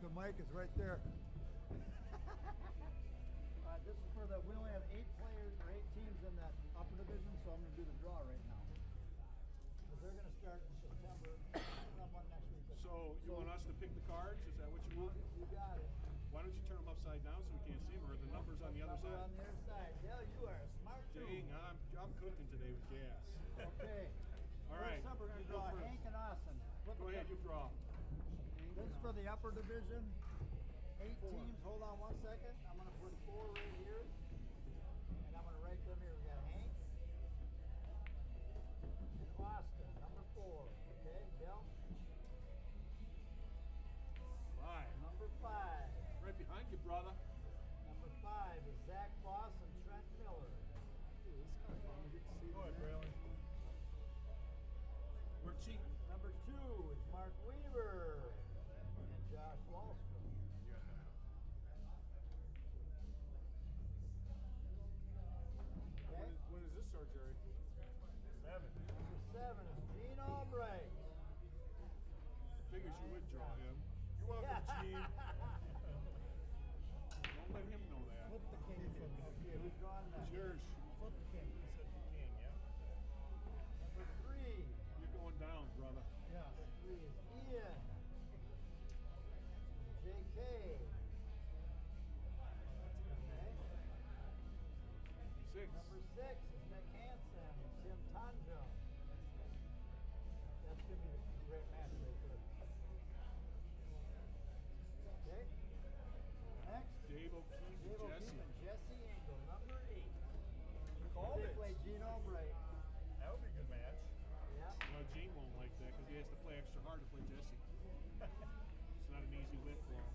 the mic is right there. This is for the, we only have 8 players or 8 teams in that upper division, so I'm going to do the draw right now. Because they're going to start in September, someone next week. So you want us to pick the cards? Is that what you want? You got it. Why don't you turn them upside down so we can't see them, or the numbers on the other side? On the other side. Yeah, you are a smart dude. Dang, I'm cooking today with gas. Okay. All right. First up, we're going to draw Hank and Austin. Go ahead, you draw. This is for the upper division. 8 teams. Hold on 1 second. I'm going to put 4 right here. And I'm going to write them here. We got Hank and Austin, number 4. Okay, Bill? 5. Number 5. Right behind you, brother. Number 5 is Zach Voss and Trent Miller. Ooh, this is kind of fun. We get to see Go ahead, Braylon. We're cheating. Number 2 is Mark Weaver and Josh Wallstrom. Okay. When does this start, Jerry? 7. Number 7 is Gene Albright. Figures you would draw him. You're welcome, Gene. Don't let him know that. Flip the king from okay, who's drawing that? It's yours. Flip the king. He said king, yeah. Number 3. You're going down, brother. Yeah. Number 3 is Ian. JK. Okay. 6. Number 6 is Nick Hansen and Tim Tanjo. That's going to be a great match right there. Okay. Next, Dave O'Keefe Dave and Jesse. O'Keefe and Jesse Engel, number 8. You called They it. play Gene Albright. That would be a good match. Yeah. No, Gene won't like that because he has to play extra hard to play Jesse. It's not an easy win for him.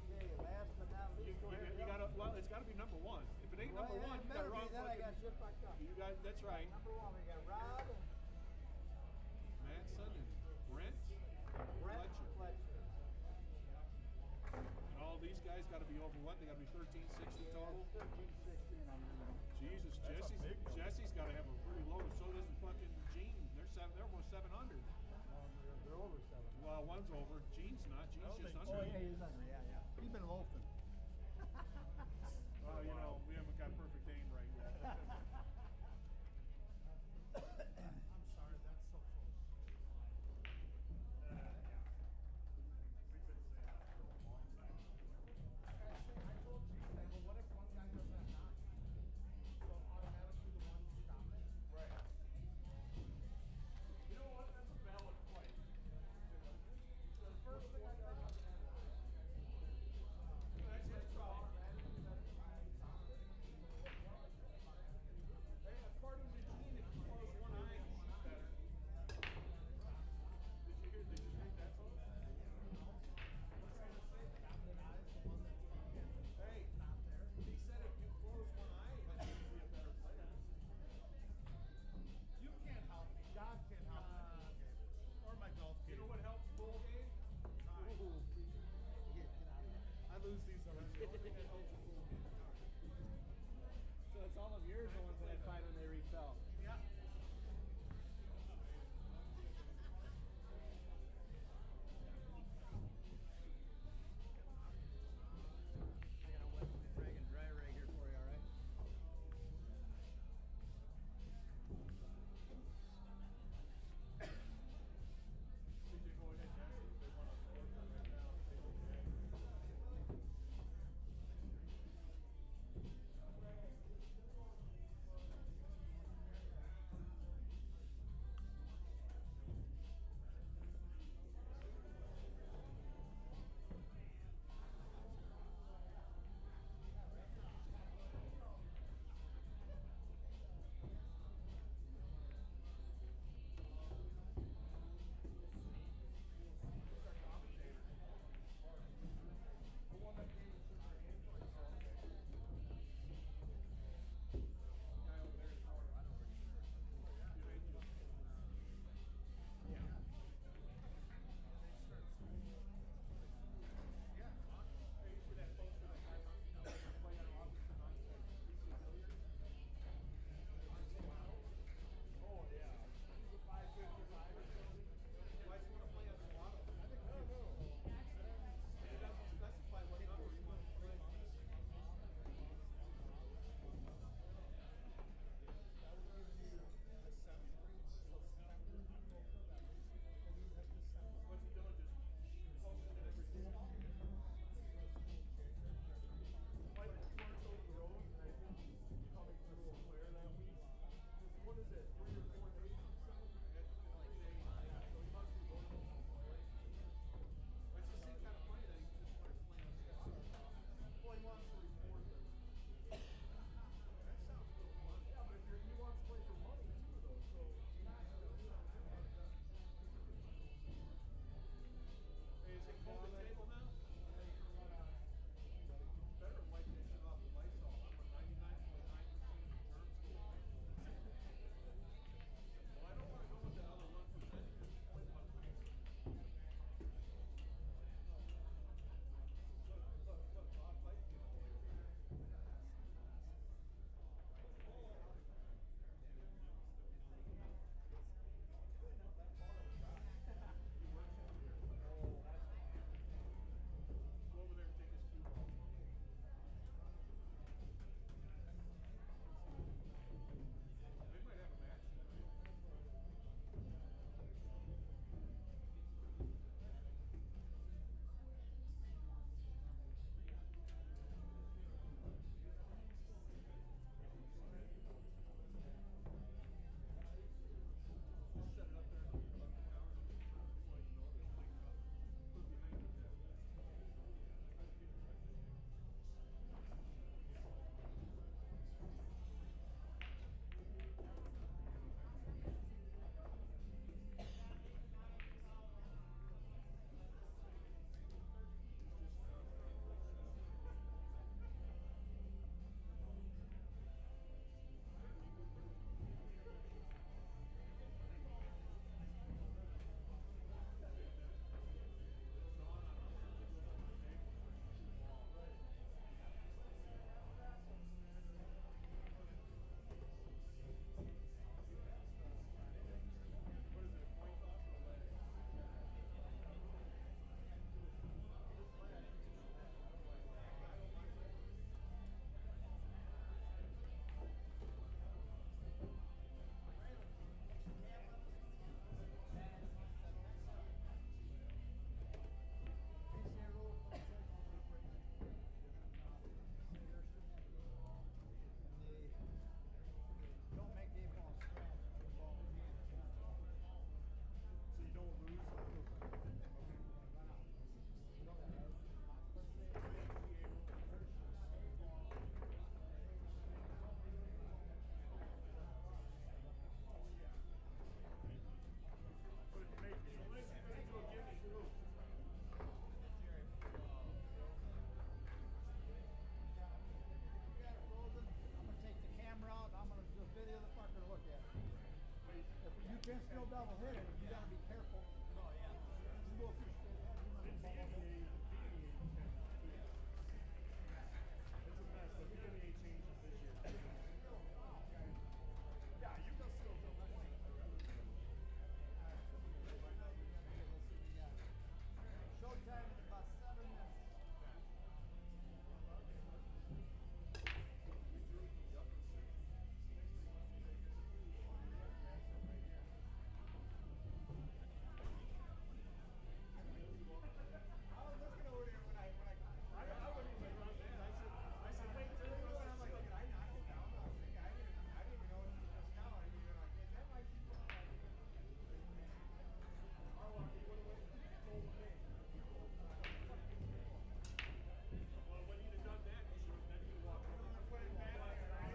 Okay, last but not least, go ahead. You gotta, well, it's got to be number 1. If it ain't number 1, you got better the wrong be, then I got fucking. shit fucked up. You got, that's right. Number 1, we got Rob Matson and Brent Brett Fletcher. And all these guys got to be over what? They got to be 13, 16 total? 13, 16, I'm reading. Jesus, That's a big one. Jesse's got to have a pretty low. So does the fucking Gene. They're almost 700. They're over 7. Well, one's over. Gene's not. Gene's just under. Oh, yeah, he's under. Yeah. He's been loafing. Well, you know, we haven't got perfect aim right yet. I'm sorry, that's so full. Yeah. We've been saying that for a long time. I told you, well, what if one guy doesn't have 9? So automatically the one's dominant? Right. You know what? That's a valid point. The first thing I thought That's his problem. Hey, according to Gene, if you close one eye, you shoot better. Did you hear that song? Hey, he said if you close one eye, then you'll be a better player. you can't help me. God can help me. Or my golf You game. know what helps bowl game? I lose these already. So it's all of yours, the ones that I find when they resell. Yeah. I got a wet rag and dry rag here for you, all right? CJ, go ahead, Jesse. If they want to work on right now, say okay. can still double hit it. You gotta be careful. Oh, yeah. You go through straight ahead, you might bump up. It's a mess. The PDA changes this year. Yeah, you can still do that. Showtime in about 7 minutes. I was looking over there when I wouldn't even run that. I said, wait till it goes. I'm like, look, I knocked it down. I was thinking, I didn't even know it was just now. I didn't even like, is that my keeper? Arlock, he went away and told me. Well, when you'd have done that, you should have then you walked over and Put it back there, right?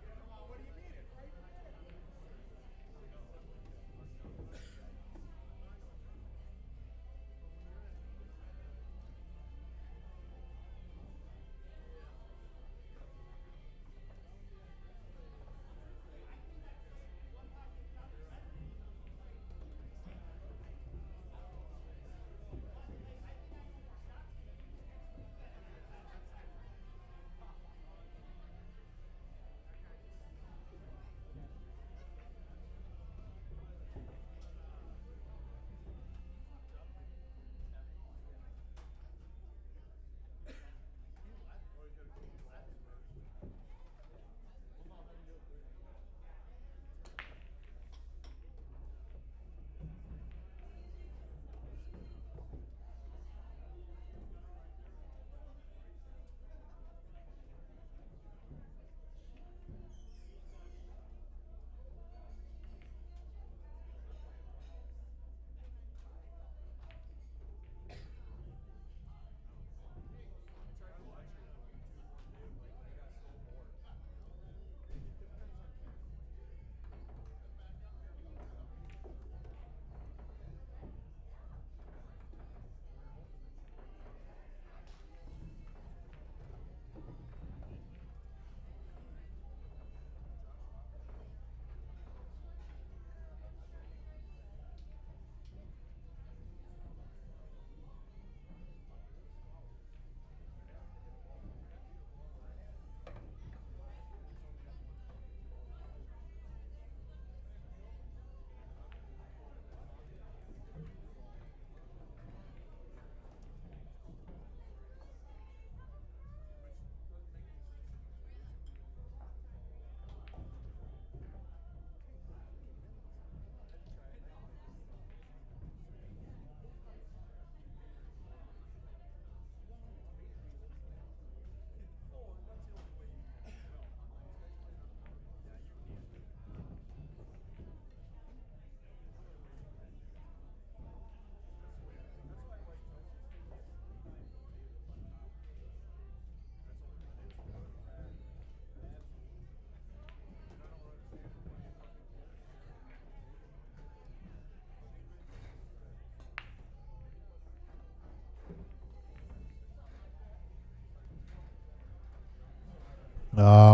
Come on, what do you mean? It's right there.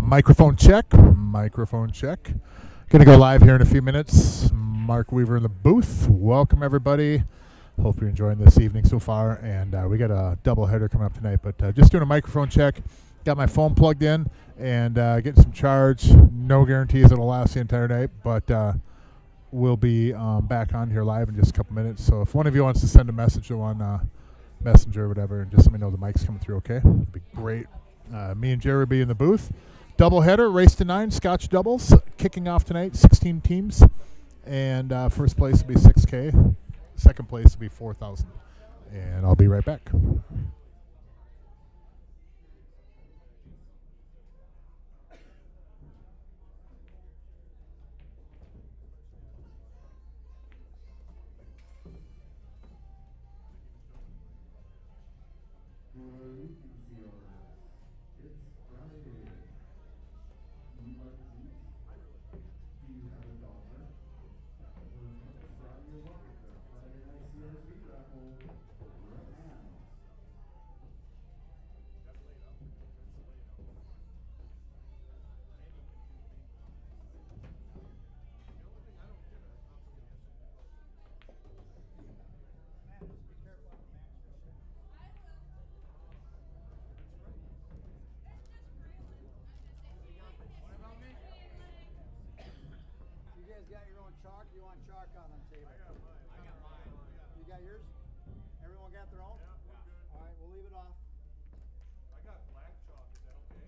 Microphone check. Microphone check. Going to go live here in a few minutes. Mark Weaver in the booth. Welcome, everybody. Hope you're enjoying this evening so far. And we got a double header coming up tonight. But just doing a microphone check. Got my phone plugged in and getting some charge. No guarantees it'll last the entire night. But we'll be back on here live in just a couple minutes. So if one of you wants to send a message on Messenger or whatever, and just let me know the mic's coming through, okay? It'd be great. Me and Jerry will be in the booth. Doubleheader, race to 9, Scotch doubles, kicking off tonight, 16 teams. And first place will be $6K. Second place will be $4,000. And I'll be right back. got your own chalk? You want chalk on the table? I got mine. You got yours? Everyone got their own? Yeah, we're good. All right, we'll leave it off. I got black chalk. Is that okay?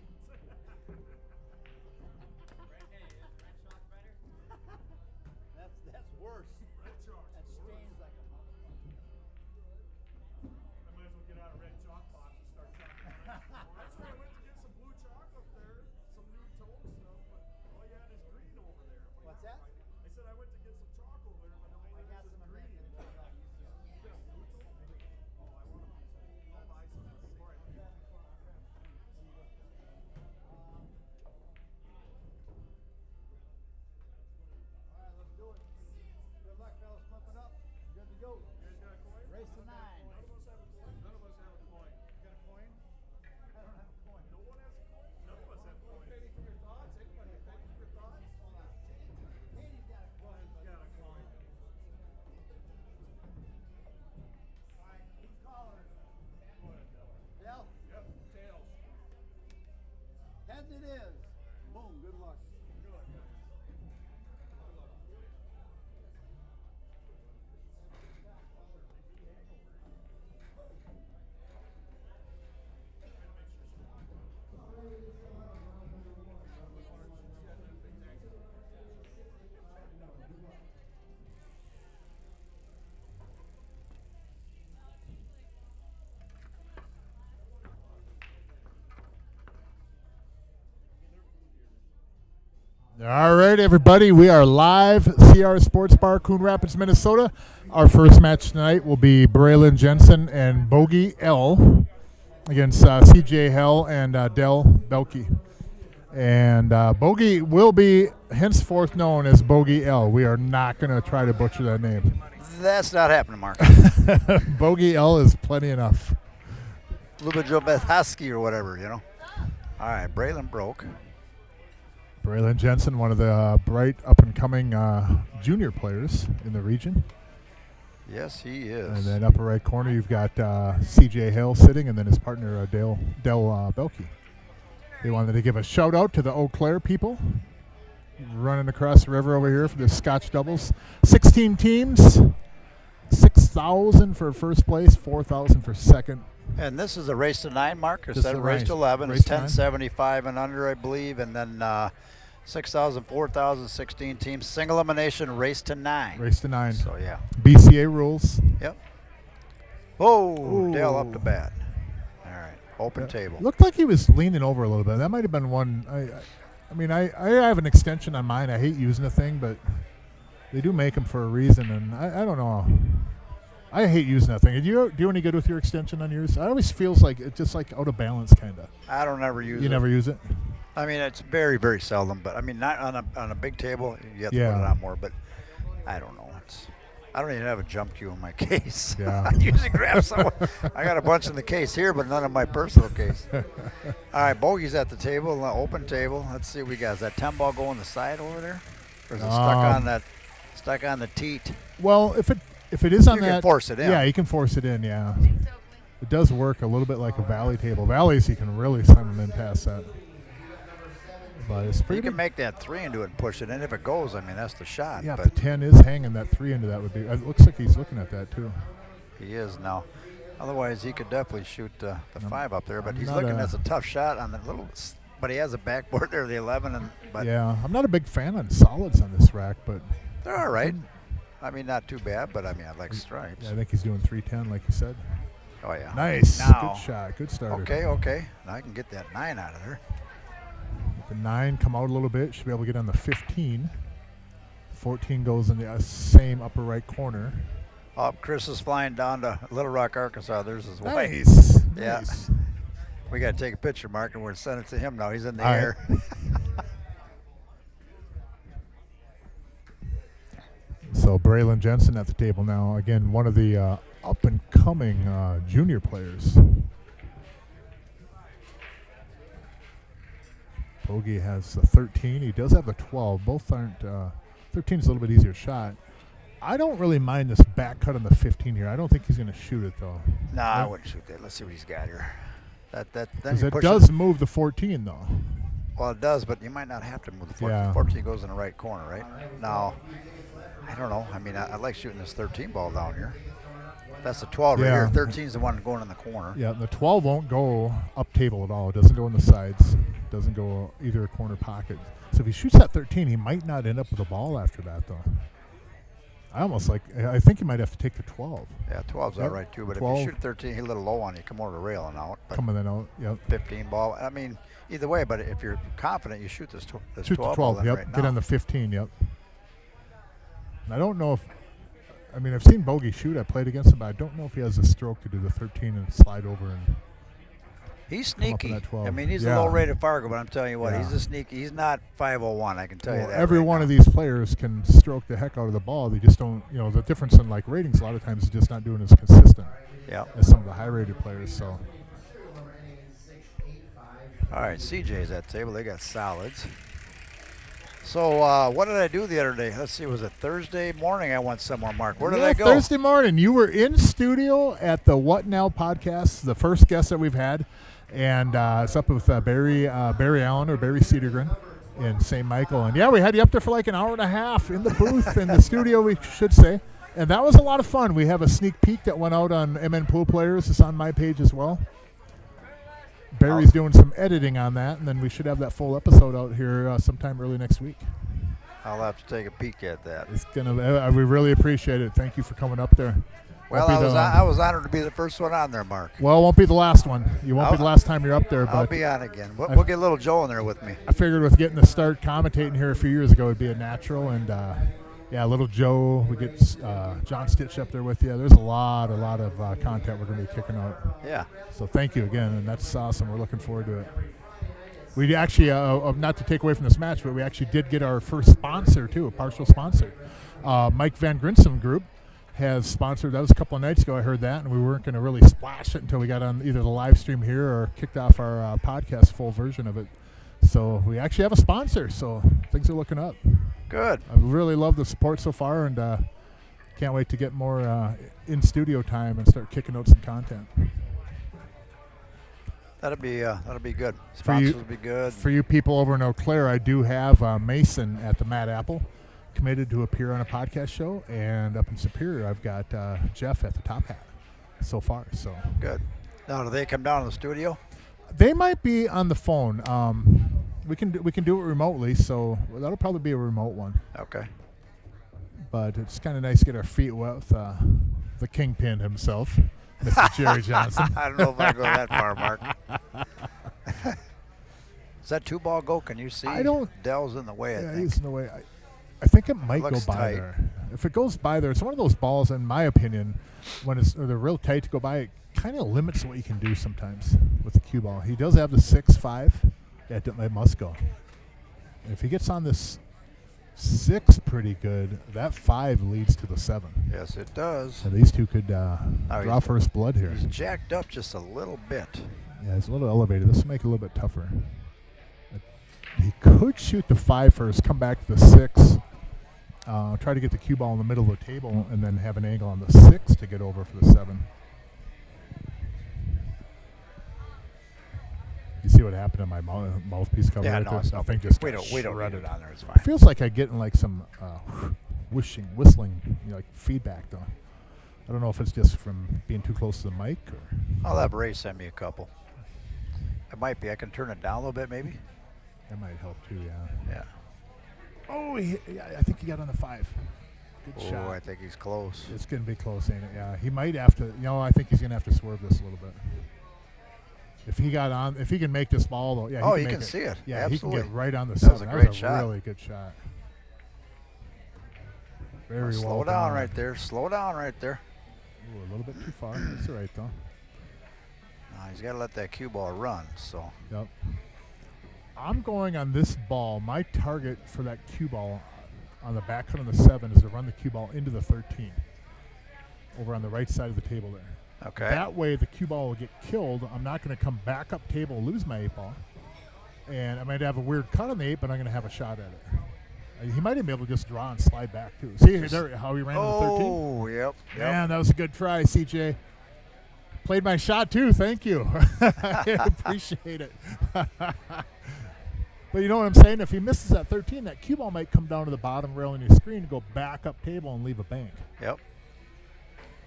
That's worse. Red chalk. That stains like a motherfucker. I might as well get out a red chalk box and start chalking. That's why I went to get some blue chalk up there, some new tone stuff, but all you had is green over there. I'm like, What's that? I said I went to get some chalk over there, but all I got is some green. American going on. You got blue tone? Oh, I want to. I'll buy some before I leave. All right, let's do it. Good luck, fellas. Flip it up. Good to go. You guys got a coin? Race to 9. None of us have a coin. None of us have a coin. You got a coin? I don't have a coin. No one has a coin. None of us have coins. Penny for your thoughts? Anybody? A penny for your thoughts? Hold on. Katie's got a coin. Got a coin. All right, who's calling? Go ahead, Dell. Dell? Yep, tails. Heads it is. Boom. Good luck. Good luck, guys. All right, everybody, we are live, CR Sportsbar, Coon Rapids, Minnesota. Our first match tonight will be Braylon Jensen and Bogey L against CJ Hell and Dell Belke. And Bogey will be henceforth known as Bogey L. We are not going to try to butcher that name. That's not happening, Mark. Bogey L is plenty enough. A little bit Joe Beth Husky or whatever, you know. All right, Braylon broke. Braylon Jensen, one of the bright up-and-coming junior players in the region. Yes, he is. And then upper right corner, you've got CJ Hale sitting, and then his partner, Dell Belke. They wanted to give a shout-out to the Eau Claire people running across the river over here for the Scotch doubles. 16 teams, 6,000 for first place, 4,000 for second. And this is a race to 9, Mark. This Instead is of a race to 11, race it's to 9. 1075 and under, I believe. And then 6,000, 4,000, 16 teams. Single elimination, race to 9. Race to 9. So, yeah. BCA rules. Yep. Oh, Ooh. Dale up to bat. All right, open table. Looked like he was leaning over a little bit. That might have been one. I mean, I have an extension on mine. I hate using the thing, but they do make them for a reason, and I don't know. I hate using that thing. Do you do any good with your extension on yours? I always feels like it's just like out of balance, kind of. I don't ever use it. You never use it? I mean, it's very, very seldom, but I mean, not on a big table. You have to Yeah. put it on more, but I don't know. I don't even have a jump cue in my case. Yeah. I usually grab someone. I got a bunch in the case here, but none in my personal case. All right, Bogey's at the table, the open table. Let's see what we got. Is that 10 ball going the side over there, or is it stuck on the teat? Well, if it is on You that, can force it in. Yeah, you can force it in. Yeah, it does work a little bit like a valley table. Valleys, you can really slam them in past that. But it's pretty. You can make that 3 into it and push it in. If it goes, I mean, that's the shot. Yeah, but if the 10 is hanging, that 3 into that would be. It looks like he's looking at that too. he is now. Otherwise, he could definitely shoot the 5 up there. But I'm he's not looking. a- That's a tough shot on the little. But he has a backboard there, the 11, but Yeah, I'm not a big fan on solids on this rack, but they're all right. I mean, not too bad, but I mean, I like stripes. yeah, I think he's doing 310, like you said. Oh yeah. Nice, Now. good shot, good starter. Okay. Now I can get that 9 out of there. The 9 come out a little bit. Should be able to get on the 15. 14 goes in the same upper right corner. Oh, Chris is flying down to Little Rock, Arkansas. There's his wife. Nice. Yeah. Nice. We got to take a picture, Mark, and we're going to send it to him now. He's in the All right. air. So Braylon Jensen at the table now. Again, one of the up-and-coming junior players. Bogey has the 13. He does have the 12. Both aren't. 13 is a little bit easier shot. I don't really mind this back cut on the 15 here. I don't think he's going to shoot it, though. Nah, I wouldn't shoot that. Let's see what he's got here. Then Because you it push does move the 14, though. Well, it does, but you might not have to move the 14. Yeah. 14 goes in the right corner, right? Now, I don't know. I mean, I like shooting this 13 ball down here. That's the 12 right Yeah. here. 13 is the one going in the corner. Yeah, the 12 won't go up table at all. It doesn't go in the sides. It doesn't go either corner pocket. So if he shoots that 13, he might not end up with a ball after that, though. I think he might have to take the 12. Yeah, 12's all right, too. But 12. if you shoot 13, he's a little low on you. Come over the rail and out. But Coming in out, yep. 15 ball. I mean, either way, but if you're confident, you shoot this, this Shoot 12 the 12, ball yep. right Get now. on the 15, yep. And I don't know if, I've seen Bogey shoot. I played against him, but I don't know if he has a stroke to do the 13 and slide over and He's come up in sneaky. that 12. I mean, he's Yeah. a low-rated Fargo, but I'm telling you what, Yeah. he's a sneaky. He's not 501, I can tell you Well, that. every right one now. of these players can stroke the heck out of the ball. They just don't, the difference in like ratings a lot of times is just not doing as consistent Yeah. as some of the high-rated players. So All right, CJ's at the table. They got solids. So what did I do the other day? Let's see. Was it Thursday morning I went somewhere, Mark? Where did I go? Thursday morning, you were in studio at the What Now podcast, the first guest that we've had, and it's up with Barry Allen or Barry Cedergren in St. Michael. And yeah, we had you up there for like an hour and a half in the booth, in the studio, we should say. And that was a lot of fun. We have a sneak peek that went out on MN Pool Players. It's on my page as well. Barry's doing some editing on that, and then we should have that full episode out here sometime early next week. I'll have to take a peek at that. It's gonna. We really appreciate it. Thank you for coming up there. Well, I was honored to be the first one on there, Mark. Well, it won't be the last one. You won't be the last time you're up there. I'll But be on again. We'll get little Joe in there with me. I figured with getting to start commentating here a few years ago, it'd be a natural. And yeah, little Joe. We get John Stitch up there with you. There's a lot of content we're going to be kicking out. Yeah. So thank you again, and that's awesome. We're looking forward to it. We actually, not to take away from this match, but we actually did get our first sponsor too, a partial sponsor. Mike Van Grinsum Group has sponsored. That was a couple of nights ago. I heard that, and we weren't going to really splash it until we got on either the live stream here or kicked off our podcast full version of it. So we actually have a sponsor. So things are looking up. Good. I really love the support so far, and can't wait to get more in studio time and start kicking out some content. That'll be good. Sponsors will be good. For you people over in Eau Claire, I do have Mason at the Mad Apple committed to appear on a podcast show, and up in Superior, I've got Jeff at the Top Hat so far. So Good. Now, do they come down to the studio? they might be on the phone. We can do it remotely, so that'll probably be a remote one. Okay. But it's kind of nice to get our feet wet with the kingpin himself, Mr. Jerry Johnson. I don't know if I go that far, Mark. Does that two ball go? Can you see? I don't. Dell's in the way, I Yeah, think. he's in the way. I think it might go Looks by tight. there. If it goes by there, it's one of those balls, in my opinion, when they're real tight to go by, it kind of limits what you can do sometimes with the cue ball. He does have the 6-5. Yeah, it must go. And if he gets on this 6 pretty good, that 5 leads to the 7. Yes, it does. And these two could draw he's- first blood here. He's jacked up just a little bit. Yeah, it's a little elevated. This will make it a little bit tougher. He could shoot the 5 first, come back to the 6, try to get the cue ball in the middle of the table, and then have an angle on the 6 to get over for the 7. You see what happened to my mouthpiece cover? Yeah, right no, there? it's I no think big just deal. got We don't need shredded. it on there. It's It fine. feels like I getting like some whistling, like feedback though. I don't know if it's just from being too close to the mic or. I'll have Ray send me a couple. It might be. I can turn it down a little bit, maybe. That might help too. Yeah. Yeah. Oh, I think he got on the 5. Good Oh, shot. I think he's close. It's going to be close, ain't it? Yeah, he might have to. I think he's going to have to swerve this a little bit. If he can make this ball, though, yeah. Oh, you make can see it. Yeah, Absolutely. he can get right on the That 7. was a great shot. Really good shot. Very well Slow down done. right there. Slow down right there. Ooh, a little bit too far. That's all right, though. No, he's got to let that cue ball run. So Yep. I'm going on this ball. My target for that cue ball on the back cut on the 7 is to run the cue ball into the 13 over on the right side of the table there. okay. That way the cue ball will get killed. I'm not going to come back up table, lose my 8 ball. And I might have a weird cut on the 8, but I'm going to have a shot at it. He might even be able to just draw and slide back, too. See there, how he ran to the 13? Oh, yep. Man, that was a good try, CJ. Played my shot, too. Thank you. I appreciate it. But you know what I'm saying? If he misses that 13, that cue ball might come down to the bottom rail on your screen, go back up table, and leave a bank. Yep.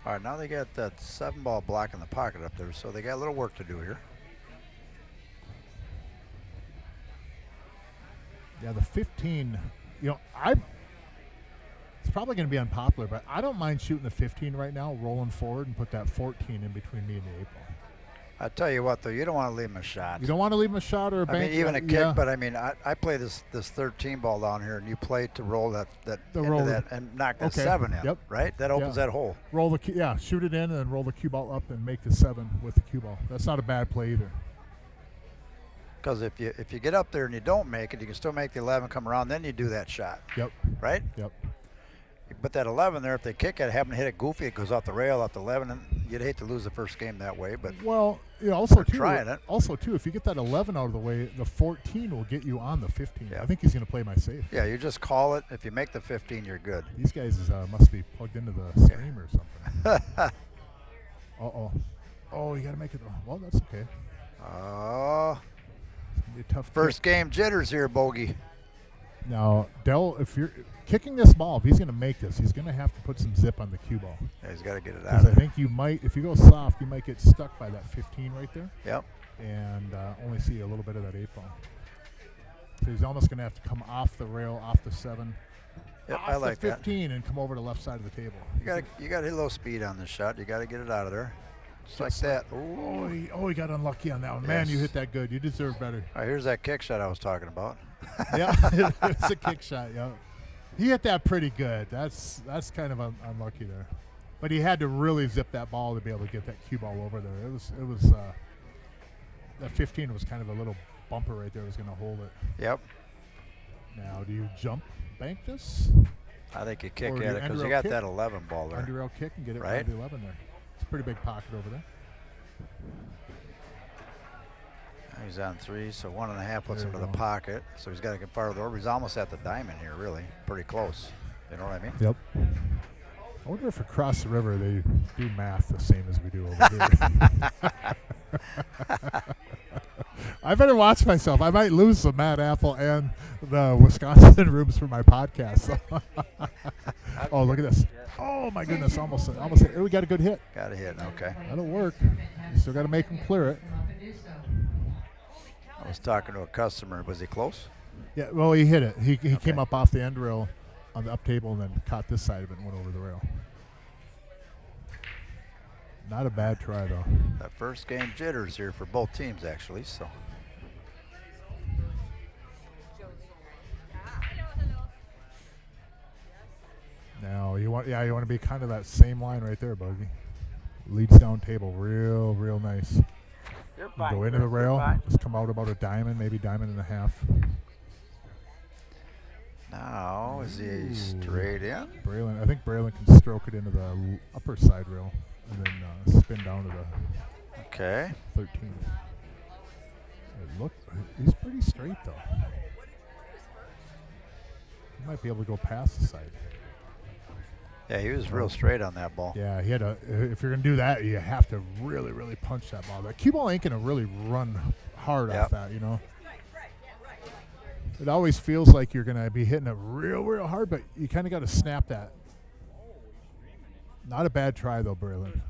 All right, now they got that 7-ball block in the pocket up there, so they got a little work to do here. Yeah, the 15, you know, it's probably going to be unpopular, but I don't mind shooting the 15 right now, rolling forward, and put that 14 in between me and the 8 ball. I tell you what, though, you don't want to leave him a shot. You don't want to leave him a shot or a bank. I mean, even a kick, yeah. but I mean, I play this 13 ball down here, and you play to roll that into that and knock that 7 in, Yep. right? That opens that hole. Roll the shoot it in, and then roll the cue ball up and make the 7 with the cue ball. That's not a bad play either. Because if you get up there and you don't make it, you can still make the 11 come around. Then you do that shot. Yep. Right. Yep. You put that 11 there. If they kick it, happen to hit it goofy, it goes off the rail, off the 11, and you'd hate to lose the first game that way. But well, also too, trying it. Also too, if you get that 11 out of the way, the 14 will get you on the 15. Yeah. I think he's going to play my safe. Yeah, you just call it. If you make the 15, you're good. These guys must be plugged into the stream or something. Oh, you got to make it. Well, that's okay. Oh. It's gonna be a tough First kick. game jitters here, Bogey. Now, Dell, if you're kicking this ball, if he's going to make this, he's going to have to put some zip on the cue ball. Yeah, he's got to get it out. Because I think you might, if you go soft, you might get stuck by that 15 right there. Yep. And only see a little bit of that 8 ball. So he's almost going to have to come off the rail, off the 7, Yep, off I like the that. 15, and come over to the left side of the table. You got to hit a little speed on this shot. You got to get it out of there. Just like that. Ooh. He got unlucky on that one. Man, you hit that good. You deserve better. All right, here's that kick shot I was talking about. Yeah, it's a kick shot. Yeah, he hit that pretty good. That's kind of unlucky there, but he had to really zip that ball to be able to get that cue ball over there. It was that 15 was kind of a little bumper right there. Was going to hold it. Yep. Now, do you jump bank this? I think you kick Or do at you it because under you got kick? that 11 ball there. Under rail kick and get it Right. right to the 11 there. It's a pretty big pocket over there. He's on 3, so 1.5 puts There him you to the go. pocket. So he's got to get farther over. He's almost at the diamond here, really. Pretty close. You know what I mean? Yep. I wonder if across the river they do math the same as we do over here. I better watch myself. I might lose the Matt Apple and the Wisconsin rooms for my podcast. Oh, look at this. Oh, my goodness. Almost. We got a good hit. Got a hit. Okay. That'll work. You still got to make him clear it. I was talking to a customer. Was he close? Yeah, well, he hit it. He came up off the end rail on the up table and then caught this side of it and went over the rail. Not a bad try, though. That first game jitters here for both teams, actually. So. Now you want to be kind of that same line right there, Buggy. Leads down table, real nice. You're You fine. go into the Chris, you're rail, fine. just come out about a diamond, maybe diamond and a half. Now is he Ooh. straight in? I think Braylon can stroke it into the upper side rail and then spin down to the Okay. 13. He's pretty straight though. He might be able to go past the side. Yeah, he was real straight on that ball. Yeah, he had if you're gonna do that, you have to really punch that ball. That cue ball ain't gonna really run hard off that, you know. It always feels like you're gonna be hitting it real hard, but you kind of got to snap that. Not a bad try though, Braylon.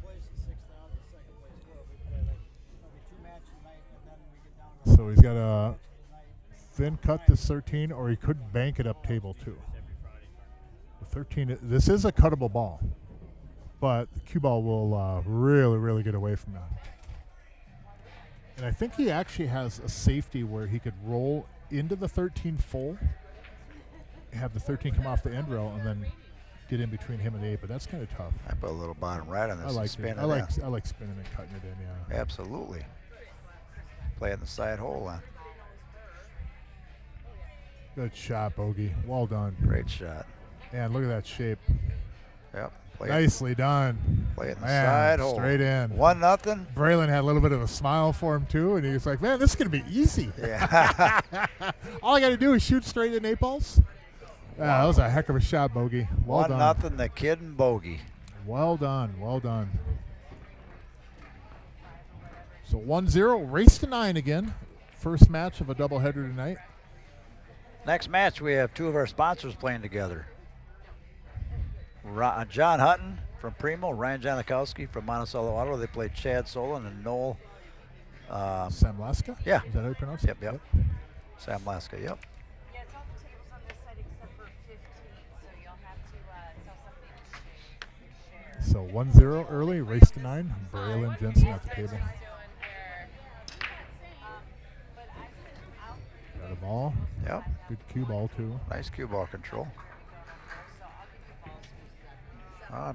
So he's got a thin cut this 13, or he could bank it up table too. The 13, this is a cuttable ball, but the cue ball will really get away from that. And I think he actually has a safety where he could roll into the 13 full, have the 13 come off the end rail, and then get in between him and 8. But that's kind of tough. I put a little bottom right on this. I and like spin it. it I like in. spinning and cutting it in. Yeah. Absolutely. Play it in the side hole on. Good shot, Bogey. Well done. Great shot. And look at that shape. Yep. Play Nicely done. Play it in the Man, side hole. straight in. 1-0. Braylon had a little bit of a smile for him too, and he was like, "Man, this is gonna be easy. Yeah. All I got to do is shoot straight in 8 balls." That was a heck of a shot, Bogey. Well done. 1-0. The kid and bogey. Well done. So 1-0, race to 9 again. First match of a doubleheader tonight. Next match, we have two of our sponsors playing together. John Hutton from Primo, Ryan Janikowski from Monticello Auto. They played Chad Solon and Noel. Sam Laska? Yeah. Is that how you pronounce it? Yep. Sam Laska, yep. Yeah, it's all the tables on this side except for 15, so you'll have to tell somebody to share. So 1-0 early, race to 9. Braylon Jensen at the table. Got a ball. Yep. Good cue ball, too. Nice cue ball control.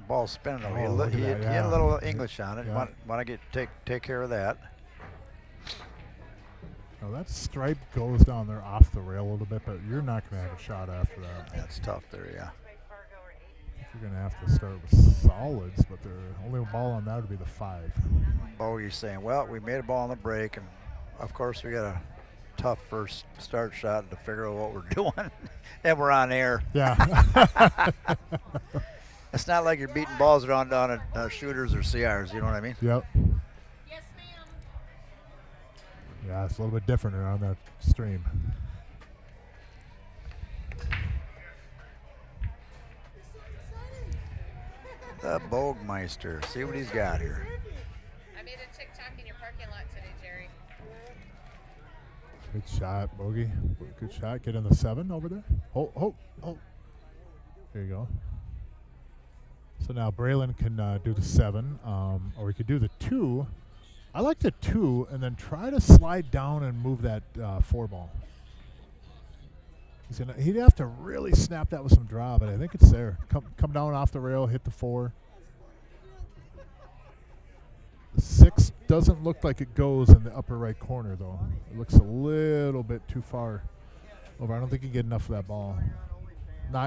Ball's spinning though. Oh, He had a little English on it. Yeah. Want to take care of that. Now that stripe goes down there off the rail a little bit, but you're not going to have a shot after that. That's tough there, yeah. You're going to have to start with solids, but the only ball on that would be the 5. Bogey's saying, well, we made a ball on the break, and of course we got a tough first start shot to figure out what we're doing, and we're on air. Yeah. It's not like you're beating balls around down at shooters or CRs, you know what I mean? Yep. Yes, ma'am. Yeah, it's a little bit different around that stream. The Bogmeister. See what he's got here. I made a TikTok in your parking lot today, Jerry. Good shot, Bogey. Good shot. Get in the 7 over there. Oh. There you go. So now Braylon can do the 7, or we could do the 2. I like the 2 and then try to slide down and move that 4 ball. He'd have to really snap that with some draw, but I think it's there. Come down off the rail, hit the 4. The 6 doesn't look like it goes in the upper right corner, though. It looks a little bit too far over. I don't think he can get enough of that ball.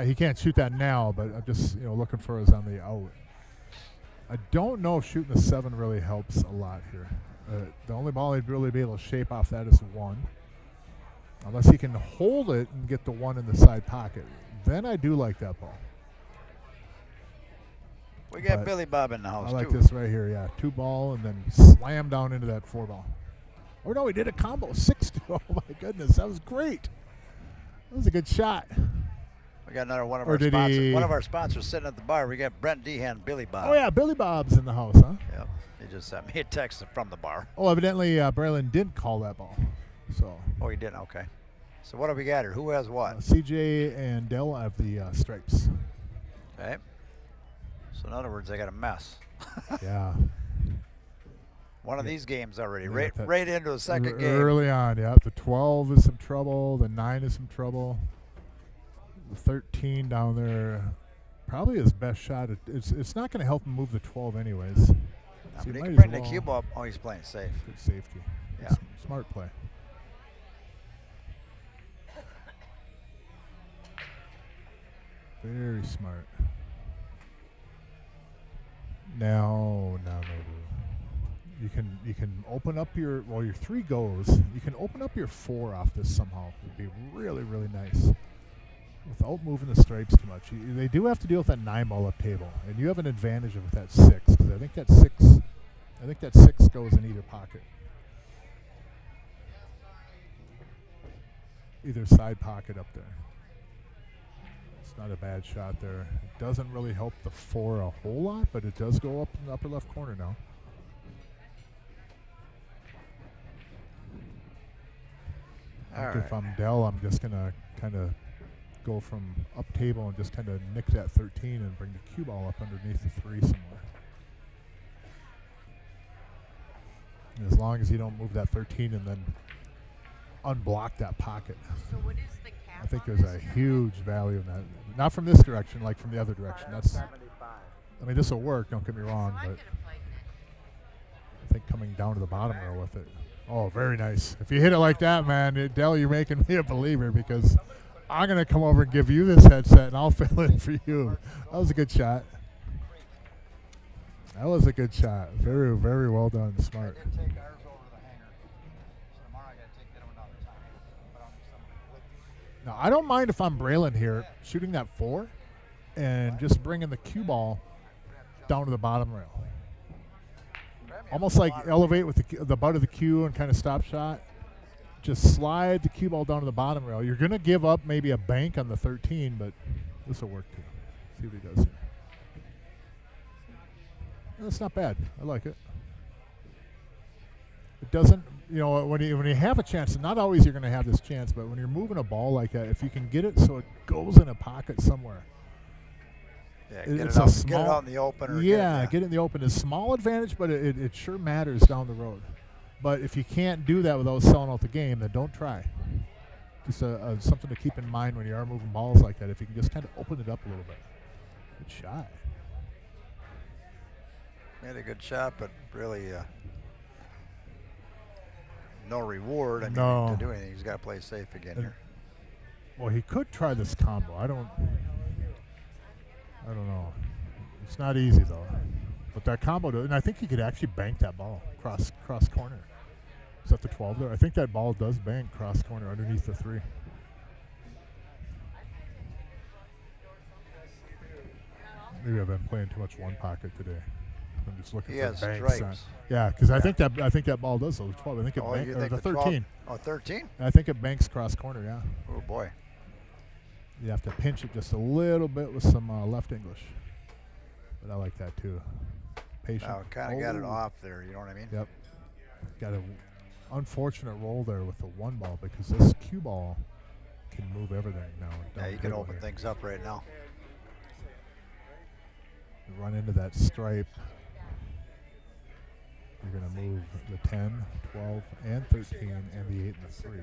He can't shoot that now, but I'm just looking for us on the out. I don't know if shooting the 7 really helps a lot here. The only ball he'd really be able to shape off that is 1. Unless he can hold it and get the 1 in the side pocket. Then I do like that ball. We got Billy Bob in the house, I like too. this right here, yeah. 2 ball and then slam down into that 4 ball. Oh, no, he did a combo. 6-2. Oh, my goodness. That was great. That was a good shot. We got another one of our sponsors. One of our sponsors sitting at the bar. We got Brent Dehan, Billy Bob. Oh, yeah, Billy Bob's in the house, huh? Yep. He just sent me a text from the bar. Oh, evidently Braylon didn't call that ball. So. Oh, he didn't? Okay. So what have we got here? Who has what? CJ and Dell have the stripes. Okay. So in other words, they got a mess. Yeah. One of these games already. Yeah, Right into the second game. Early on, yeah. The 12 is some trouble. The 9 is some trouble. The 13 down there, probably his best shot. It's not going to help him move the 12 anyways. So But he might can as bring the well- cube up. Oh, he's playing safe. Good safety. Yeah. Smart play. Very smart. No. You can open up your 3 goes. You can open up your 4 off this somehow. It'd be really, really nice. Without moving the stripes too much. They do have to deal with that 9 ball up table. And you have an advantage of that 6, because I think that 6 goes in either pocket. Either side pocket up there. It's not a bad shot there. It doesn't really help the 4 a whole lot, but it does go up in the upper left corner now. All right. If I'm Dell, I'm just going to kind of go from up table and just kind of nick that 13 and bring the cue ball up underneath the 3 somewhere. As long as you don't move that 13 and then unblock that pocket. So what is the cap? I think there's a huge value in that. Not from this direction, like from the other direction. This will work, don't get me wrong, but I think coming down to the bottom row with it. Oh, very nice. If you hit it like that, man, Dell, you're making me a believer, because I'm going to come over and give you this headset, and I'll fill in for you. That was a good shot. That was a good shot. Very, very well done. Smart. I did take ours over to the hangar. So tomorrow I got to take that one down to town. Put on some Now, I don't mind if I'm Braylon here, shooting that 4 and just bringing the cue ball down to the bottom rail. Almost like elevate with the butt of the cue and kind of stop shot. just slide the cue ball down to the bottom rail. You're going to give up maybe a bank on the 13, but this will work too. See what he does here. That's not bad. I like it. It doesn't, when you have a chance, and not always you're going to have this chance, but when you're moving a ball like that, if you can get it so it goes in a pocket somewhere. Yeah, get it out in the open. Get it in the open. It's a small advantage, but it sure matters down the road. But if you can't do that without selling out the game, then don't try. Just something to keep in mind when you are moving balls like that. If you can just kind of open it up a little bit. Good shot. Made a good shot, but really no reward. To do anything. He's got to play safe again here. Well, he could try this combo. I don't know. It's not easy though. But that combo, and I think he could actually bank that ball cross corner. Is that the 12 there? I think that ball does bank cross corner underneath the 3. Maybe I've been playing too much one pocket today. I'm just looking for banks. Yeah, because I think that ball does though. The 12. I think it banks. Or the 13. Oh, 13. I think it banks cross corner. Yeah. Oh boy. You have to pinch it just a little bit with some left English. But I like that too. Patient. Now kind of got it off there. You know what I mean? Yep. Got an unfortunate roll there with the 1 ball because this cue ball can move everything now. Yeah, you can open things up right now. You run into that stripe. You're going to move the 10, 12, and 13, and the 8 and the 3.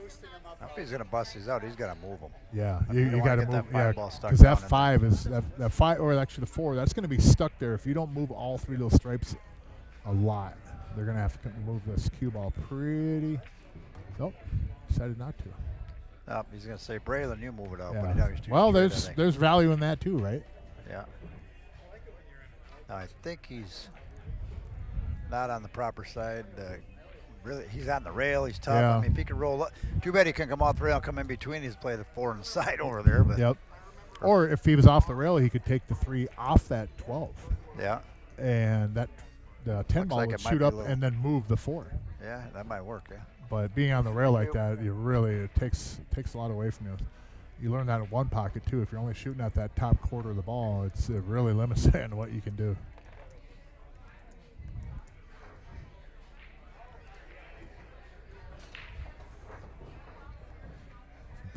If he's going to bust these out, he's got to move them. Yeah, you got to move. Yeah, because that 5 is that 5, or actually the 4. That's going to be stuck there if you don't move all 3 of those stripes a lot. They're going to have to move this cue ball pretty. Nope, decided not to. Nope, he's going to say, Braylon, you move it out. Yeah. But he's too well, straight, there's value in that too, right? Yeah. Now, I think he's not on the proper side. Really, he's on the rail. He's tough. Yeah. I mean, if he can roll up, too bad he can come off the rail and come in between. He's play the 4 on the side over there. But yep. Or if he was off the rail, he could take the 3 off that 12. Yeah. And the 10 ball would shoot up and then move the 4. Yeah, that might work. Yeah. But being on the rail like that, it takes a lot away from you. You learn that in one pocket too. If you're only shooting at that top quarter of the ball, it really limits it on what you can do.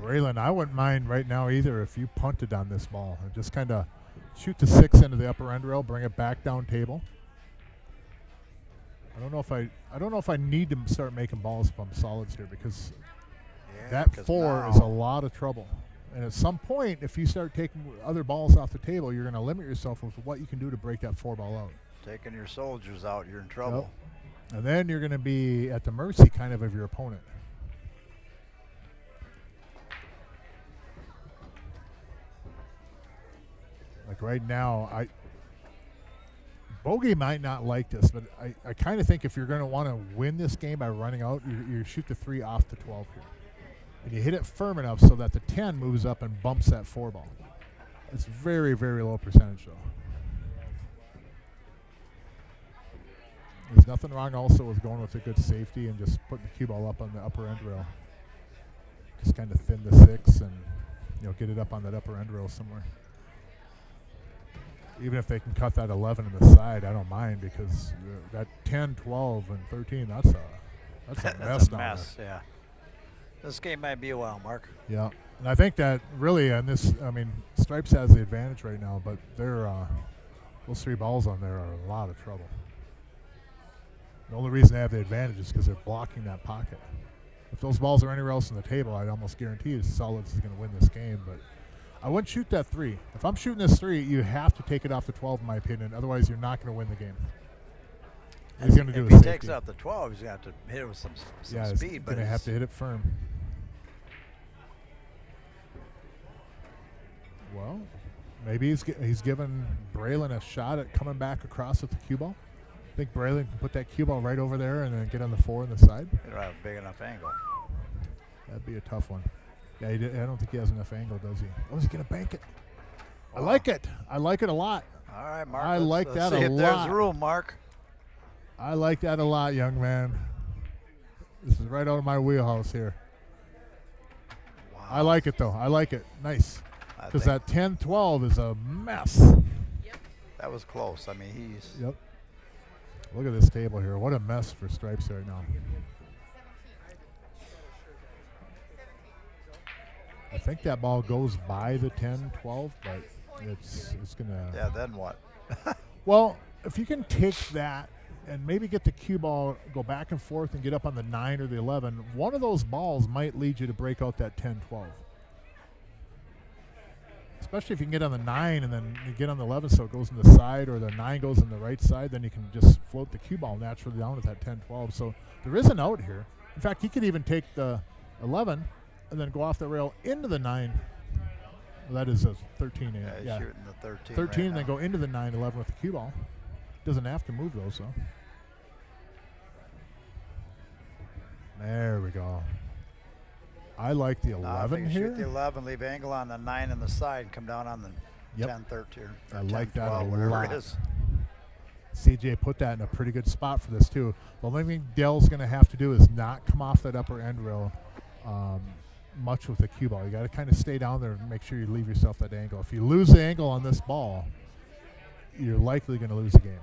Braylon, I wouldn't mind right now either if you punted on this ball and just kind of shoot the 6 into the upper end rail, bring it back down table. I don't know if I need to start making balls if I'm solids here because that 4 is a lot of trouble. And at some point, if you start taking other balls off the table, you're going to limit yourself with what you can do to break that 4 ball out. Taking your soldiers out, you're in trouble. Yep. And then you're going to be at the mercy kind of your opponent. Like right now, Bogey might not like this, but I kind of think if you're going to want to win this game by running out, you shoot the 3 off the 12 here. And you hit it firm enough so that the 10 moves up and bumps that 4 ball. It's very, very low percentage, though. There's nothing wrong also with going with a good safety and just putting the cue ball up on the upper end rail. Just kind of thin the 6 and get it up on that upper end rail somewhere. Even if they can cut that 11 in the side, I don't mind because that 10, 12, and 13, that's a mess. That's a mess, yeah. This game might be a while, Mark. Yeah, and I think that really on this, Stripes has the advantage right now, but those 3 balls on there are a lot of trouble. The only reason they have the advantage is because they're blocking that pocket. If those balls are anywhere else on the table, I'd almost guarantee Solids is going to win this game, but I wouldn't shoot that 3. If I'm shooting this 3, you have to take it off the 12, in my opinion. Otherwise, you're not going to win the game. He's going to do if he takes out the 12, he's going to have to hit it with some speed. He's going to have to hit it firm. Well, maybe he's given Braylon a shot at coming back across with the cue ball. I think Braylon can put that cue ball right over there and then get on the 4 on the side. He don't have a big enough angle. That'd be a tough one. Yeah, I don't think he has enough angle, does he? Oh, is he going to bank it? Wow. I like it. I like it a lot. All right, Mark. I like that a lot. See if there's room, Mark. I like that a lot, young man. This is right out of my wheelhouse here. Wow. I like it, though. I like it. Nice. I Because think that 10-12 is a mess. that was close. I mean, he's Yep. Look at this table here. What a mess for stripes right now. I think that ball goes by the 10-12, but it's gonna. yeah. Then what? Well, if you can take that and maybe get the cue ball, go back and forth and get up on the 9 or the 11, one of those balls might lead you to break out that 10-12. Especially if you can get on the 9 and then you get on the 11 so it goes in the side, or the 9 goes in the right side, then you can just float the cue ball naturally down at that 10-12. So there is an out here. In fact, he could even take the 11 and then go off the rail into the 9. Well, that is a 13. Yeah, he's shooting the 13. 13 right and then now. go into the 9-11 with the cue ball. Doesn't have to move though, so. There we go. I like the No, I 11 think you here. shoot the 11, leave angle on the 9 on the side, and come down on the Yep. 10-13. I or like that 10-12, a whatever lot. it is. CJ put that in a pretty good spot for this too. The only thing Dell's going to have to do is not come off that upper end rail much with the cue ball. You got to kind of stay down there and make sure you leave yourself that angle. If you lose the angle on this ball, you're likely going to lose the game.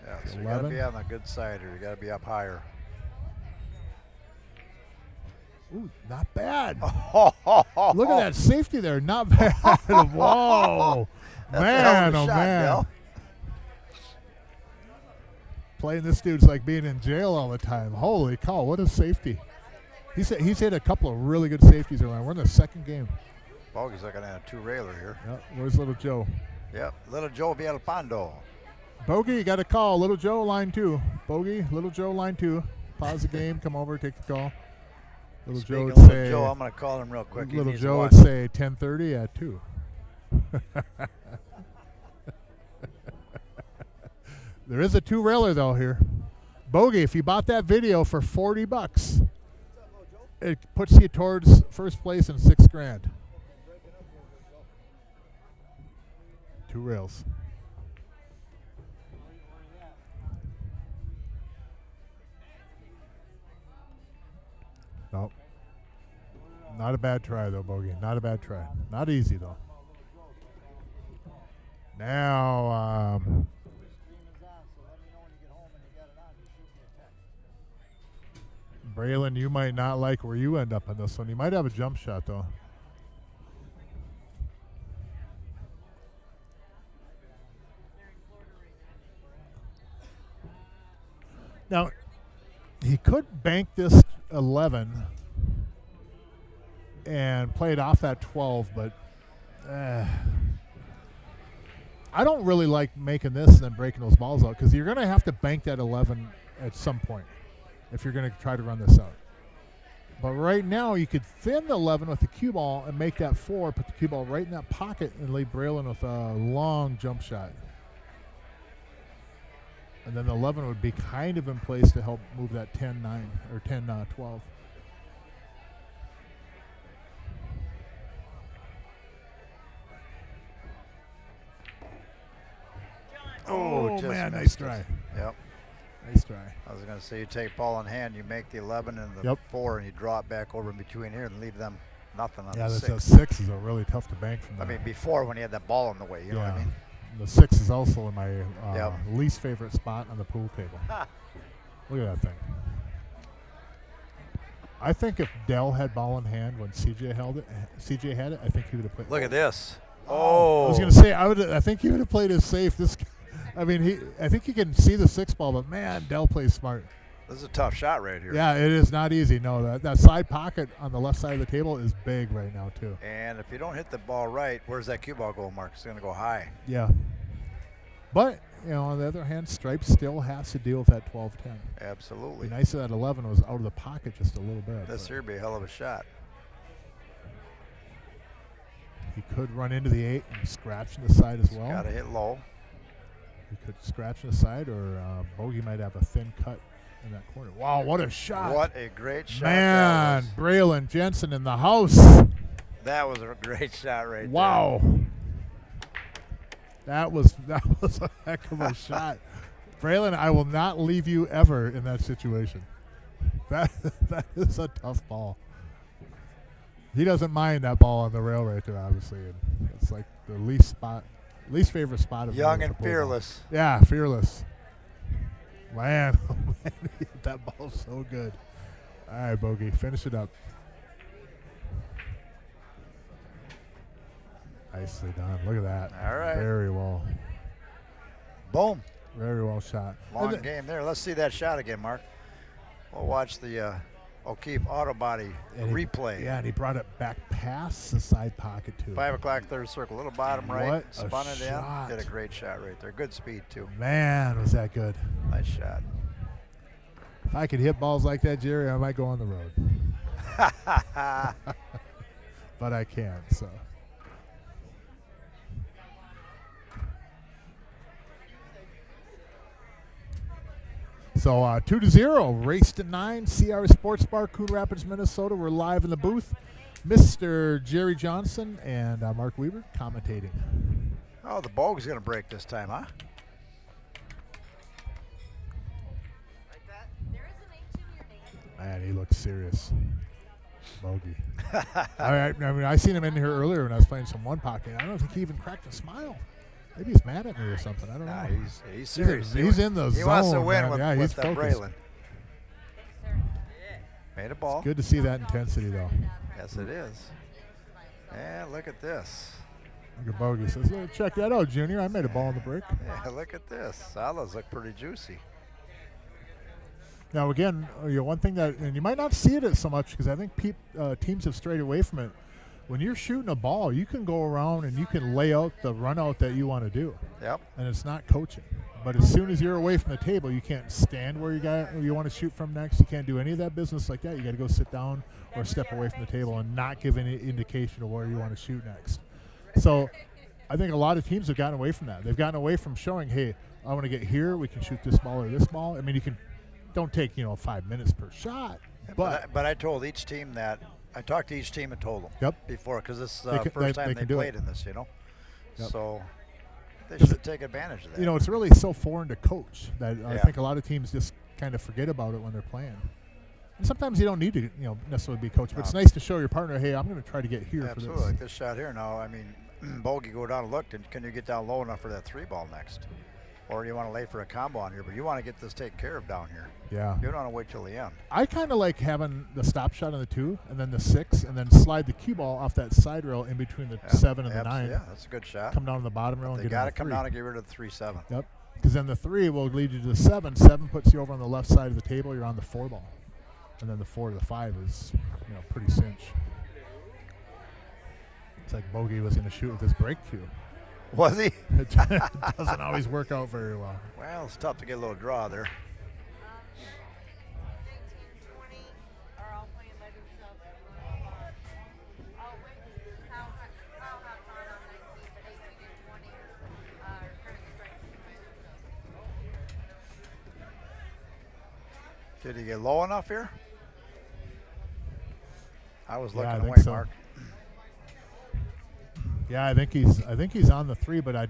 Yeah, so you got to 11. be on the good side, or you got to be up higher. Ooh, not bad. Look Look at that safety there. Not bad. Whoa. That's a hell Man, of a oh shot, man. Del. Playing this dude's like being in jail all the time. Holy cow, what a safety. He's hit a couple of really good safeties around. We're in the second game. Bogey's looking at a 2-railer here. Yep. Where's Little Joe? Yep, Little Joe Villalpando. Bogey, you got a call. Little Joe, line 2. Bogey, Little Joe, line 2. Pause the game, come over, take the call. Little Speaking Joe of would Little say, Joe, I'm going to call him real quick. He Little needs to Joe would watch. say 10:30 at 2. There is a 2-railer though here. Bogey, if you bought that video for $40, it puts you towards first place and $6,000. 2 rails. Nope. Not a bad try though, Bogey. Not a bad try. Not easy though. Now, Stream is on, so let me know when you get home and you got it on. Just shoot me a text. Braylon, you might not like where you end up on this one. You might have a jump shot though. Now, he could bank this 11 and play it off that 12, but I don't really like making this and then breaking those balls out, because you're going to have to bank that 11 at some point if you're going to try to run this out. But right now, you could thin the 11 with the cue ball and make that 4, put the cue ball right in that pocket, and leave Braylon with a long jump shot. And then the 11 would be kind of in place to help move that 10-9 or 10-12. Oh, just man, nice missed it. try. Yep. Nice try. I was going to say, you take ball in hand, you make the 11 and the Yep. 4, and you draw it back over in between here and leave them nothing on Yeah, the that's 6. a 6 is a really tough to bank from I there. mean, before when he had that ball in the way, you know what I mean? The 6 is also in my Yep. least favorite spot on the pool table. Look at that thing. I think if Dell had ball in hand when CJ had it, I think he would have played. Look at this. I Oh. was gonna say I think he would have played it safe. I think he can see the 6 ball, but man, Dell plays smart. This is a tough shot right here. Yeah, it is not easy. No, that side pocket on the left side of the table is big right now too. And if you don't hit the ball right, where's that cue ball going, Mark? It's going to go high. Yeah. But, on the other hand, Stripes still has to deal with that 12-10. Absolutely. It'd be nice if that 11 was out of the pocket just a little bit. This but here would be a hell of a shot. he could run into the 8 and scratch in the side as well. Got to hit low. He could scratch in the side, or Bogey might have a thin cut in that corner. Wow, what a shot. What a great shot. Man, that Braylon Jensen in the house. was. That was a great shot right Wow. That was a heck of a shot. Braylon, I will not leave you ever in that situation. That is a tough ball. He doesn't mind that ball on the rail right there, obviously. And it's like the least favorite spot of Young his and to pull fearless. ball. Yeah, fearless. Man, oh man, that ball's so good. All right, Bogey, finish it up. Nicely done. Look at that. All right. Very well. Boom. Very well shot. Long game there. Let's see that shot again, Mark. We'll watch the O'Keefe auto body replay. Yeah, and he brought it back past the side pocket, too. 5 o'clock, third circle. Little bottom right. What a Spun it shot. in. Did a great shot right there. Good speed, too. Man, was that good. Nice shot. If I could hit balls like that, Jerry, I might go on the road. But I can't, so. So 2-0, race to 9, CR Sportsbar, Coon Rapids, Minnesota. We're live in the booth. Mr. Jerry Johnson and Mark Weaver commentating. Oh, the bogey's going to break this time, huh? There is an H in your name. Man, he looks serious. Bogey. All right, I mean, I seen him in here earlier when I was playing some one pocket. I don't think he even cracked a smile. Maybe he's mad at me or something. I don't know. He's serious. He's in the zone. He wants to win man. with he's focused. Braylon. Made a ball. It's good to see that intensity, though. Yes, it is. And look at this. Look at Bogey says, "Hey, check that out, Junior. I made a ball in the break." Yeah, look at this. Salas look pretty juicy. Now, again, one thing that, and you might not see it so much because I think teams have strayed away from it. When you're shooting a ball, you can go around and you can lay out the run out that you want to do. Yep. And it's not coaching. But as soon as you're away from the table, you can't stand where you want to shoot from next. You can't do any of that business like that. You got to go sit down or step away from the table and not give any indication of where you want to shoot next. So I think a lot of teams have gotten away from that. They've gotten away from showing, hey, I want to get here. We can shoot this ball or this ball. I mean, you can don't take 5 minutes per shot. But I told each team that. I talked to each team and told them before because this is the first time they played in this, Yep. So they should take advantage of that. It's really so foreign to coach that I think a lot of teams just kind of forget about it when they're playing. And sometimes you don't need to, necessarily be coached, but it's nice to show your partner, hey, I'm going to try to get here for this. Absolutely. Like this shot here now, I mean, Bogey go down and looked, and can you get down low enough for that 3-ball next? Or you want to lay for a combo on here, but you want to get this taken care of down here. Yeah. You don't want to wait till the end. I kind of like having the stop shot on the 2 and then the 6 and then slide the cue ball off that side rail in between the 7 and the 9. Yeah, that's a good shot. Come down to the bottom rail and they get got to come down and get rid of the 3-7. Yep. Because then the 3 will lead you to the 7. 7 puts you over on the left side of the table. You're on the 4 ball. And then the 4 to the 5 is, pretty cinch. It's like Bogey was going to shoot with his break cue. Was he? It doesn't always work out very well. Well, it's tough to get a little draw there. 19, 20 are all playing by themselves. How have fun on 19, but 18 and 20 are currently practicing by themselves. Did he get low enough here? I was looking I away, think so. Mark. Yeah, I think he's on the 3, but I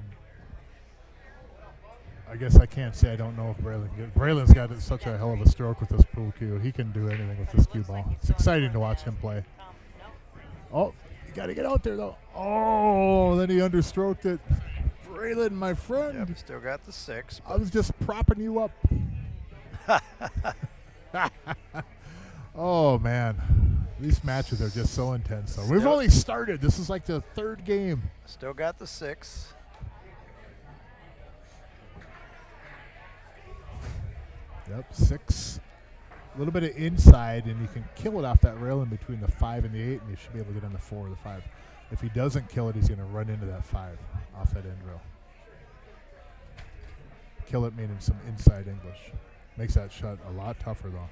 guess I can't say I don't know if Braylon's got such a hell of a stroke with this pool cue. He can do anything with this cue ball. It's exciting to watch him play. Oh, you got to get out there though. Oh, then he understroked it. Braylon, my friend. Yep, still got the 6. I was just propping you up. Oh man. These matches are just so intense. So we've only started. This is like the 3rd game. Still got the 6. Yep, 6. A little bit of inside, and you can kill it off that rail in between the 5 and the 8, and you should be able to get on the 4 or the 5. If he doesn't kill it, he's going to run into that 5 off that end rail. Kill it meaning some inside English. Makes that shot a lot tougher, though.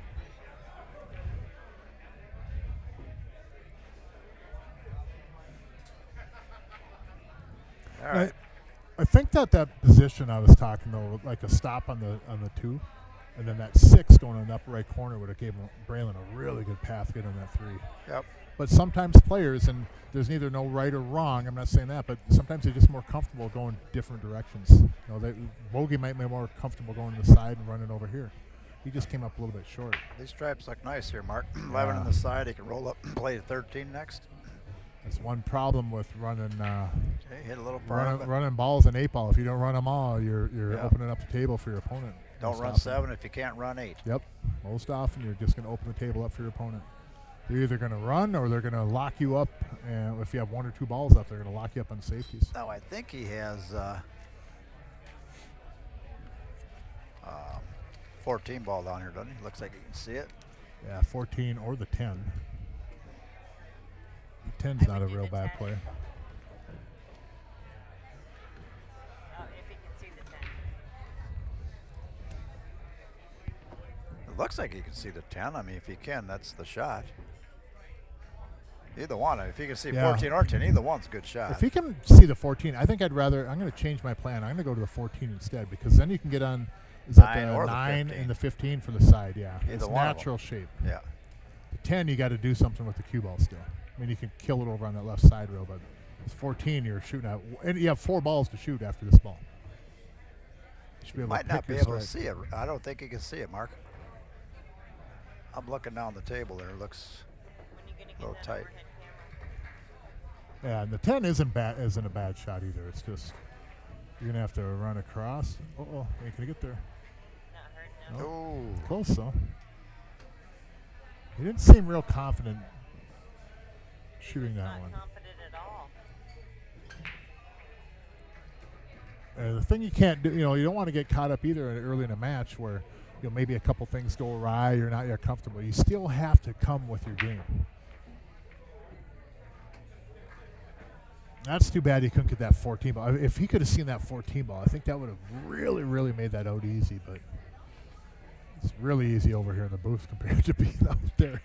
All right. I think that position I was talking though, like a stop on the 2, And then that 6 going in the upper right corner would have given Braylon a really good path getting that 3. Yep. But sometimes players, and there's neither no right or wrong, I'm not saying that, but sometimes they're just more comfortable going different directions. You know, Bogey might be more comfortable going to the side and running over here. He just came up a little bit short. These stripes look nice here, Mark. 11 on the side. He can roll up and play 13 next. That's one problem with running Okay, hit a little far. running balls in 8 ball. If you don't run them all, you're opening up the table for your opponent. Don't run 7 if you can't run 8. Yep. Most often, you're just going to open the table up for your opponent. They're either going to run or they're going to lock you up. And if you have 1 or 2 balls up, they're going to lock you up on safeties. Now, I think he has 14 ball down here, doesn't he? Looks like you can see it. Yeah, 14 or the 10. The 10's not a real bad play. Oh, if you can see the 10. It looks like you can see the 10. I mean, if you can, that's the shot. Either one. If you can see 14 or 10, either one's a good shot. If he can see the 14, I think I'm going to change my plan. I'm going to go to the 14 instead because then you can get on is that the 9 and the 15 for the side. Yeah, it's natural shape. Yeah. The 10, you got to do something with the cue ball still. I mean, you can kill it over on that left side rail, but it's 14 you're shooting at. And you have 4 balls to shoot after this ball. You should be able Might to not be able to see it. I don't think you can see it, Mark. I'm looking down the table there. It looks a little tight. Yeah, and the 10 isn't a bad shot either. It's just you're gonna have to run across. Hey, can you get there? Not hurt, no. Oh, Close though. He didn't seem real confident shooting that one. Not confident at all. The thing you can't do, you don't want to get caught up either early in a match where maybe a couple things go awry, you're not yet comfortable. You still have to come with your game. That's too bad he couldn't get that 14 ball. If he could have seen that 14 ball, I think that would have really, really made that out easy. But it's really easy over here in the booth compared to being out there.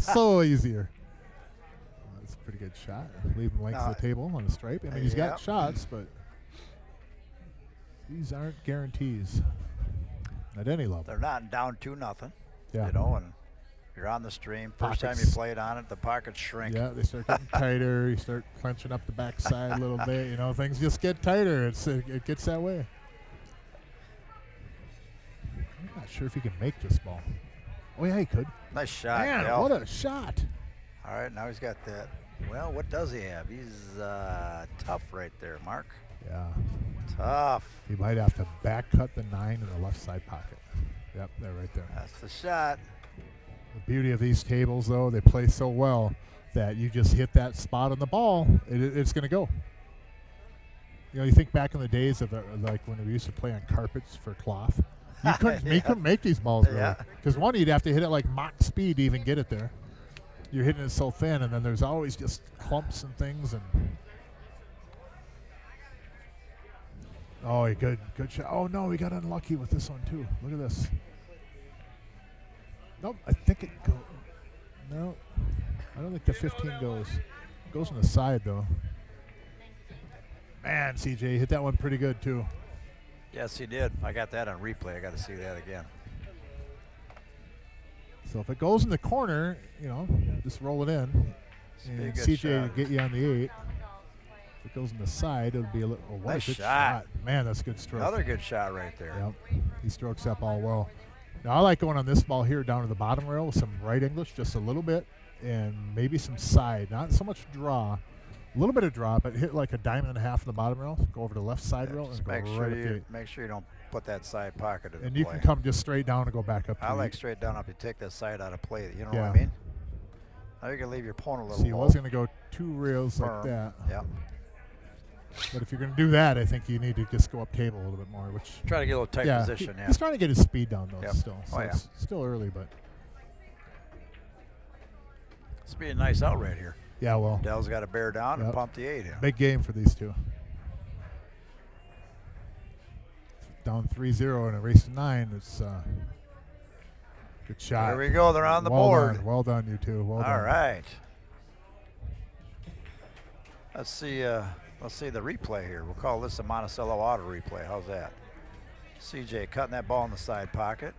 So easier. That's a pretty good shot. Leave him length of the table on the stripe. I mean, he's got shots, but these aren't guarantees at any level. they're not down 2-0. Yeah. And you're on the stream. First time you played on it, the pockets shrink. Yeah, they start getting tighter. You start clenching up the backside a little bit. Things just get tighter. It gets that way. I'm not sure if he can make this ball. Oh, yeah, he could. Nice shot, Man, Dale. what a shot. All right, now he's got that. Well, what does he have? He's tough right there, Mark. Yeah. Tough. He might have to back cut the 9 in the left side pocket. Yep, they're right there. That's the shot. The beauty of these tables, though, they play so well that you just hit that spot on the ball, it's going to go. You think back in the days of like when we used to play on carpets for cloth. You couldn't make these balls really. Because one, you'd have to hit it like Mach speed to even get it there. You're hitting it so thin, and then there's always just clumps and things. Oh, good shot. Oh, no, we got unlucky with this one, too. Look at this. Nope, I think it goes. No, I don't think the 15 goes. It goes on the side, though. Man, CJ hit that one pretty good, too. Yes, he did. I got that on replay. I got to see that again. So if it goes in the corner, just roll it in. And CJ will get you on the 8. If it goes in the side, it'll be a little. Oh, nice good shot. Man, that's a good stroke. Another good shot right there. Yep. He strokes that ball well. Now, I like going on this ball here down to the bottom rail with some right English, just a little bit, and maybe some side. Not so much draw. A little bit of draw, but hit like a diamond and a half in the bottom rail. Go over to the left side rail and go right at the 8. Make sure you don't put that side pocket in And play. you can come just straight down and go back up to I the like 8. straight down up. You take that side out of play. You know Yeah. what I mean? Now you can leave your opponent a little See, he low. was going to go 2 rails like Firm. that. Yep. But if you're going to do that, I think you need to just go up table a little bit more. Which Try to get a little tight position. He's trying to get his speed down, though, Yep. still. So Oh, yeah. it's still early, but. It's being nice out right here. Yeah, well. Dell's got to bear down and pump the 8 in. Big game for these two. Down 3-0 in a race to 9. It's good shot. There we go. They're on the well board. Done. Well done, you two. Well done. All right. Let's see the replay here. We'll call this a Monticello auto replay. How's that? CJ cutting that ball in the side pocket.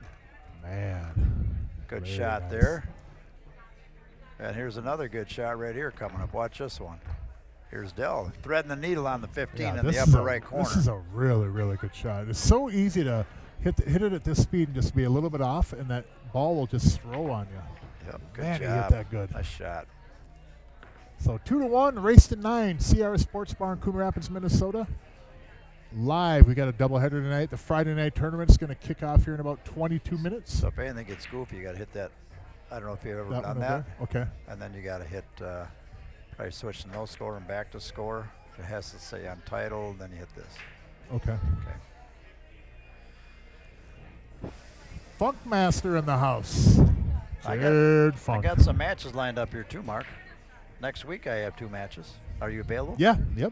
Man. Good Very shot nice. there. And here's another good shot right here coming up. Watch this one. Here's Dell threading the needle on the 15 Yeah, in the this is upper right corner. This is a really, really good shot. It's so easy to hit it at this speed and just be a little bit off, and that ball will just throw on you. Yep, good Man, job. he hit that good. Nice shot. So 2-1, race to 9. CR Sportsbar in Coon Rapids, Minnesota. Live, we got a doubleheader tonight. The Friday night tournament is going to kick off here in about 22 minutes. So if anything gets goofy, you got to hit that. I don't know if you've ever That done one that. over there? Okay. And then you got to hit, probably switch to no score and back to score. It has to say untitled, then you hit this. Okay. Okay. Funkmaster in the house. I Jared Funk. got some matches lined up here too, Mark. Next week I have 2 matches. Are you available? Yeah, yep.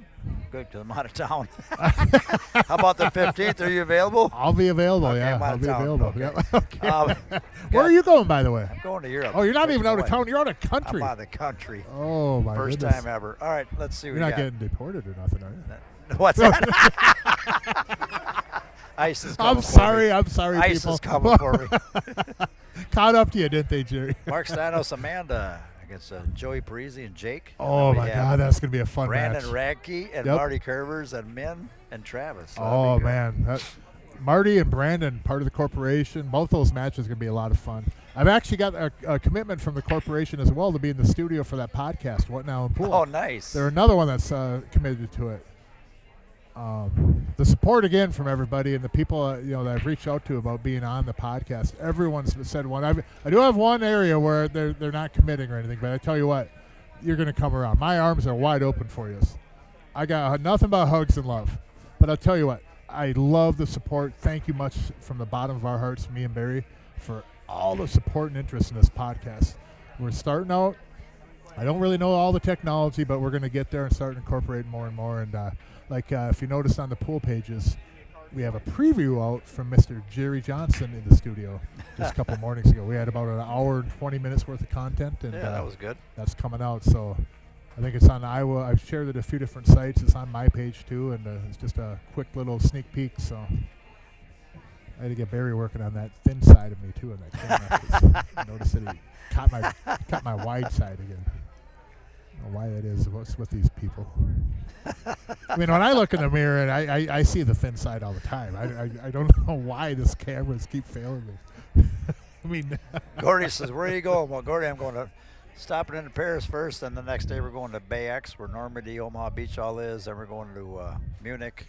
Good, because I'm out of town. How about the 15th? Are you available? I'll be available, Okay, yeah. I'm out I'll of be town. available. Okay. Yep. Okay. Where got- are you going, by the way? I'm going to Europe. Oh, you're not Taking even out the of town. You're out of wife. country. I'm out of the country. Oh, my First goodness. time ever. All right, let's see what You're we not got. getting deported or nothing, are you? What's that? Ice is coming I'm sorry. for I'm sorry, me. Ice people. is coming for me. Caught up to you, didn't they, Jerry? Mark Stanos, Amanda against Joey Parisi and Jake. And Oh, then we my have God. That's going to be a fun Brandon match. Radke and Yep. Marty Curvers and Min and Travis. So that'd Oh, be good. man. Marty and Brandon, part of the corporation. Both those matches are going to be a lot of fun. I've actually got a commitment from the corporation as well to be in the studio for that podcast, What Now in Pool. Oh, nice. There's another one that's committed to it. The support again from everybody and the people that I've reached out to about being on the podcast. Everyone's said one. I do have one area where they're not committing or anything, but I tell you what, you're going to come around. My arms are wide open for you. I got nothing but hugs and love. But I'll tell you what, I love the support. Thank you much from the bottom of our hearts, me and Barry, for all the support and interest in this podcast. We're starting out. I don't really know all the technology, but we're going to get there and start incorporating more and more. And if you noticed on the pool pages, we have a preview out from Mr. Jerry Johnson in the studio just a couple mornings ago. We had about an hour and 20 minutes worth of content, and Yeah, that was good. that's coming out. So I think it's on Iowa. I've shared it a few different sites. It's on my page too, and it's just a quick little sneak peek. So I had to get Barry working on that thin side of me too in that camera. 'Cause I noticed that he caught my wide side again. I don't know why that is. What's with these people? I mean, when I look in the mirror and I see the thin side all the time. I don't know why this cameras keep failing me. I mean, Gordy says, where are you going? Well, Gordy, I'm going to stopping in Paris first, and the next day we're going to Bay X, where Normandy, Omaha Beach all is. Then we're going to Munich,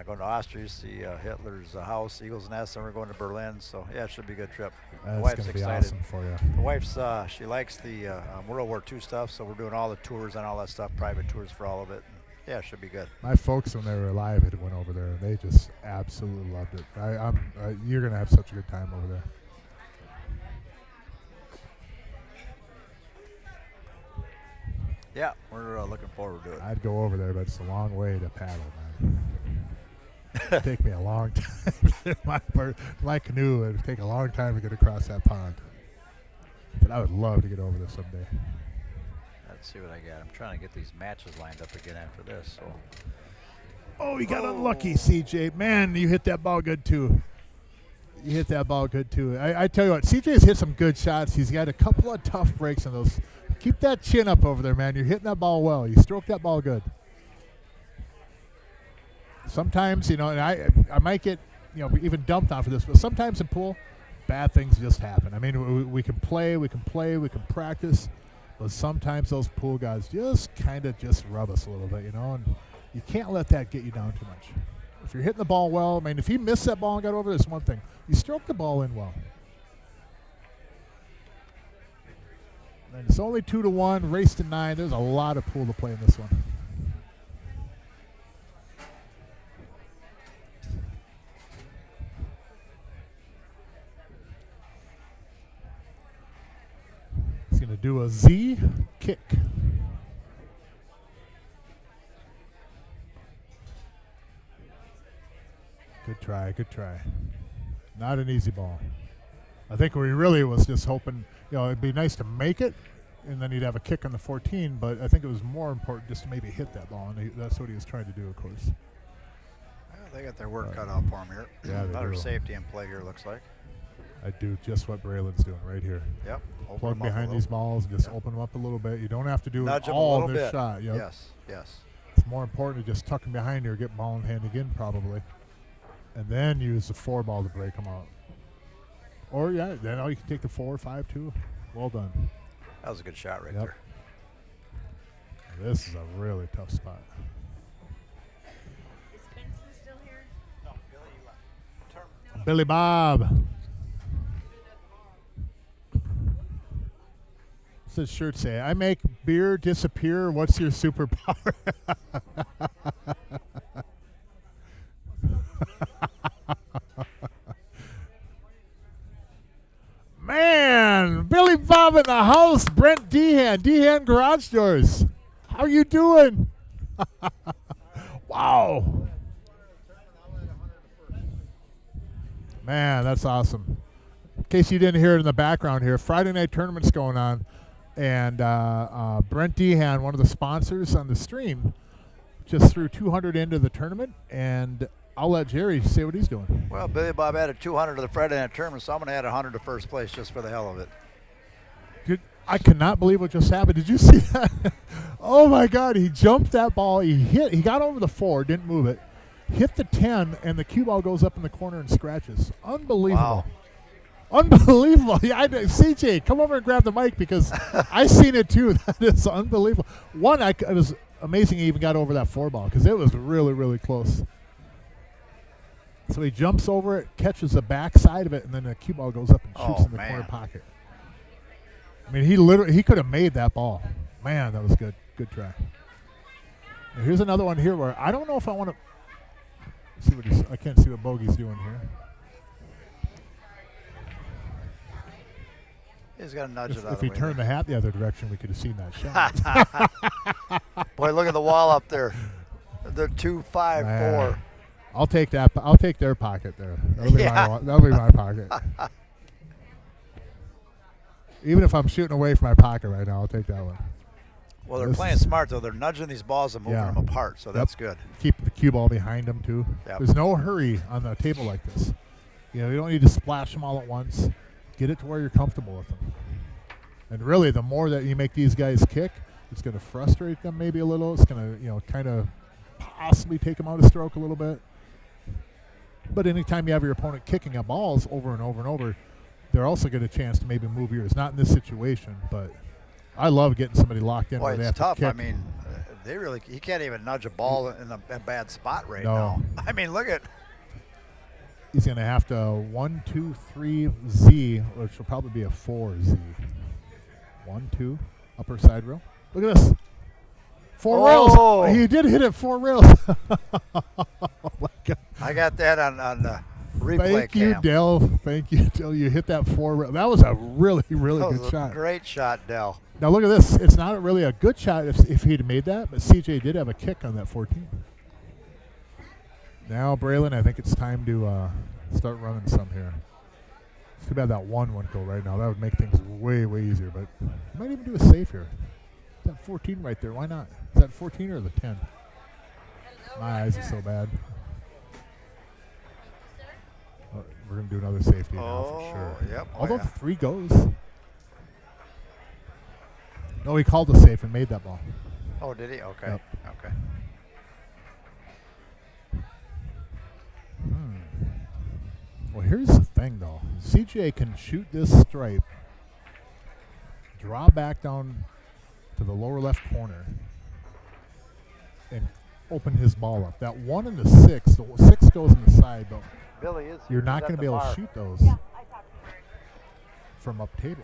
going to Austria, see Hitler's house, Eagle's Nest, and we're going to Berlin. So, yeah, it should be a good trip. The that's wife's going to be excited. awesome for you. The wife's, she likes the World War II stuff, so we're doing all the tours and all that stuff, private tours for all of it. Yeah, it should be good. My folks, when they were alive, had went over there, and they just absolutely loved it. You're going to have such a good time over there. Yeah, we're looking forward to it. I'd go over there, but it's a long way to paddle, man. It'd take me a long time. my canoe, it would take a long time to get across that pond. But I would love to get over there someday. Let's see what I got. I'm trying to get these matches lined up again after this. So. Oh, you got unlucky, CJ. Man, you hit that ball good, too. You hit that ball good, too. I tell you what, CJ's hit some good shots. He's got a couple of tough breaks on those. Keep that chin up over there, man. You're hitting that ball well. You stroke that ball good. Sometimes, and I might get, even dumped on for this, but sometimes in pool, bad things just happen. I mean, we can play, we can practice, but sometimes those pool guys just kind of just rub us a little bit, and you can't let that get you down too much. If you're hitting the ball well, I mean, if he missed that ball and got over, that's one thing. You stroke the ball in well. And it's only 2-1, race to 9. There's a lot of pool to play in this one. He's going to do a Z kick. Good try, good try. Not an easy ball. I think we really was just hoping, it'd be nice to make it, and then he'd have a kick on the 14, but I think it was more important just to maybe hit that ball, and that's what he was trying to do, of course. Well, They got their work cut out for them here. Yeah, they Another do. safety in play here, looks like. I do just what Braylon's doing right here. Yep. Open Plug them up a behind little. these balls, just Yep. open them up a little bit. You don't have to do Nudge it them a all little in this bit. shot. Yep. Yes, yes. It's more important to just tuck them behind here, get ball in hand again probably, and then use the 4 ball to break them out. Or yeah, then you can take the 4 or 5 too. Well done. That was a good shot right Yep. there. This is a really tough spot. Is Benson still here? No, Billy, you left. Turn. Billy Bob. What's his shirt say? I make beer disappear. What's your superpower? Man, Billy Bob in the house. Brent Dehan, Dehan Garage Doors. How you doing? Wow. Man, that's awesome. In case you didn't hear it in the background here, Friday night tournament's going on, and Brent Dehan, one of the sponsors on the stream, just threw 200 into the tournament, and I'll let Jerry say what he's doing. Well, Billy Bob added 200 to the Friday night tournament, so I'm going to add 100 to first place just for the hell of it. I cannot believe what just happened. Did you see that? Oh my God! He jumped that ball. He got over the 4, didn't move it. Hit the 10, and the cue ball goes up in the corner and scratches. Unbelievable. Wow. Unbelievable. Yeah, CJ, come over and grab the mic because I seen it too. That is unbelievable. It was amazing he even got over that 4 ball because it was really, really close. So he jumps over it, catches the back side of it, and then the cue ball goes up and shoots in the corner pocket. I mean, he could have made that ball. Man, that was good. Good try. Now here's another one here where I don't know if I want to see what I can't see what Bogey's doing here. He's got to nudge it out of If the he way turned there. the hat the other direction, we could have seen that shot. Boy, look at the wall up there. The 2, 5, 4. I'll take that. I'll take their pocket there. That'll be my pocket. Even if I'm shooting away from my pocket right now, I'll take that one. Well, they're playing smart, though. They're nudging these balls and moving them apart, so that's good. Keep the cue ball behind them, too. Yep. There's no hurry on the table like this. You don't need to splash them all at once. Get it to where you're comfortable with them. And really, the more that you make these guys kick, it's going to frustrate them maybe a little. It's going to, kind of possibly take them out of stroke a little bit. But anytime you have your opponent kicking at balls over and over and over, they're also get a chance to maybe move yours. Not in this situation, but I love getting somebody locked in. Boy, where they it's have tough. to I kick. mean, he can't even nudge a ball in a bad spot right No. now. I mean, look at. He's going to have to 1, 2, 3 Z, which will probably be a 4 Z. 1, 2, upper side rail. Look at this. 4 rails. He did hit it 4 rails. Oh my God. I got that on the replay Thank you, cam. Dell. Thank you, Dell. You hit that 4 rail. That was a really, really That good was a shot. great shot, Dell. Now look at this. It's not really a good shot if he'd made that, but CJ did have a kick on that 14. Now, Braylon, I think it's time to start running some here. It's too bad that 1 wouldn't go right now. That would make things way, way easier, but you might even do a save here. That 14 right there. Why not? Is that 14 or the 10? My eyes are so bad. We're going to do another safety now for sure. Yep. Although 3 goes. No, he called the safe and made that ball. Oh, did he? Okay. Yep. Okay. Well, here's the thing, though. CJ can shoot this stripe, draw back down to the lower left corner, and open his ball up. That 1 and the 6, the 6 goes in the side, but Billy is. you're not going to be able to shoot those from up table.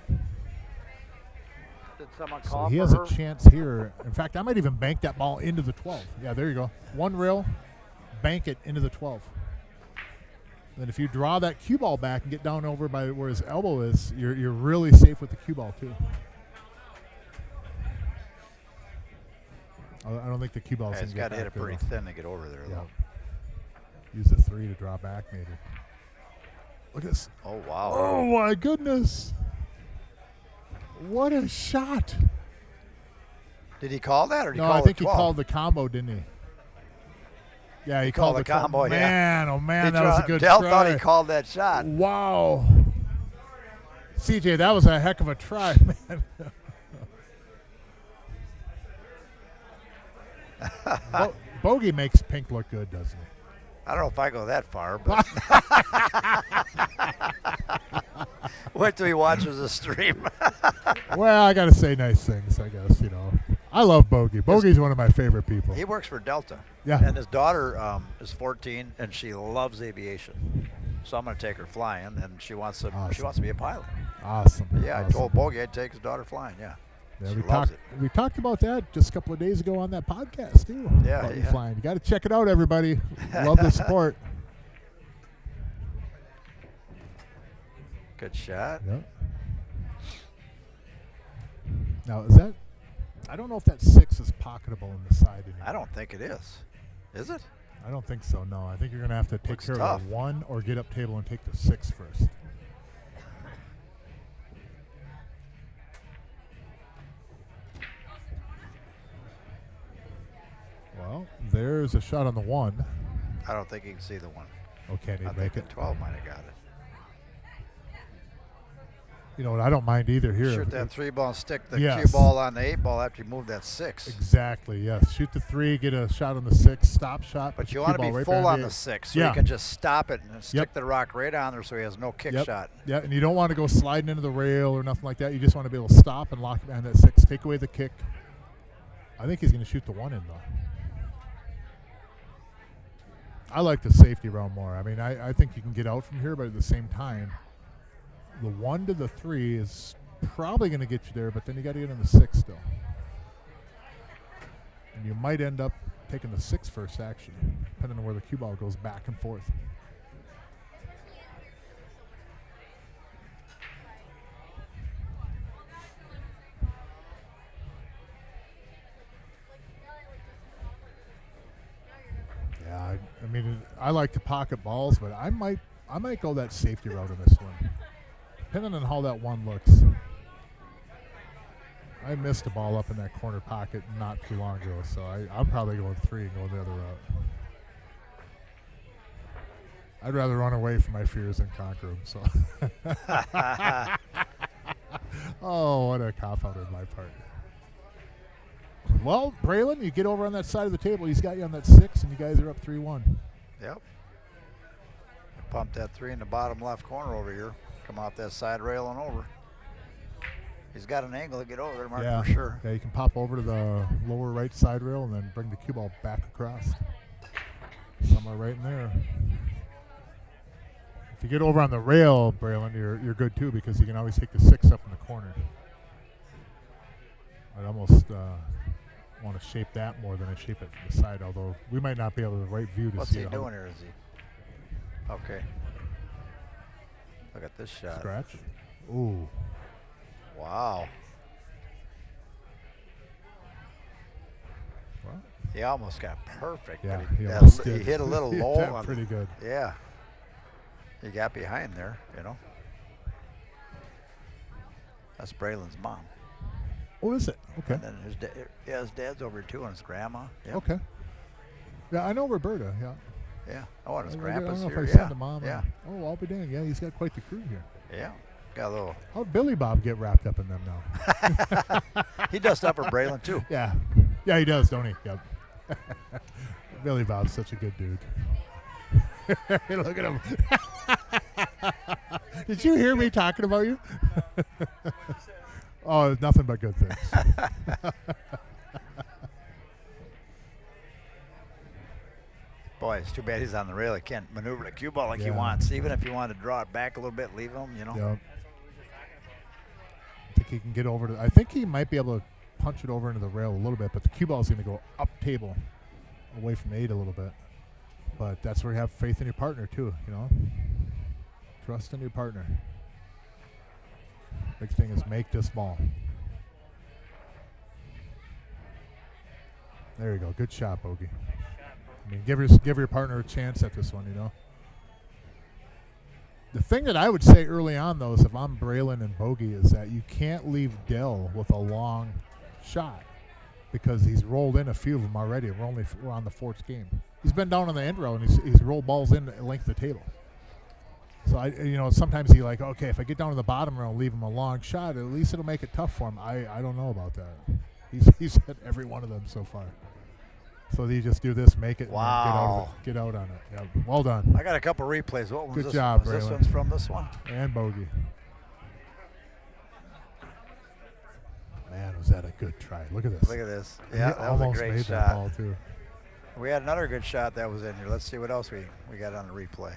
Did someone So call he for has her? a chance here. In fact, I might even bank that ball into the 12. Yeah, there you go. 1 rail, bank it into the 12. Then if you draw that cue ball back and get down over by where his elbow is, you're really safe with the cue ball too. I don't think the cue ball's Yeah, he's going got to hit it pretty thin to get over there, Yeah. though. Use the 3 to draw back maybe. Look at this. Oh, wow. Oh my goodness. What a shot. Did he call that or did he No, call I think the he 12? called the combo, didn't he? Yeah, he called called the combo, yeah. Man, oh man, He that was a tried- good Dell try. thought he called that shot. Wow. CJ, that was a heck of a try, man. Bogey makes Pink look good, doesn't he? I don't know if I go that far, but wait till he watches the stream. Well, I got to say nice things, I guess, you know. I love Bogey. Bogey's one of my favorite people. He works for Delta. Yeah. And his daughter is 14, and she loves aviation. So I'm going to take her flying, and she wants to. Awesome. She wants to be a pilot. Awesome. But yeah, awesome. I told Bogey I'd take his daughter flying. Yeah. Yeah, She we loves talked. it. We talked about that just a couple of days ago on that podcast too. Yeah, about you yeah. flying. You got to check it out, everybody. Love the sport. Good shot. Yep. Now is that? I don't know if that 6 is pocketable in the side anymore. I don't think it is. Is it? I don't think so. No, I think you're gonna have to take Looks care tough. of the 1 or get up table and take the 6 first. Well, there's a shot on the 1. I don't think he can see the one. Oh, can he I make think it? the 12 might have got it. You know what? I don't mind either here. Shoot that 3 ball and stick the Yes. cue ball on the 8 ball after you move that 6. Exactly. Yes. Shoot the 3, get a shot on the 6, stop shot. But put you the want cue to ball be right full behind on the the 8. 6 so Yeah. you can just stop it and stick Yep. the rock right on there so he has no kick Yep. shot. Yeah, and you don't want to go sliding into the rail or nothing like that. You just want to be able to stop and lock it behind that 6. Take away the kick. I think he's going to shoot the 1 in though. I like the safety round more. I mean, I think you can get out from here, but at the same time, the 1 to the 3 is probably going to get you there, but then you got to get on the 6 still. And you might end up taking the 6 first, actually, depending on where the cue ball goes back and forth. Yeah, I mean, I like to pocket balls, but I might go that safety route on this one, depending on how that 1 looks. I missed a ball up in that corner pocket not too long ago, so I'm probably going 3 and going the other route. I'd rather run away from my fears than conquer them. So, oh, what a cop out on my part. Well, Braylon, you get over on that side of the table. He's got you on that 6, and you guys are up 3-1. Yep. Pump that 3 in the bottom left corner over here. Come off that side rail and over. He's got an angle to get over there, Mark, Yeah, for sure. Yeah, you can pop over to the lower right side rail and then bring the cue ball back across. Somewhere right in there. If you get over on the rail, Braylon, you're good too, because you can always take the 6 up in the corner. I'd almost want to shape that more than I shape it from the side, although we might not be able to right view to What's see he it. doing here? Is he? Okay. Look at this shot. Scratch. Ooh. Wow. Well, He almost got perfect. yeah, But he he, almost he did. hit a little He low. hit that On pretty good. Yeah. He got behind there, you know. That's Braylon's mom. Oh, is it? Okay. And then his dad's over here too, and his grandma. Yep. Okay. Yeah, I know Roberta. Yeah. Yeah. Oh, and his I don't grandpa's know here. if I Yeah. said the mom. Yeah. Oh, I'll be dang. Yeah, he's got quite the crew here. Yeah. Got a little. How'd Billy Bob get wrapped up in them now? He does stuff for Braylon too. Yeah. Yeah, he does, don't he? Yep. Billy Bob's such a good dude. Look at him. Did you hear me talking about you? Oh, nothing but good things. Boy, it's too bad he's on the rail. He can't maneuver the cue ball like he Yeah. wants. Even if you want to draw it back a little bit, leave him, you know. Yep. I think he can get over to. I think he might be able to punch it over into the rail a little bit, but the cue ball is going to go up table, away from 8 a little bit. But that's where you have faith in your partner too. You know, trust in your partner. Big thing is make this ball. There you go. Good shot, Bogey. I mean, give your partner a chance at this one. You know. The thing that I would say early on, though, is if I'm Braylon and Bogey, is that you can't leave Dell with a long shot. because he's rolled in a few of them already. We're on the fourth game. He's been down on the end row and he's rolled balls in at length of the table. So sometimes he like, okay, if I get down to the bottom row and leave him a long shot, at least it'll make it tough for him. I don't know about that. He's hit every one of them so far. So you just do this, make it, Wow. and get out on it. Yeah, well done. I got a couple replays. What was Good this job, one? This Braylon. one's from this one. And bogey. Man, was that a good try? Look at this. Look at this. He Yeah, that was a almost great made shot. that ball too. We had another good shot that was in here. Let's see what else we got on the replay.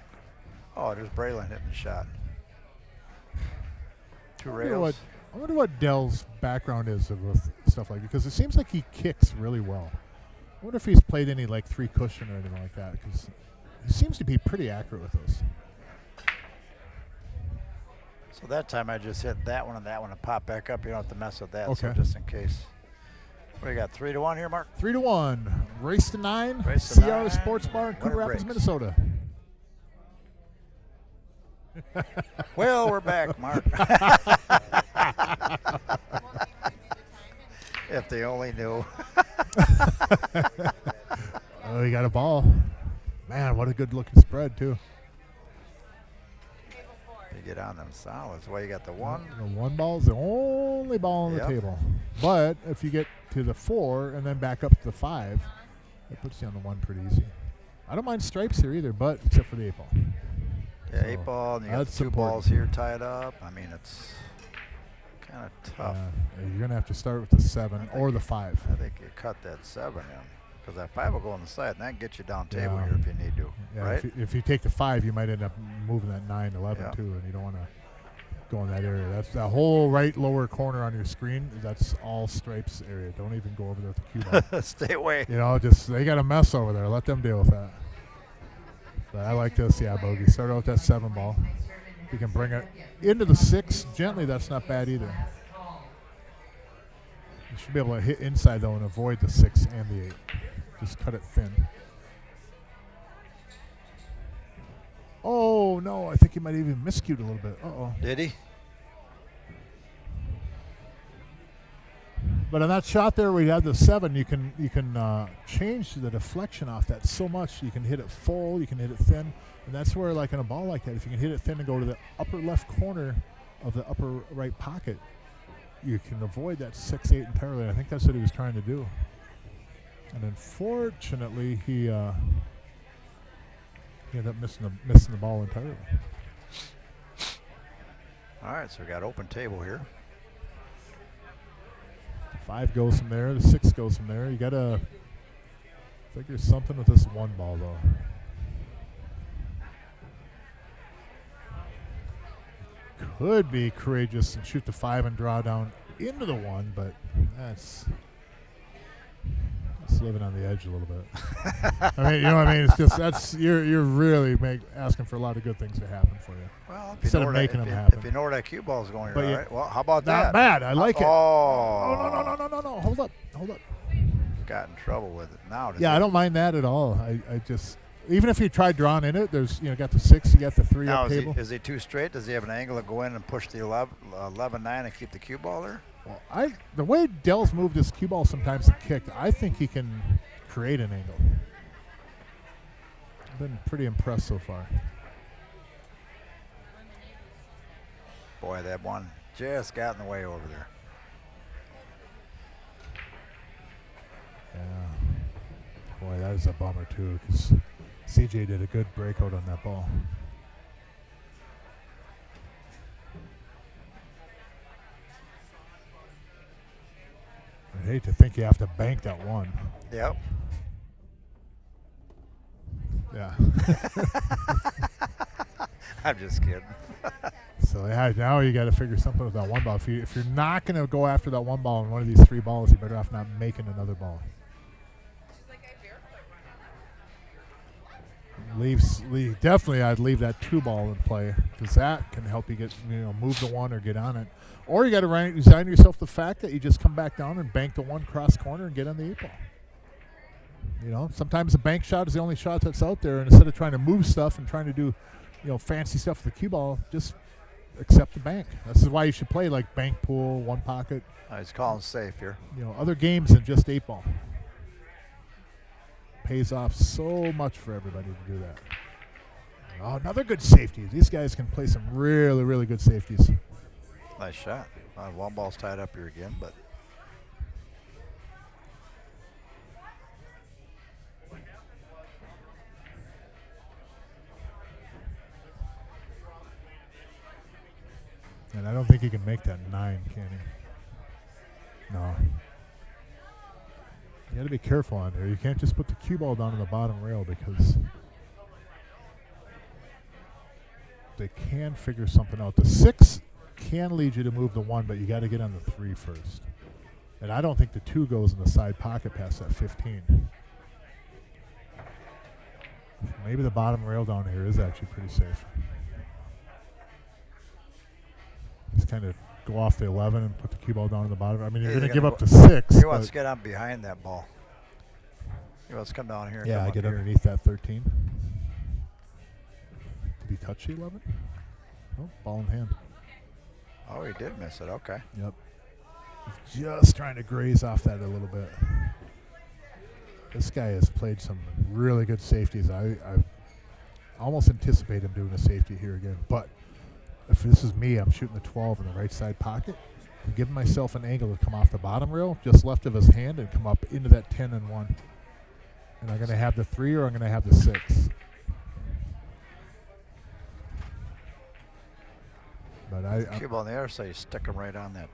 Oh, there's Braylon hitting the shot. Two rails. I wonder what Dell's background is with stuff like that, because it seems like he kicks really well. I wonder if he's played any like 3 cushion or anything like that, because he seems to be pretty accurate with those. So that time I just hit that one and pop back up. You don't have to mess with that. So Okay. just in case. What do you got? 3-1 here, Mark? 3-1. Race to 9. Race to CR 9. Sports Bar in Coon Winner Rapids, breaks. Minnesota. Well, we're back, Mark. If they only knew. Oh, he got a ball. Man, what a good looking spread too. You get on them solids. Well, you got the one. The 1 ball is the only ball on Yep. the table. But if you get to the 4 and then back up to the 5, that puts you on the 1 pretty easy. I don't mind stripes here either, but except for the 8 ball. Yeah, So 8 ball, and you got that's the 2 important. balls here tied up. I mean, it's kind of tough. You're going to have to start with the 7 or the 5. I think you cut that 7 in. Because that 5 will go on the side, and that gets you down table Yeah. here if you need to. Yeah, right? if you take the 5, you might end up moving that 9, 11 Yeah. too, and you don't want to go in that area. That's that whole right lower corner on your screen. That's all stripes area. Don't even go over there with the cue ball. Stay away. Just they got a mess over there. Let them deal with that. But I like this, bogey. Start out with that 7 ball. If you can bring it into the 6 gently, that's not bad either. You should be able to hit inside though and avoid the 6 and the 8. Just cut it thin. Oh no, I think he might even miscued a little bit. Uh-oh. Did he? But on that shot there where you had the 7, you can change the deflection off that so much. You can hit it full, you can hit it thin, and that's where like in a ball like that, if you can hit it thin and go to the upper left corner of the upper right pocket, you can avoid that 6-8 entirely. I think that's what he was trying to do. And unfortunately, he ended up missing the ball entirely. All right, so we got open table here. 5 goes from there. The 6 goes from there. You got to figure something with this 1 ball, though. Could be courageous and shoot the 5 and draw down into the 1, but that's living on the edge a little bit. I mean, you know what I mean? It's just you're really asking for a lot of good things to happen for you. Well, if Instead you know of where making that, them if, happen. if you know where that cue ball is going, But you're you- all right. Well, how about Not that? bad. I like it. Oh, No. Hold up. Got in trouble with it. Now, does Yeah, it- I don't mind that at all. I just, even if you try drawing in it, there's, got the 6, you got the 3 Now, up table. is he too straight? Does he have an angle to go in and push the 11-9 and keep the cue ball there? Well, the way Dell's moved his cue ball sometimes and kicked, I think he can create an angle. I've been pretty impressed so far. Boy, that one just got in the way over there. Yeah. Boy, that is a bummer too, because CJ did a good breakout on that ball. I hate to think you have to bank that 1. Yep. Yeah. I'm just kidding. So now you got to figure something with that 1 ball. If you're not going to go after that 1 ball in one of these 3 balls, you better off not making another ball. Definitely I'd leave that 2 ball in play, because that can help you get move the 1 or get on it. Or you got to resign yourself the fact that you just come back down and bank the 1 cross corner and get on the 8 ball. Sometimes the bank shot is the only shot that's out there, and instead of trying to move stuff and trying to do fancy stuff with the cue ball, just accept the bank. This is why you should play like bank pool, one pocket, He's calling safe here. other games than just 8-ball. Pays off so much for everybody to do that. Oh, another good safety. These guys can play some really, really good safeties. Nice shot. One ball's tied up here again, but And I don't think he can make that 9, can he? No. You got to be careful on there. You can't just put the cue ball down on the bottom rail because they can figure something out. The 6 can lead you to move the 1, but you got to get on the 3 first. And I don't think the 2 goes in the side pocket past that 15. Maybe the bottom rail down here is actually pretty safe. Just kind of go off the 11 and put the cue ball down on the bottom. I mean, you're going to give up to 6. He wants to get on behind that ball. He wants to come down here. And Yeah, come I up get here. underneath that 13. Did he touch the 11? Oh, ball in hand. Oh, he did miss it. Okay. Yep. He's just trying to graze off that a little bit. This guy has played some really good safeties. I almost anticipate him doing a safety here again. But if this is me, I'm shooting the 12 in the right side pocket. I'm giving myself an angle to come off the bottom rail, just left of his hand, and come up into that 10 and 1. And I'm going to have the 3 or I'm going to have the 6. But Cue ball on the other side, you stick him right on that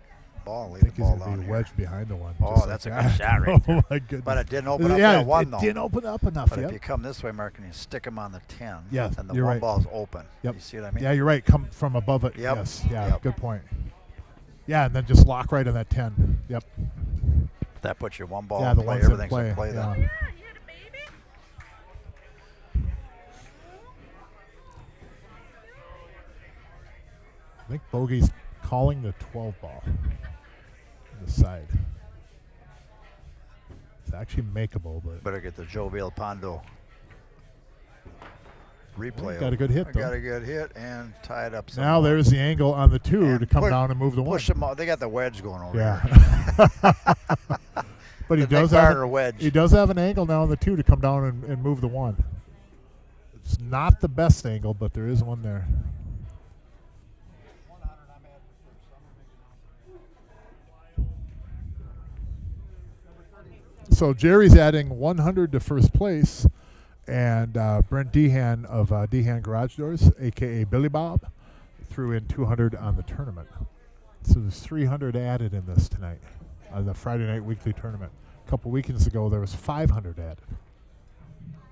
ball, I leave think the he's ball going to down be here. wedged behind the 1. Oh, just that's like a good that. shot right there. Oh, my goodness. But it didn't open up Yeah, that 1, though. it didn't open up enough. But Yep. if you come this way, Mark, and you stick him on the 10, Yes, and the you're 1 right. ball's open. Yep. You see what I mean? Yeah, you're right. Come from above it. Yep. Yes. Yeah, Yep. good point. Yeah, and then just lock right on that 10. Yep. That puts your 1 ball Yeah, in the play. one's in Everything's in play yeah. then. I think Bogey's calling the 12 ball on the side. It's actually makeable, but Better get the Jovial Pondo replay. got a good hit, I though. got a good hit and tied up some now more. there's the angle on the 2 And to come push- down and move the 1. Push them out. They got the wedge going over Yeah. here. But he The Nick does have Barter wedge. he does have an angle now on the 2 to come down and move the 1. It's not the best angle, but there is one there. So Jerry's adding 100 to first place, and Brent Dehan of Dehan Garage Doors, a.k.a. Billy Bob, threw in 200 on the tournament. So there's 300 added in this tonight on the Friday night weekly tournament. A couple weekends ago, there was 500 added.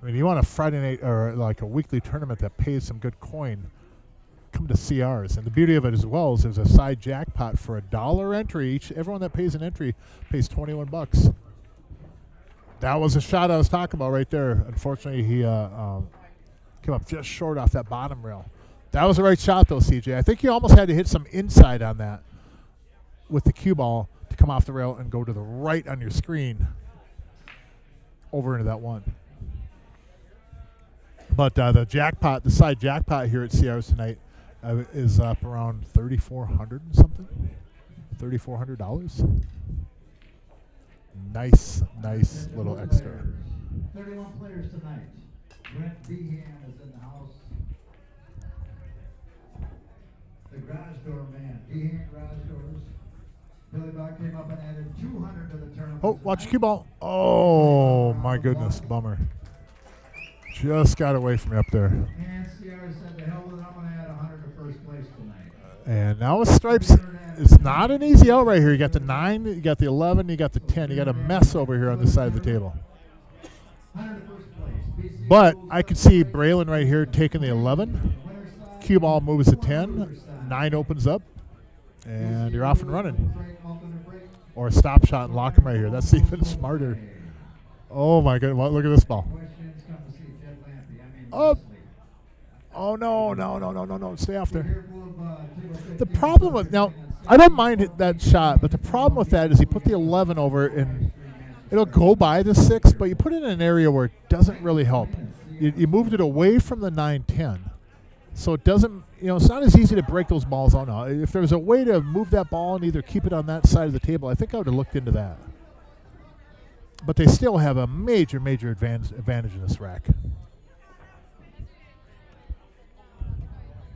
I mean, you want a Friday night or like a weekly tournament that pays some good coin, come to CRs. And the beauty of it as well is there's a side jackpot for $1 entry each. Everyone that pays an entry pays $21. That was a shot I was talking about right there. Unfortunately, he came up just short off that bottom rail. That was the right shot, though, CJ. I think you almost had to hit some inside on that with the cue ball to come off the rail and go to the right on your screen over into that 1. But the jackpot, the side jackpot here at CRs tonight is up around $3,400 and something. $3,400. Nice little extra. 31 players tonight. Brent Behan is in the house. The garage door man, Behan Garage Doors. Billy Buck came up and added 200 to the tournament. Oh, watch the cue ball. Oh, my goodness. Bummer. Just got away from me up there. And Sierra said, the hell with it, I'm going to add 100 to first place tonight. And now with stripes, it's not an easy out right here. You got the 9, you got the 11, you got the 10. You got a mess over here on this side of the table. 100 to first place. But I could see Braylon right here taking the 11. Cue ball moves to 10. 9 opens up. And you're off and running. Or a stop shot and lock him right here. That's even smarter. Oh, my goodness. Well, look at this ball. Oh, no. Stay off there. The problem with, now, I don't mind that shot, but the problem with that is you put the 11 over and it'll go by the 6, but you put it in an area where it doesn't really help. You moved it away from the 9-10. So it doesn't, it's not as easy to break those balls out now. If there was a way to move that ball and either keep it on that side of the table, I think I would have looked into that. But they still have a major, major advantage in this rack.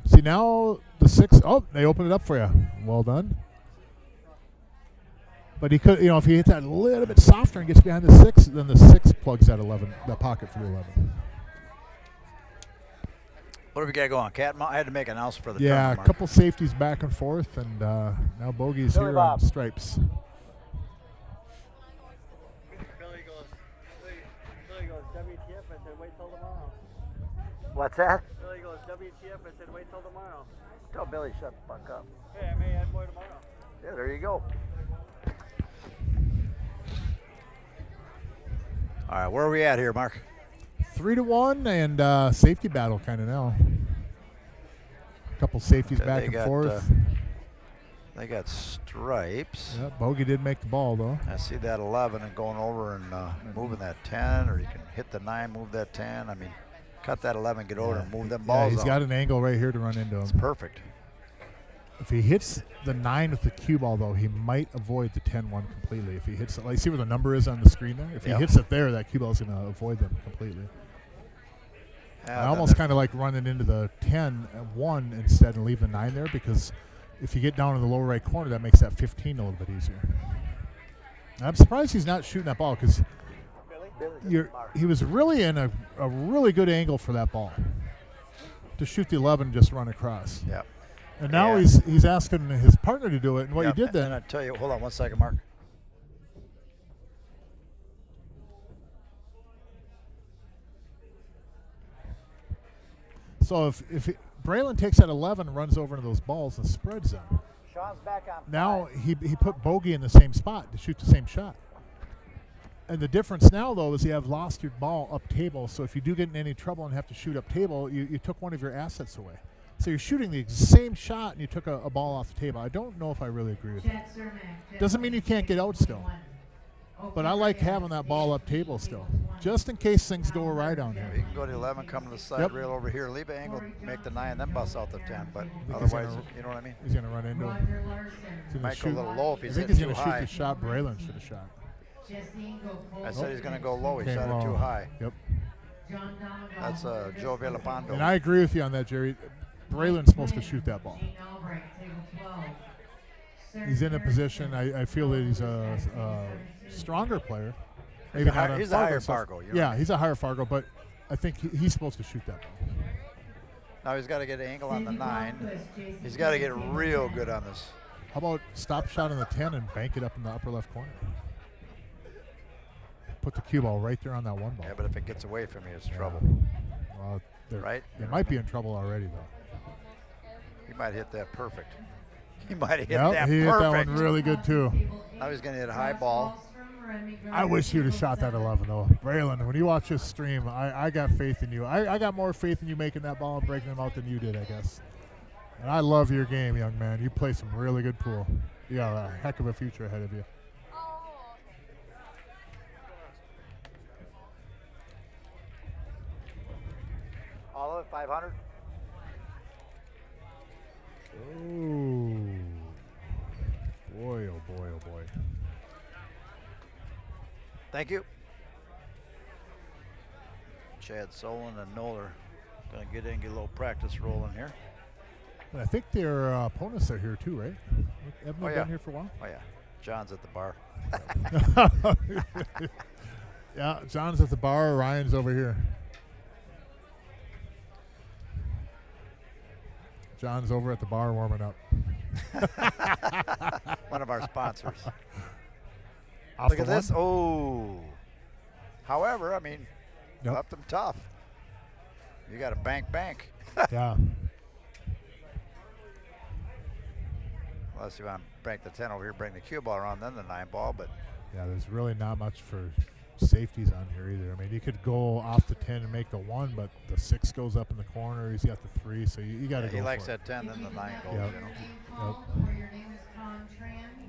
See, now the 6, they open it up for you. Well done. But he could, if he hits that a little bit softer and gets behind the 6, then the 6 plugs that 11, the pocket for the 11. What do we got going? Cat Mount? I had to make an announce for the Yeah, tournament, a Mark. couple safeties back and forth, and now Bogey's Billy here Bob. on stripes. Billy goes, WTF? I said, wait till tomorrow. What's that? Billy goes, WTF? I said, wait till tomorrow. Tell Billy shut the fuck up. Hey, I may add more tomorrow. Yeah, there you go. All right, where are we at here, Mark? 3-1 and safety battle kind of now. Couple safeties Okay, back they and got, forth. They got stripes. Yep, Bogey did make the ball though. I see that 11 and going over and moving that 10, or you can hit the 9, move that 10. I mean, cut that 11, get over and move them Yeah, balls he's out. got an angle right here to run into It's him. perfect. If he hits the 9 with the cue ball though, he might avoid the 10-1 completely. If he hits it, like see where the number is on the screen there? If he Yep. hits it there, that cue ball is going to avoid them completely. I almost kind of like running into the 10-1 instead and leave the 9 there, because if you get down in the lower right corner, that makes that 15 a little bit easier. I'm surprised he's not shooting that ball, because he was really in a really good angle for that ball to shoot the 11 and just run across. Yep. And now Yeah. he's asking his partner to do it, and what Yep. you did then. And I tell you, hold on 1 second, Mark. So if Braylon takes that 11 and runs over into those balls and spreads them, Sean's back on. now he put Bogey in the same spot to shoot the same shot. And the difference now, though, is you have lost your ball up table. So if you do get in any trouble and have to shoot up table, you took one of your assets away. So you're shooting the same shot and you took a ball off the table. I don't know if I really agree with that. Doesn't mean you can't get out still. But I like having that ball up table still, just in case things go awry down You here. can go to 11, come to the side Yep. rail over here, leave an angle, make the 9, then bust out the 10. But he's otherwise, gonna- you know what I mean? He's going to run into him. He's gonna Might go a shoot. little low if I he's think hitting he's too going to shoot high. the shot Braylon should have shot. I said he's going to go low. He Came shot it too low. high. Yep. That's Joe Villapando. And I agree with you on that, Jerry. Braylon's supposed to shoot that ball. He's in a position. I feel that he's a stronger player. Maybe He's a not high- on he's a higher Fargo, so- Fargo, you know what Yeah, I mean? he's a higher Fargo, but I think he's supposed to shoot that ball. Now he's got to get an angle on the 9. He's got to get real good on this. How about stop shot on the 10 and bank it up in the upper left corner? Put the cue ball right there on that 1 ball. Yeah, but if it gets away from you, it's Yeah. trouble. Well, Right? They might be in trouble already, though. He might hit that perfect. He might have hit Yep, that he hit perfect. that one really good, too. Now he's going to hit a high ball. I wish he would have shot that 11, though. Braylon, when you watch this stream, I got faith in you. I got more faith in you making that ball and breaking them out than you did, I guess. And I love your game, young man. You play some really good pool. You got a heck of a future ahead of you. All of it, 500. Ooh. Boy, oh boy, oh boy. Thank you. Chad Solon and Noller going to get in, get a little practice rolling here. And I think their opponents are here too, right? Haven't they yeah. been here for a while? Oh, yeah. John's at the bar. Yeah, John's at the bar. Ryan's over here. John's over at the bar warming up. One of our sponsors. Off Look the at this. one? Oh. However, I mean, Yep. up them tough. You got to bank. Yeah. Unless you want to bank the 10 over here, bring the cue ball around, then the 9 ball. But Yeah, there's really not much for safeties on here either. I mean, you could go off the 10 and make the 1, but the 6 goes up in the corner. He's got the 3, so you got to go he likes for it. that 10, then the 9 goes, Yep. you know.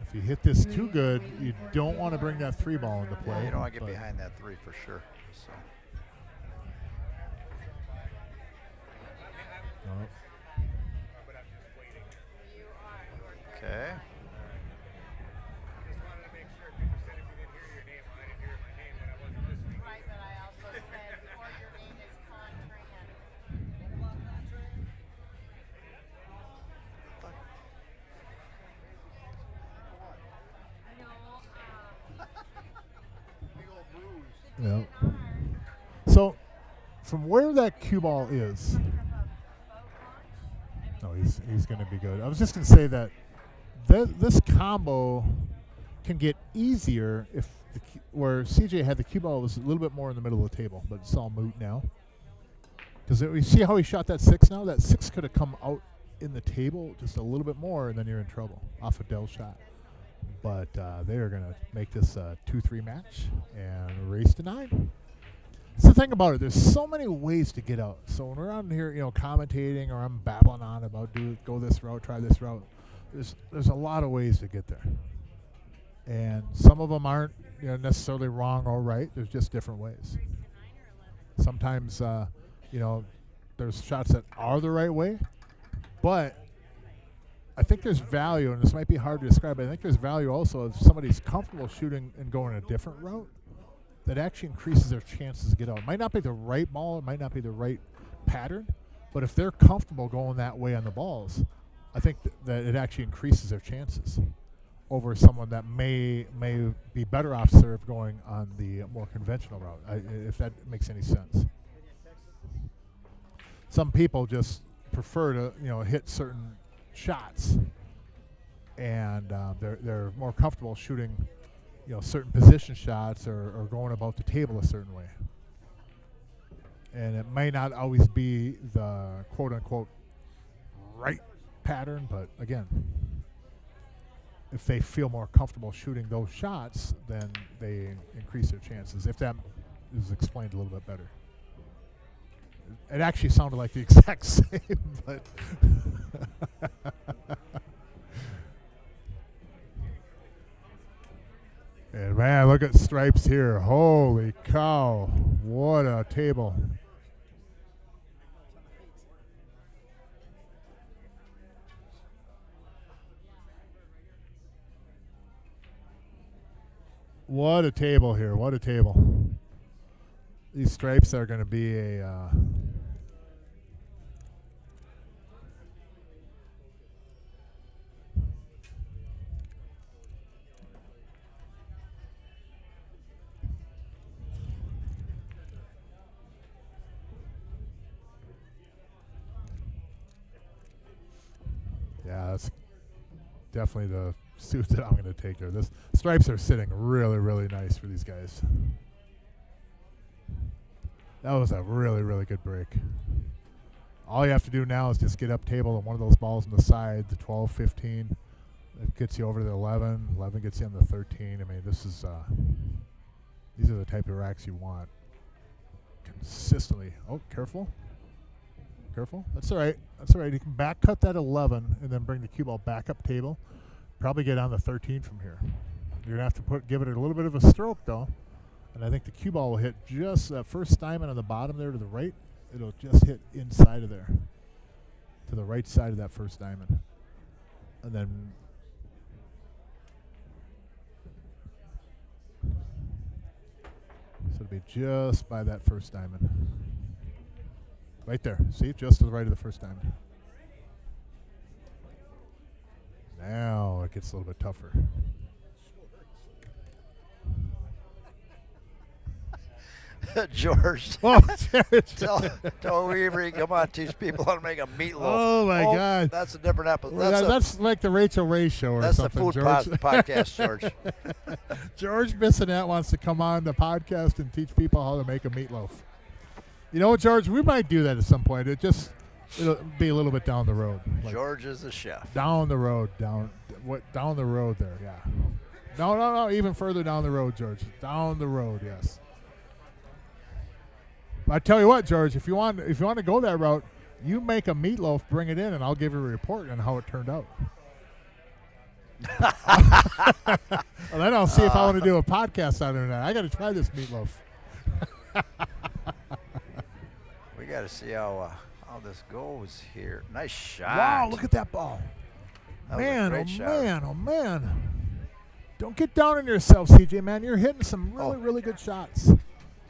If you hit this too good, you don't want to bring that 3 ball into play. You don't want to get but- behind that 3 for sure. So. No. Yeah. So, from where that cue ball is, no, he's going to be good. I was just going to say that this combo can get easier if where CJ had the cue ball was a little bit more in the middle of the table, but it's all moot now. Because we see how he shot that 6 now? That 6 could have come out in the table just a little bit more, and then you're in trouble off a Dell shot. But they are going to make this a 2-3 match and race to 9. That's the thing about it. There's so many ways to get out. So when we're on here, commentating or I'm babbling on about go this route, try this route, there's a lot of ways to get there. And some of them aren't necessarily wrong or right. There's just different ways. Sometimes, there's shots that are the right way, but I think there's value, and this might be hard to describe, but I think there's value also if somebody's comfortable shooting and going a different route that actually increases their chances to get out. It might not be the right ball, it might not be the right pattern, but if they're comfortable going that way on the balls, I think that it actually increases their chances over someone that may be better off serve going on the more conventional route, if that makes any sense. Some people just prefer to hit certain shots, and they're more comfortable shooting certain position shots or going about the table a certain way. And it may not always be the quote-unquote right pattern, but again, if they feel more comfortable shooting those shots, then they increase their chances, if that is explained a little bit better. It actually sounded like the exact same, but... And man, look at Stripes here. Holy cow. What a table. What a table here. What a table. These Stripes are going to be a... Yeah, that's definitely the suit that I'm going to take there. This Stripes are sitting really, really nice for these guys. That was a really, really good break. All you have to do now is just get up table on one of those balls on the side, the 12, 15. It gets you over to the 11. 11 gets you on the 13. I mean, this is these are the type of racks you want consistently. Oh, careful. Careful. That's all right. That's all right. You can back cut that 11 and then bring the cue ball back up table. Probably get on the 13 from here. You're going to have to give it a little bit of a stroke, though. And I think the cue ball will hit just that first diamond on the bottom there to the right. It'll just hit inside of there, to the right side of that first diamond. And then so it'll be just by that first diamond. Right there. See? Just to the right of the first diamond. Now it gets a little bit tougher. George, Oh, tell Weaver, come on, teach people how to make a meatloaf. Oh, my God. That's a different episode. Well, that's like the Rachel Ray show or that's something. the food podcast, George. George Bissonette wants to come on the podcast and teach people how to make a meatloaf. You know what, George? We might do that at some point. It'll be a little bit down the road. Like George is a chef. down the road the road there, yeah. No, even further down the road, George. Down the road, yes. I tell you what, George, if you want to go that route, you make a meatloaf, bring it in, and I'll give you a report on how it turned out. And then I'll see if I want to do a podcast on it or not. I got to try this meatloaf. We got to see how this goes here. Nice shot. Wow, look at that ball. That was a great shot. Oh, man. Don't get down on yourself, CJ, man. You're hitting some really good shots.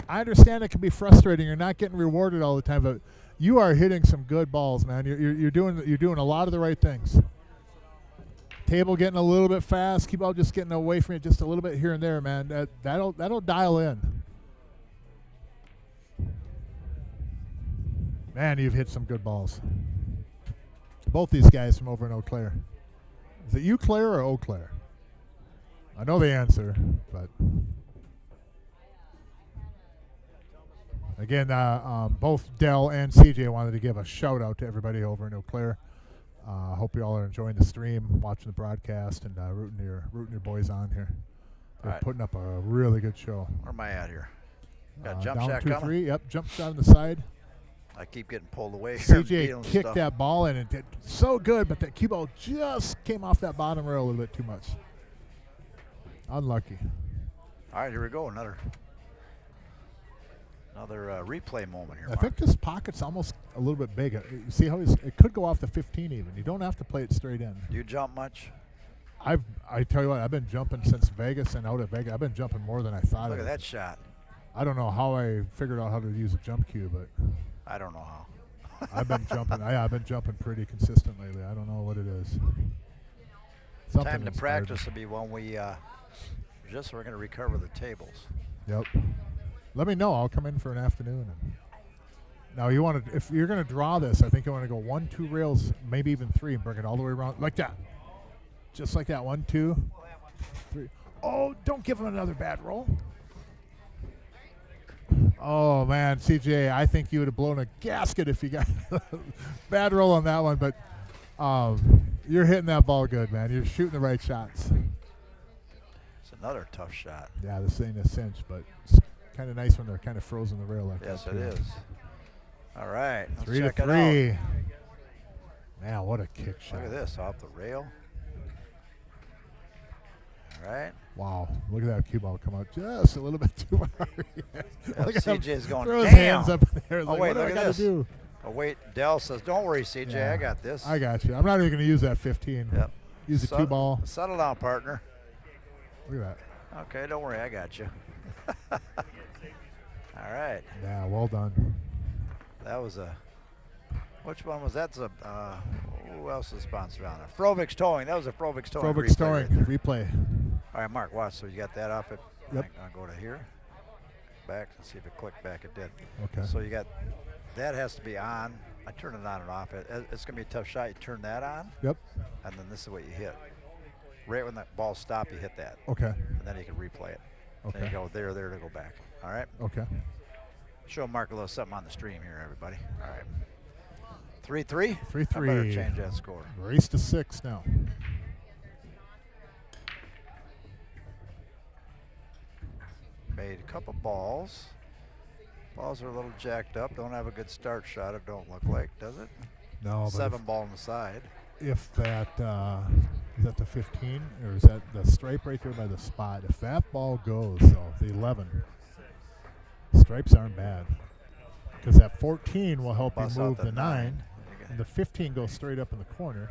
I understand it can be frustrating. You're not getting rewarded all the time, but you are hitting some good balls, man. You're doing a lot of the right things. Table getting a little bit fast. Keep on just getting away from it just a little bit here and there, man. That'll dial in. Man, you've hit some good balls. Both these guys from over in Eau Claire. Is it Eau Claire or Eau Claire? I know the answer, but again, both Dell and CJ wanted to give a shout out to everybody over in Eau Claire. Hope you all are enjoying the stream, watching the broadcast, and rooting your boys on here. They're putting up a really good show. Where am I at here? Got jump down shot 2-3. coming? Yep, jump shot on the side. I keep getting pulled away here. and CJ dealing kicked stuff. that ball in and did so good, but that cue ball just came off that bottom rail a little bit too much. Unlucky. All right, here we go. Another replay moment here. I Mark. think this pocket's almost a little bit big. You see how it could go off the 15 even. You don't have to play it straight in. Do you jump much? I tell you what, I've been jumping since Vegas and out of Vegas. I've been jumping more than I thought. Look at that shot. I don't know how I figured out how to use a jump cue, but I don't know how. I've been jumping. I've been jumping pretty consistent lately. I don't know what it is. Something Time to is practice will be when we're going to recover the tables. Yep. Let me know. I'll come in for an afternoon. And now you want to, if you're going to draw this, I think you want to go 1, 2 rails, maybe even 3, and bring it all the way around like that, just like that. 1, 2, 3. Oh, don't give him another bad roll. Oh man, CJ, I think you would have blown a gasket if you got bad roll on that one. But you're hitting that ball good, man. You're shooting the right shots. It's another tough shot. Yeah, this ain't a cinch, but it's kind of nice when they're kind of frozen the rail like that. Yes, it too. is. All right, let's 3 check to it 3. out. Man, what a kick shot. Look at this, off the rail. All right. Wow, look at that cue ball come out just a little bit too hard. Look at him CJ's going, throw his damn. hands up in there. Oh, Like, wait, what do look I at gotta this. do? Oh, wait, Dell says, don't worry, CJ, Yeah, I got this. I got you. I'm not even going to use that 15. Yep. Use the cue ball. Settle down, partner. Look at that. Okay, don't worry, I got you. All right. Yeah, well done. That was which one was that? Who else is sponsored on it? Frovix Towing. That was a Frovix Towing. Frovix replay Towing, right there. replay. All right, Mark, watch. So you got that off it. Yep. I'll go to here. Back. Let's see if it clicked back. It did. Okay. So you got, that has to be on. I turn it on and off. It's going to be a tough shot. You turn that on. Yep. And then this is what you hit. Right when that ball stops, you hit that. Okay. And then you can replay it. Okay. Then you go there to go back. All right. Okay. Show Mark a little something on the stream here, everybody. All right. 3-3. 3-3. I better change that score. Race to 6 now. Made a couple balls. Balls are a little jacked up. Don't have a good start shot. It don't look like, does it? No, but 7 ball on the side. if that is that the 15 or is that the stripe right there by the spot? If that ball goes, so the 11 stripes aren't bad because that 14 will help Bust you out move the the 9, and the 15 goes straight up in the corner.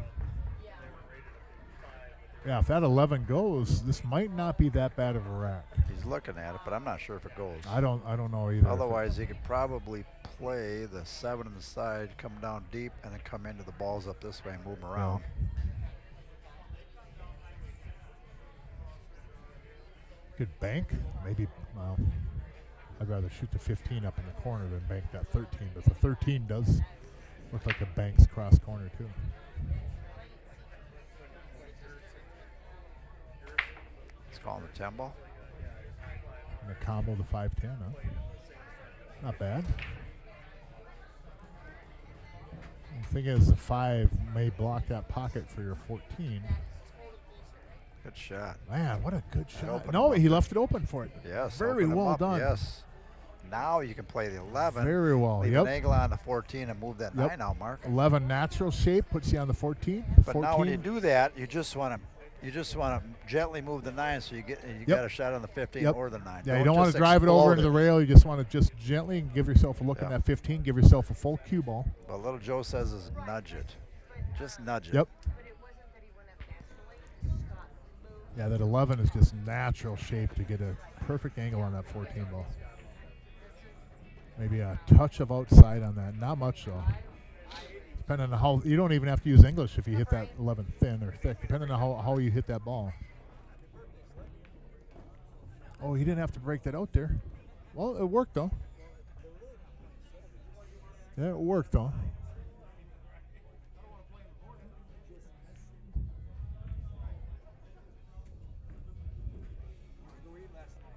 Yeah, if that 11 goes, this might not be that bad of a rack. He's looking at it, but I'm not sure if it goes. I don't know either. Otherwise, he could probably play the 7 on the side, come down deep, and then come into the balls up this way and move them around. Good bank, maybe. Well, I'd rather shoot the 15 up in the corner than bank that 13, but the 13 does look like a bank's cross corner too. Let's call him a 10 ball. And a combo the 5-10, huh? Not bad. The thing is, the 5 may block that pocket for your 14. Good shot. Man, what a good shot. opened No, him up he there. left it open for it. Yes. Very open him well up, done. Yes. Now you can play the 11. Very well. Leave Yep. an angle on the 14 and move that 9 out, Mark. 11 natural shape puts you on the 14. But now when you do that, you just want to gently move the 9 so you got a shot on the 15 or the 9. Yeah, you don't want just to drive it over into explode the rail. You just want to just gently give yourself a look in Yeah. that 15. Give yourself a full cue ball. But little Joe says is nudge it. Just nudge it. Yep. Yeah, that 11 is just natural shape to get a perfect angle on that 14 ball. Maybe a touch of outside on that. Not much though. Depending on how, you don't even have to use English if you hit that 11 thin or thick, depending on how you hit that ball. Oh, he didn't have to break that out there. Well, it worked though. Yeah, it worked though. Go eat last night.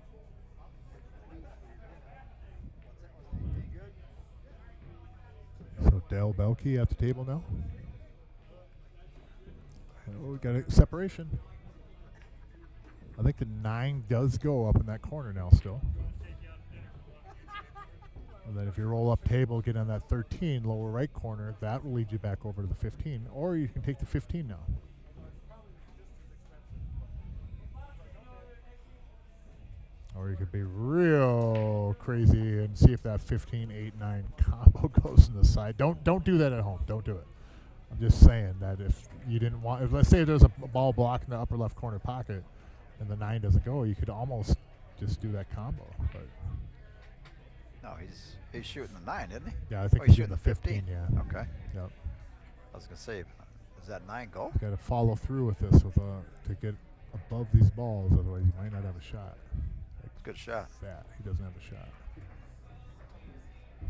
Any good? So Dale Belkey at the table now. Oh, we got a separation. I think the 9 does go up in that corner now still. And then if you roll up table, get on that 13, lower right corner, that will lead you back over to the 15. Or you can take the 15 now. Or you could be real crazy and see if that 15, 8, 9 combo goes in the side. Don't do that at home. Don't do it. I'm just saying that if you didn't want, if let's say there's a ball block in the upper left corner pocket and the 9 doesn't go, you could almost just do that combo. But No, he's shooting the 9, isn't he? yeah, I think he's shooting the 15. Yeah. Okay. Yep. I was gonna say, does that 9 go? Got to follow through with this to get above these balls. Otherwise, you might not have a shot. Good shot. That he doesn't have a shot.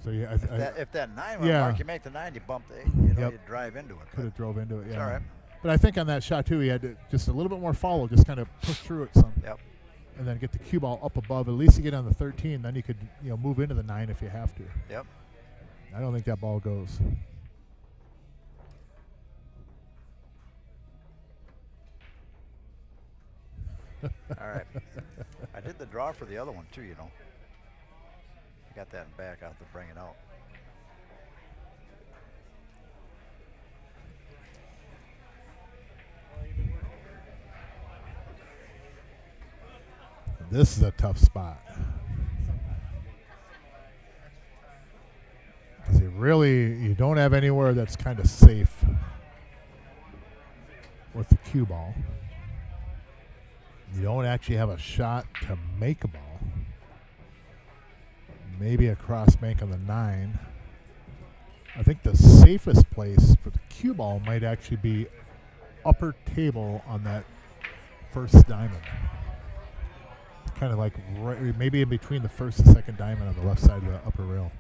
So yeah, If that 9 would yeah. mark, you make the 9, you bump the 8. You know, Yep. you drive into it. could have drove into it. Yeah. It's all right. But I think on that shot too, he had to just a little bit more follow, just kind of push through it some. Yep. And then get the cue ball up above. At least you get on the 13, then you could move into the 9 if you have to. Yep. I don't think that ball goes. All right. I did the draw for the other one too, you know. I got that in back. I'll have to bring it out. This is a tough spot. Because you don't have anywhere that's kind of safe with the cue ball. You don't actually have a shot to make a ball. Maybe a cross bank on the 9. I think the safest place for the cue ball might actually be upper table on that first diamond. Kind of like maybe in between the first and second diamond on the left side of the upper rail.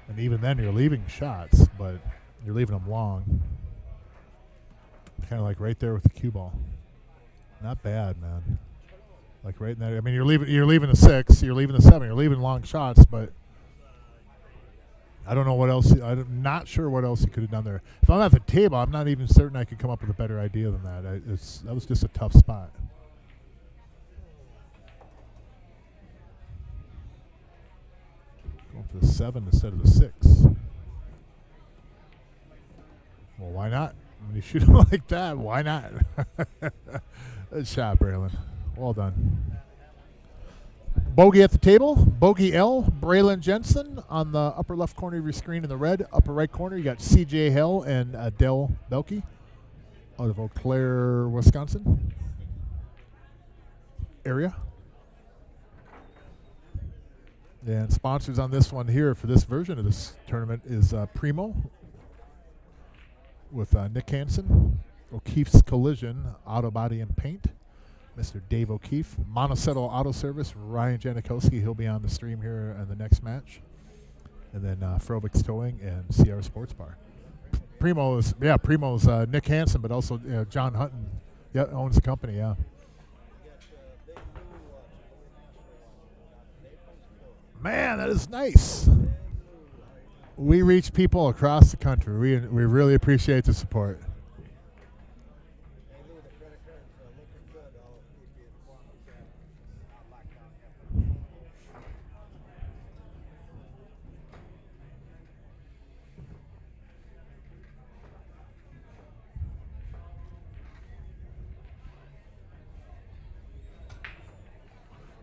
And even then you're leaving shots, but you're leaving them long. Kind of like right there with the cue ball. Not bad, man. Like right in there. I mean, you're leaving the 6, you're leaving the 7, you're leaving long shots, but I don't know what else. I'm not sure what else you could have done there. If I'm at the table, I'm not even certain I could come up with a better idea than that. That was just a tough spot. Going for the 7 instead of the 6. Well, why not? When you shoot them like that, why not? Good shot, Braylon. Well done. Bogey at the table. Bogey L. Braylon Jensen on the upper left corner of your screen in the red. Upper right corner, you got C.J. Hill and Dell Belkey out of Eau Claire, Wisconsin area. And sponsors on this one here for this version of this tournament is Primo with Nick Hansen, O'Keefe's Collision, Auto Body and Paint, Mr. Dave O'Keefe, Monticello Auto Service, Ryan Janikowski, he'll be on the stream here in the next match, and then Frobix Towing and CR Sports Bar. Primo's Nick Hansen, but also John Hutton, owns the company, yeah. Man, that is nice. We reach people across the country. We really appreciate the support.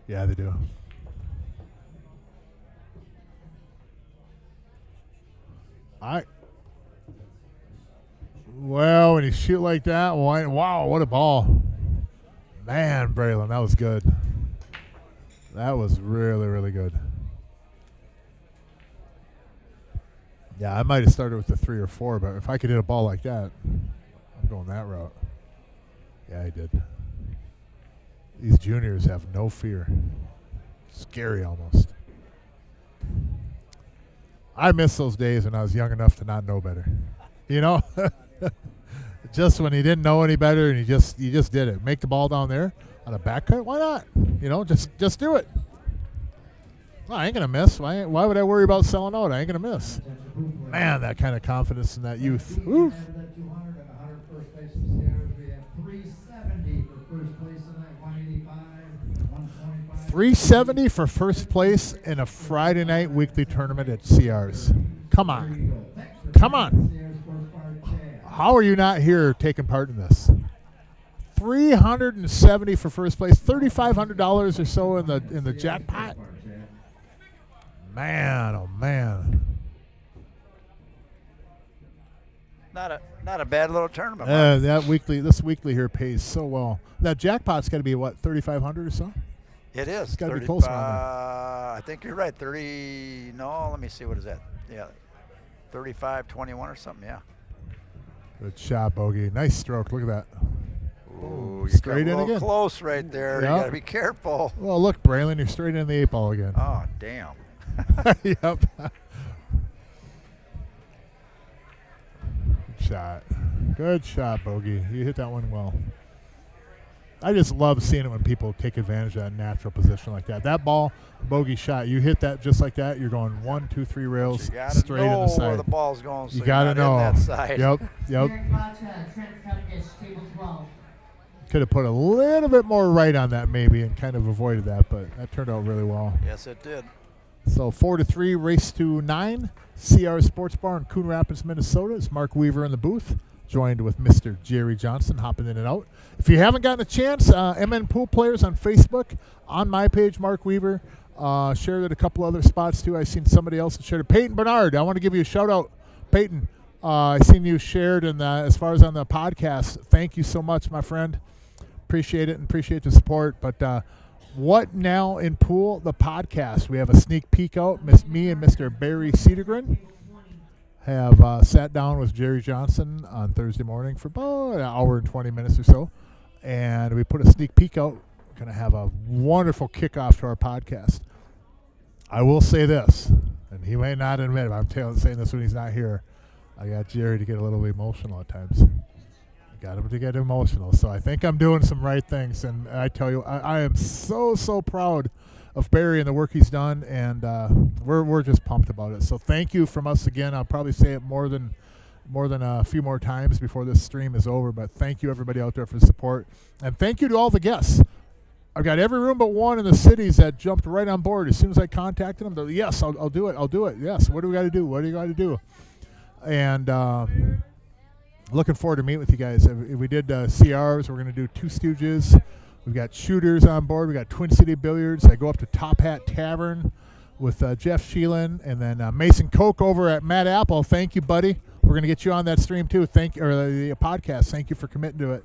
Yeah, they do. Well, when you shoot like that, wow, what a ball. Man, Braylon, that was good. That was really, really good. Yeah, I might have started with the 3 or 4, but if I could hit a ball like that, I'm going that route. Yeah, I did. These juniors have no fear. Scary almost. I miss those days when I was young enough to not know better. You know, just when you didn't know any better and you just did it. Make the ball down there on a back cut. Why not? You know, just do it. Well, I ain't gonna miss. Why would I worry about selling out? I ain't gonna miss. Man, that kind of confidence in that youth. Oof. 370 for first place in a Friday night weekly tournament at CR's. Come on. Come on. How are you not here taking part in this? 370 for first place, $3,500 or so in the jackpot. Man, oh man. Not a bad little tournament. This weekly here pays so well. That jackpot's got to be what, 3,500 or so? It is. It's got to be close around there. I think you're right. 30. No, let me see. What is that? Yeah, 35-21 or something. Yeah. Good shot, Bogey. Nice stroke. Look at that. Ooh, you straight got a in little again. Close right there. Yep. You got to be careful. Well, look, Braylon, you're straight in the 8 ball again. Oh, damn. Yep. Good shot. Good shot, Bogey. You hit that one well. I just love seeing it when people take advantage of that natural position like that. That ball, Bogey shot, you hit that just like that, you're going 1, 2, 3 rails straight in the side. Where the ball's going, so you got to know. In that side. Yep. Could have put a little bit more right on that maybe and kind of avoided that, but that turned out really well. Yes, it did. So 4-3, race to 9. CR Sports Bar in Coon Rapids, Minnesota. It's Mark Weaver in the booth, joined with Mr. Jerry Johnson, hopping in and out. If you haven't gotten a chance, MN Pool Players on Facebook, on my page, Mark Weaver, shared it a couple other spots too. I seen somebody else that shared it. Peyton Bernard, I want to give you a shout out. Peyton, I seen you shared as far as on the podcast. Thank you so much, my friend. Appreciate it and appreciate the support. But what now in pool? The podcast. We have a sneak peek out. Me and Mr. Barry Cedergren have sat down with Jerry Johnson on Thursday morning for about an hour and 20 minutes or so. And we put a sneak peek out. We're going to have a wonderful kickoff to our podcast. I will say this, and he may not admit it, but I'm saying this when he's not here. I got Jerry to get a little emotional at times. I got him to get emotional. So I think I'm doing some right things. And I tell you, I am so proud of Barry and the work he's done, and we're just pumped about it. So thank you from us again. I'll probably say it more than a few more times before this stream is over, but thank you everybody out there for the support, and thank you to all the guests. I've got every room but one in the cities that jumped right on board as soon as I contacted them. They're, yes, I'll do it. Yes, what do we got to do? What do you got to do? And looking forward to meeting with you guys. We did CRs. We're going to do Two Stooges. We've got shooters on board. We got Twin City Billiards. I go up to Top Hat Tavern with Jeff Sheelan, and then Mason Koch over at Matt Apple. Thank you, buddy. We're going to get you on that stream too. The podcast. Thank you for committing to it.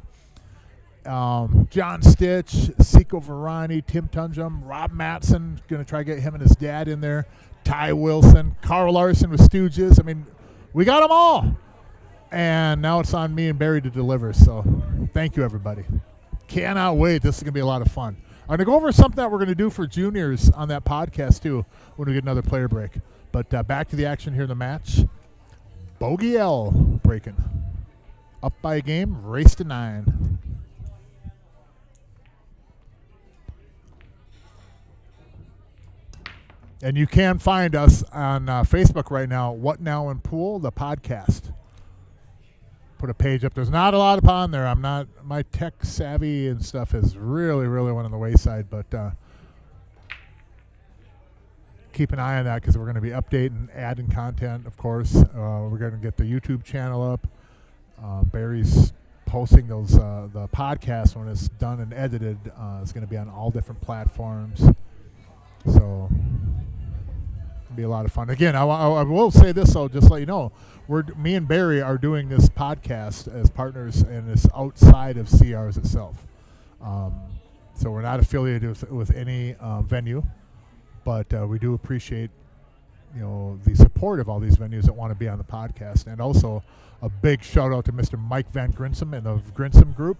John Stitch, Seiko Varani, Tim Tunjum, Rob Matson. Going to try to get him and his dad in there. Ty Wilson, Carl Larson with Stooges. I mean, we got them all. And now it's on me and Barry to deliver. So thank you, everybody. Cannot wait. This is going to be a lot of fun. I'm going to go over something that we're going to do for juniors on that podcast, too, when we get another player break. But back to the action here in the match. Bogey L breaking. Up by a game, race to 9. And you can find us on Facebook right now, What Now in Pool, the podcast. Put a page up. There's not a lot upon there. My tech savvy and stuff is really went on the wayside, but keep an eye on that because we're going to be updating, adding content, of course. We're going to get the YouTube channel up. Barry's posting those the podcast when it's done and edited. It's going to be on all different platforms. So it'll be a lot of fun. Again, I will say this, though, just to let you know, me and Barry are doing this podcast as partners, and it's outside of CRs itself. So we're not affiliated with any venue, but we do appreciate the support of all these venues that want to be on the podcast. And also a big shout out to Mr. Mike Van Grinsom and the Grinsom Group,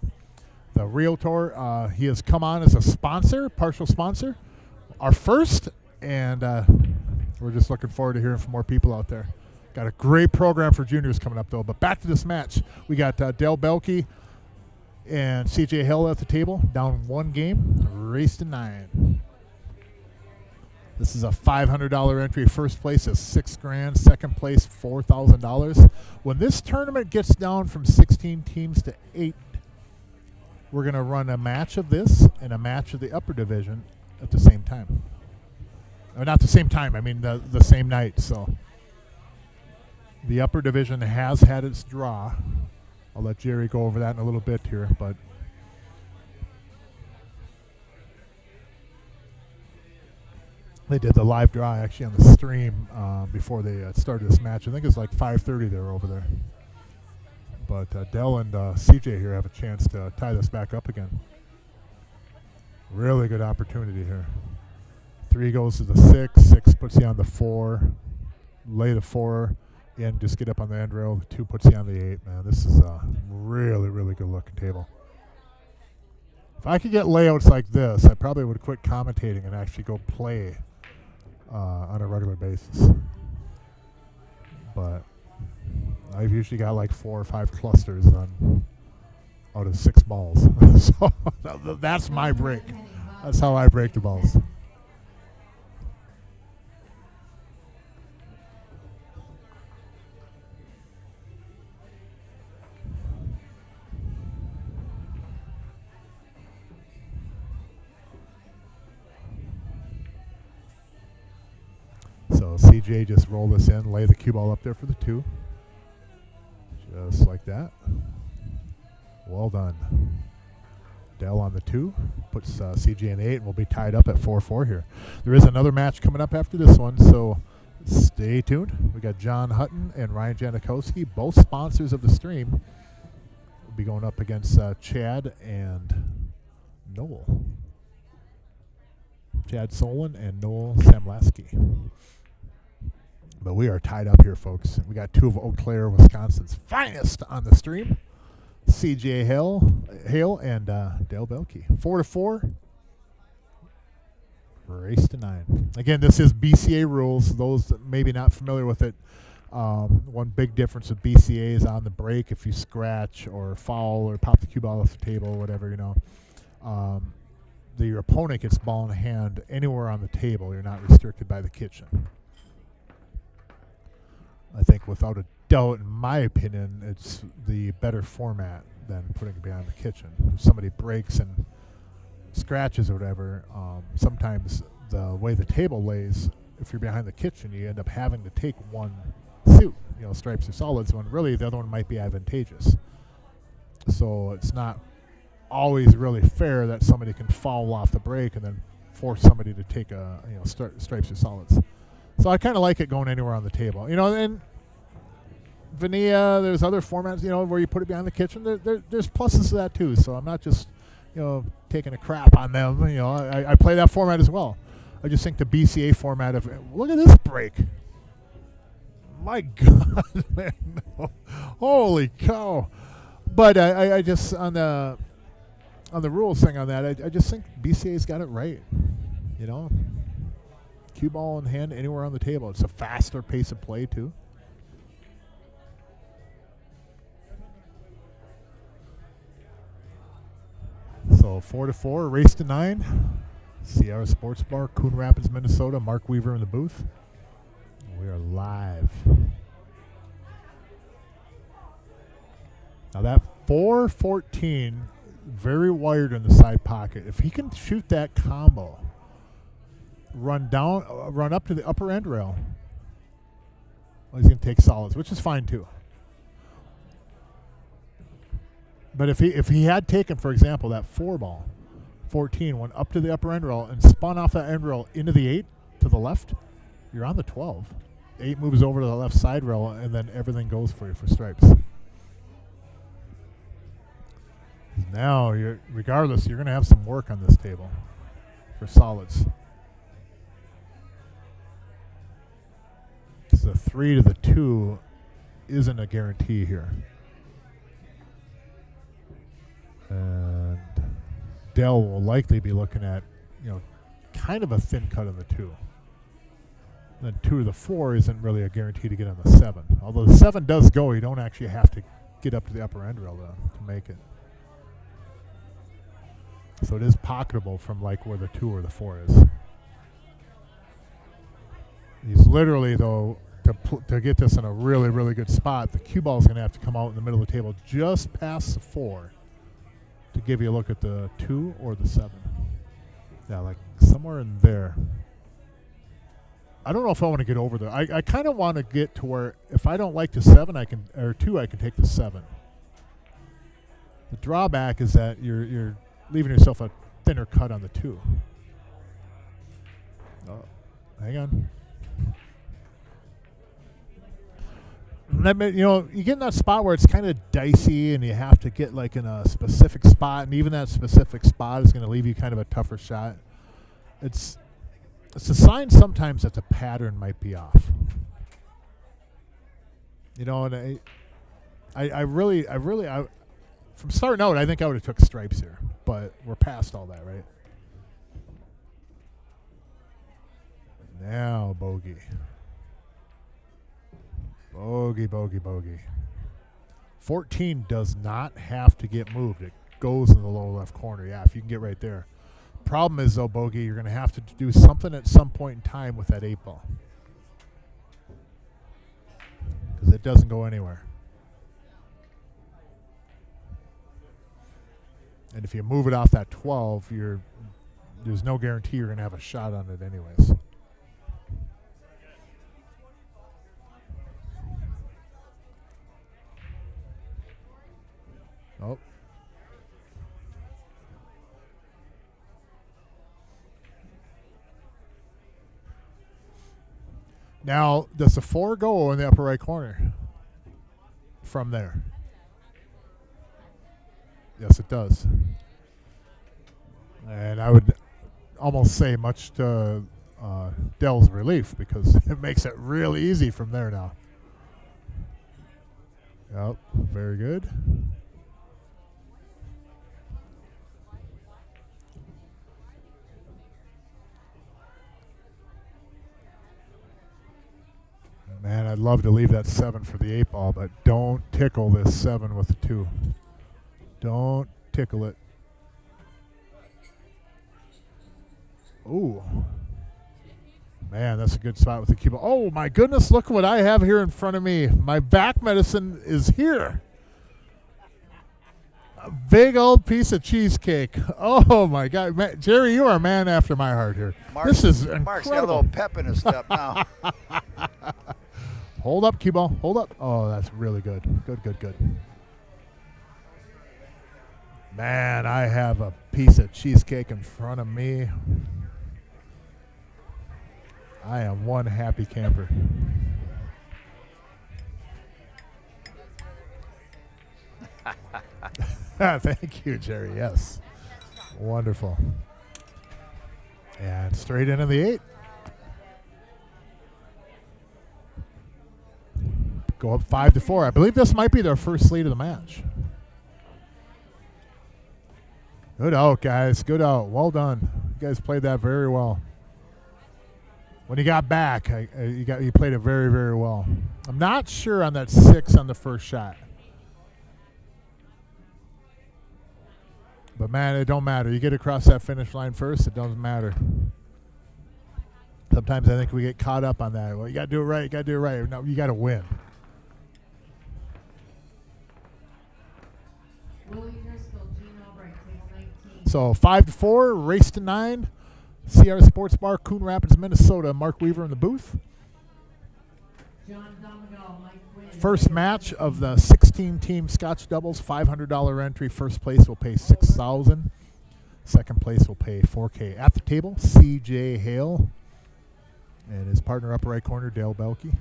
the Realtor. He has come on as a sponsor, partial sponsor, our first, and we're we're just looking forward to hearing from more people out there. Got a great program for juniors coming up, though. But back to this match. We got Dale Belke and CJ Hill at the table, down 1 game, race to 9. This is a $500 entry. First place is $6,000. Second place, $4,000. When this tournament gets down from 16 teams to 8, we're going to run a match of this and a match of the upper division at the same time. Or not the same time, I mean the same night. So the upper division has had its draw. I'll let Jerry go over that in a little bit here, but they did the live draw actually on the stream before they started this match. I think it's like 5:30 they were over there. But Dell and CJ here have a chance to tie this back up again. Really good opportunity here. 3 goes to the 6. 6 puts you on the 4. Lay the 4 in, just get up on the end rail. The 2 puts you on the 8. Man, this is a really, really good looking table. If I could get layouts like this, I probably would quit commentating and actually go play on a regular basis. But I've usually got like 4 or 5 clusters out of 6 balls. So that's my break. That's how I break the balls. So CJ just roll this in, lay the cue ball up there for the 2. Just like that. Well done. Dell on the 2. Puts CJ in the 8, and we'll be tied up at 4-4 here. There is another match coming up after this one, so stay tuned. We got John Hutton and Ryan Janikowski, both sponsors of the stream. We'll be going up against Chad and Noel. Chad Solon and Noel Samlaski. But we are tied up here, folks. We got 2 of Eau Claire, Wisconsin's finest on the stream. CJ Hale and Dale Belke. 4-4. Race to 9. Again, this is BCA rules. Those that may be not familiar with it, one big difference with BCA is on the break. If you scratch or foul or pop the cue ball off the table, whatever, your opponent gets ball in hand anywhere on the table. You're not restricted by the kitchen. I think without a doubt, in my opinion, it's the better format than putting it behind the kitchen. If somebody breaks and scratches or whatever, sometimes the way the table lays, if you're behind the kitchen, you end up having to take one suit, stripes or solids, when really the other one might be advantageous. So it's not always really fair that somebody can foul off the break and then force somebody to take stripes or solids. So I kind of like it going anywhere on the table. And Vanilla, there's other formats, where you put it behind the kitchen. There's pluses to that too. So I'm not just, taking a crap on them. I play that format as well. I just think the BCA format of, look at this break. My God, man. No. Holy cow. But I just, on the rules thing on that, I just think BCA's got it right. Cue ball in hand anywhere on the table. It's a faster pace of play too. So 4-4, race to 9. Sierra Sportsbar, Coon Rapids, Minnesota. Mark Weaver in the booth. We are live. Now that 4-14, very wired in the side pocket. If he can shoot that combo, run up to the upper end rail, well, he's going to take solids, which is fine too. But if he had taken, for example, that 4 ball, 14, went up to the upper end rail and spun off that end rail into the 8 to the left, you're on the 12. 8 moves over to the left side rail, and then everything goes for you for stripes. Now, regardless, you're going to have some work on this table for solids. The 3 to the 2 isn't a guarantee here. And Dell will likely be looking at, kind of a thin cut of the 2. Then 2 to the 4 isn't really a guarantee to get on the 7. Although the 7 does go, you don't actually have to get up to the upper end rail to make it. So it is pocketable from like where the 2 or the 4 is. He's literally, though, to get this in a really, really good spot, the cue ball is going to have to come out in the middle of the table just past the 4 to give you a look at the 2 or the 7. Yeah, like somewhere in there. I don't know if I want to get over there. I kind of want to get to where if I don't like the 7, I can, or 2, I can take the 7. The drawback is that you're leaving yourself a thinner cut on the 2. Oh, hang on. You get in that spot where it's kind of dicey and you have to get like in a specific spot, and even that specific spot is going to leave you kind of a tougher shot. It's a sign sometimes that the pattern might be off. And I really, from starting out, I think I would have took stripes here, but we're past all that, right? Now bogey. Bogey, bogey, bogey. 14 does not have to get moved. It goes in the lower left corner. Yeah, if you can get right there. Problem is, though, bogey, you're going to have to do something at some point in time with that 8 ball. Because it doesn't go anywhere. And if you move it off that 12, there's no guarantee you're going to have a shot on it anyways. Oh. Now, does the 4 go in the upper right corner from there? Yes, it does. And I would almost say much to Dell's relief, because it makes it real easy from there now. Yep, very good. Man, I'd love to leave that 7 for the 8 ball, but don't tickle this 7 with the 2. Don't tickle it. Ooh. Man, that's a good spot with the cue ball. Oh, my goodness, look what I have here in front of me. My back medicine is here. A big old piece of cheesecake. Oh, my God. Man, Jerry, you are a man after my heart here. This is incredible. Mark's got a little pep in his step now. Hold up, cue ball. Hold up. Oh, that's really good. Good, good, good. Man, I have a piece of cheesecake in front of me. I am one happy camper. Thank you, Jerry. Yes. Wonderful. And straight into the 8. Go up 5-4. I believe this might be their first lead of the match. Good out, guys. Good out. Well done. You guys played that very well. When you got back, you played it very, very well. I'm not sure on that 6 on the first shot. But, man, it don't matter. You get across that finish line first, it doesn't matter. Sometimes I think we get caught up on that. Well, you got to do it right. You got to do it right. No, you got to win. So 5-4, race to 9. CR Sportsbar, Coon Rapids, Minnesota. Mark Weaver in the booth. First match of the 16-team Scotch doubles, $500 entry. First place will pay $6,000. Second place will pay $4K. At the table, C.J. Hale and his partner upper right corner, Dale Belke.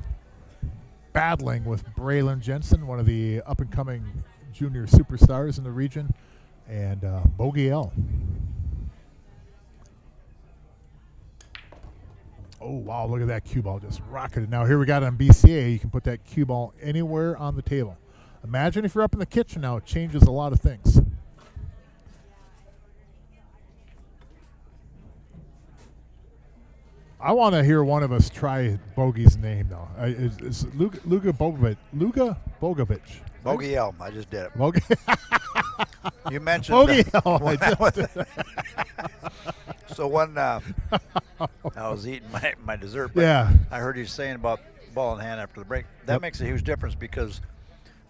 Battling with Braylon Jensen, one of the up-and-coming junior superstars in the region, and Bogey L. Oh, wow, look at that cue ball just rocketed. Now, here we got on BCA, you can put that cue ball anywhere on the table. Imagine if you're up in the kitchen now, it changes a lot of things. I want to hear one of us try Bogey's name, though. It's Luga Bogovic. Luga Bogovic. Bogey Elm. I just did it. Bogey. You mentioned Bogey Elm. So when I was eating my dessert, but Yeah. I heard you saying about ball in hand after the break. That makes a huge difference because,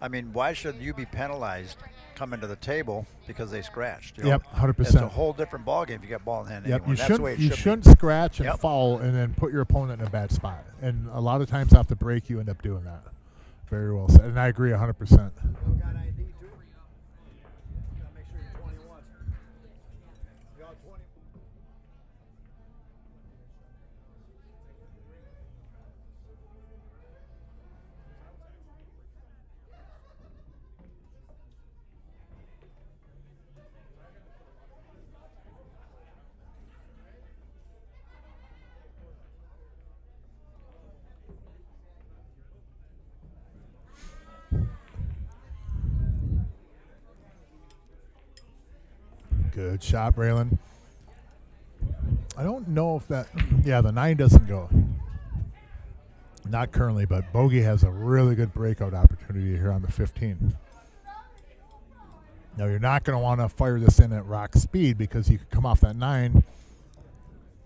I mean, why should you be penalized coming to the table because they scratched? You know? Yep, 100%. It's a whole different ballgame if you got ball in hand. Yep, anymore. That's the way it you should shouldn't be. scratch and Yep. foul and then put your opponent in a bad spot. And a lot of times off the break, you end up doing that. Very well said. And I agree 100%. Still got ID too. Gotta make sure you're 21. You all 20. Good shot, Braylon. I don't know if that... Yeah, the 9 doesn't go. Not currently, but Bogey has a really good breakout opportunity here on the 15. Now, you're not going to want to fire this in at rock speed because you could come off that 9,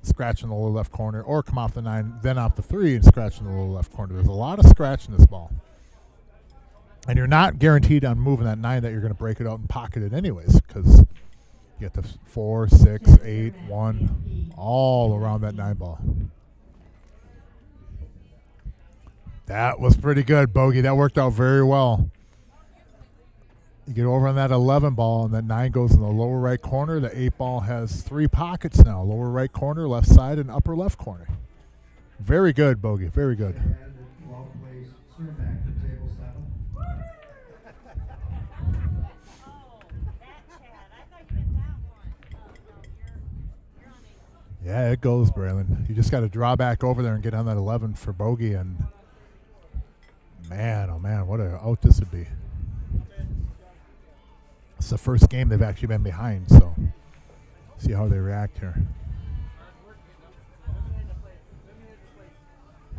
scratch in the lower left corner, or come off the 9, then off the 3 and scratch in the lower left corner. There's a lot of scratch in this ball. And you're not guaranteed on moving that 9 that you're going to break it out and pocket it anyways because... You get the 4, 6, 8, 1, all around that 9 ball. That was pretty good, Bogey. That worked out very well. You get over on that 11 ball, and that 9 goes in the lower right corner. The 8 ball has 3 pockets now. Lower right corner, left side, and upper left corner. Very good, Bogey. Very good. Yeah, it goes, Braylon. You just got to draw back over there and get on that 11 for Bogey. And man, oh man, what a out this would be. It's the first game they've actually been behind, so see how they react here.